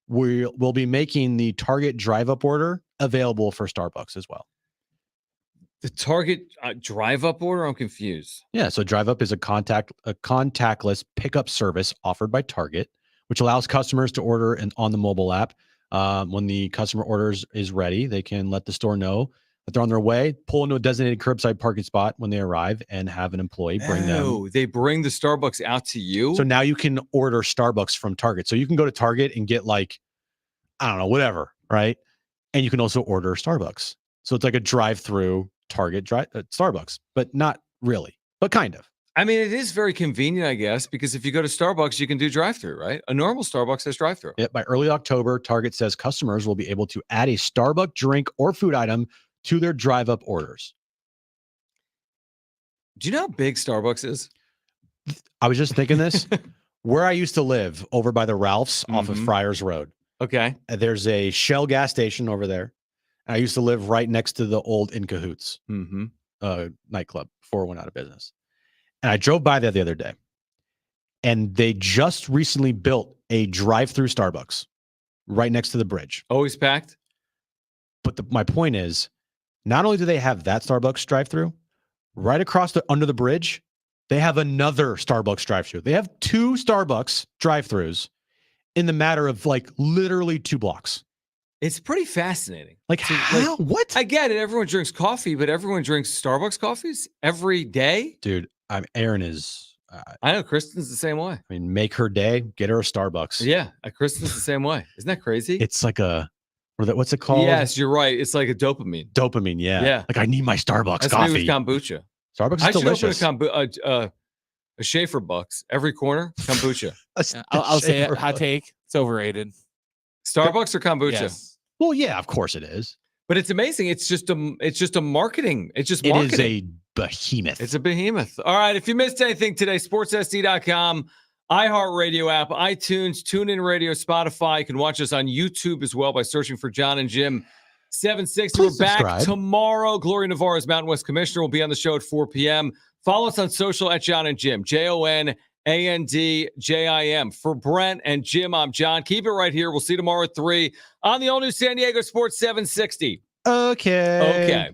we'll be making the Target drive-up order available for Starbucks as well. The Target drive-up order? I'm confused. Yeah, so drive-up is a contactless pickup service offered by Target, which allows customers to order on the mobile app. When the customer orders is ready, they can let the store know that they're on their way, pull into a designated curbside parking spot when they arrive, and have an employee bring them. Oh, they bring the Starbucks out to you? So now you can order Starbucks from Target. So you can go to Target and get like, I don't know, whatever, right? And you can also order Starbucks. So it's like a drive-through Target Starbucks, but not really, but kind of. I mean, it is very convenient, I guess, because if you go to Starbucks, you can do drive-through, right? A normal Starbucks has drive-through. Yep, by early October, Target says customers will be able to add a Starbucks drink or food item to their drive-up orders. Do you know how big Starbucks is? I was just thinking this. Where I used to live, over by the Ralphs off of Mhm. Friars Road, Okay. there's a Shell gas station over there. I used to live right next to the old In Cahoots nightclub before it went out of business. And I drove by there the other day, and they just recently built a drive-through Starbucks right next to the bridge. Always packed? But my point is, not only do they have that Starbucks drive-through, right across under the bridge, they have another Starbucks drive-through. They have 2 Starbucks drive-throughs in the matter of like literally 2 blocks. It's pretty fascinating. Like, how? What? I get it. Everyone drinks coffee, but everyone drinks Starbucks coffees every day? Dude, Aaron is... I know. Kristen's the same way. I mean, make her day, get her a Starbucks. Yeah. Kristen's the same way. Isn't that crazy? It's like what's it called? Yes, you're right. It's like a dopamine. Dopamine, yeah. Yeah. Like, I need my Starbucks That's coffee. me with kombucha. Starbucks is I should delicious. open a Schaefer Bucks. Every corner, kombucha. I'll say it. Hot take. It's overrated. Starbucks or kombucha? Yes. Well, yeah, of course it is. But it's amazing. It's just a marketing. It's just It marketing. is a behemoth. It's a behemoth. All right. If you missed anything today, sportssd.com, iHeartRadio app, iTunes, TuneIn Radio, Spotify. You can watch us on YouTube as well by searching for John and Jim 760. Please We're back subscribe. tomorrow. Gloria Navarro's Mountain West Commissioner will be on the show at 4 p.m. Follow us on social at John and Jim, JONANDJIM. For Brent and Jim, I'm John. Keep it right here. We'll see you tomorrow at 3 on the all-new San Diego Sports 760. Okay. Okay.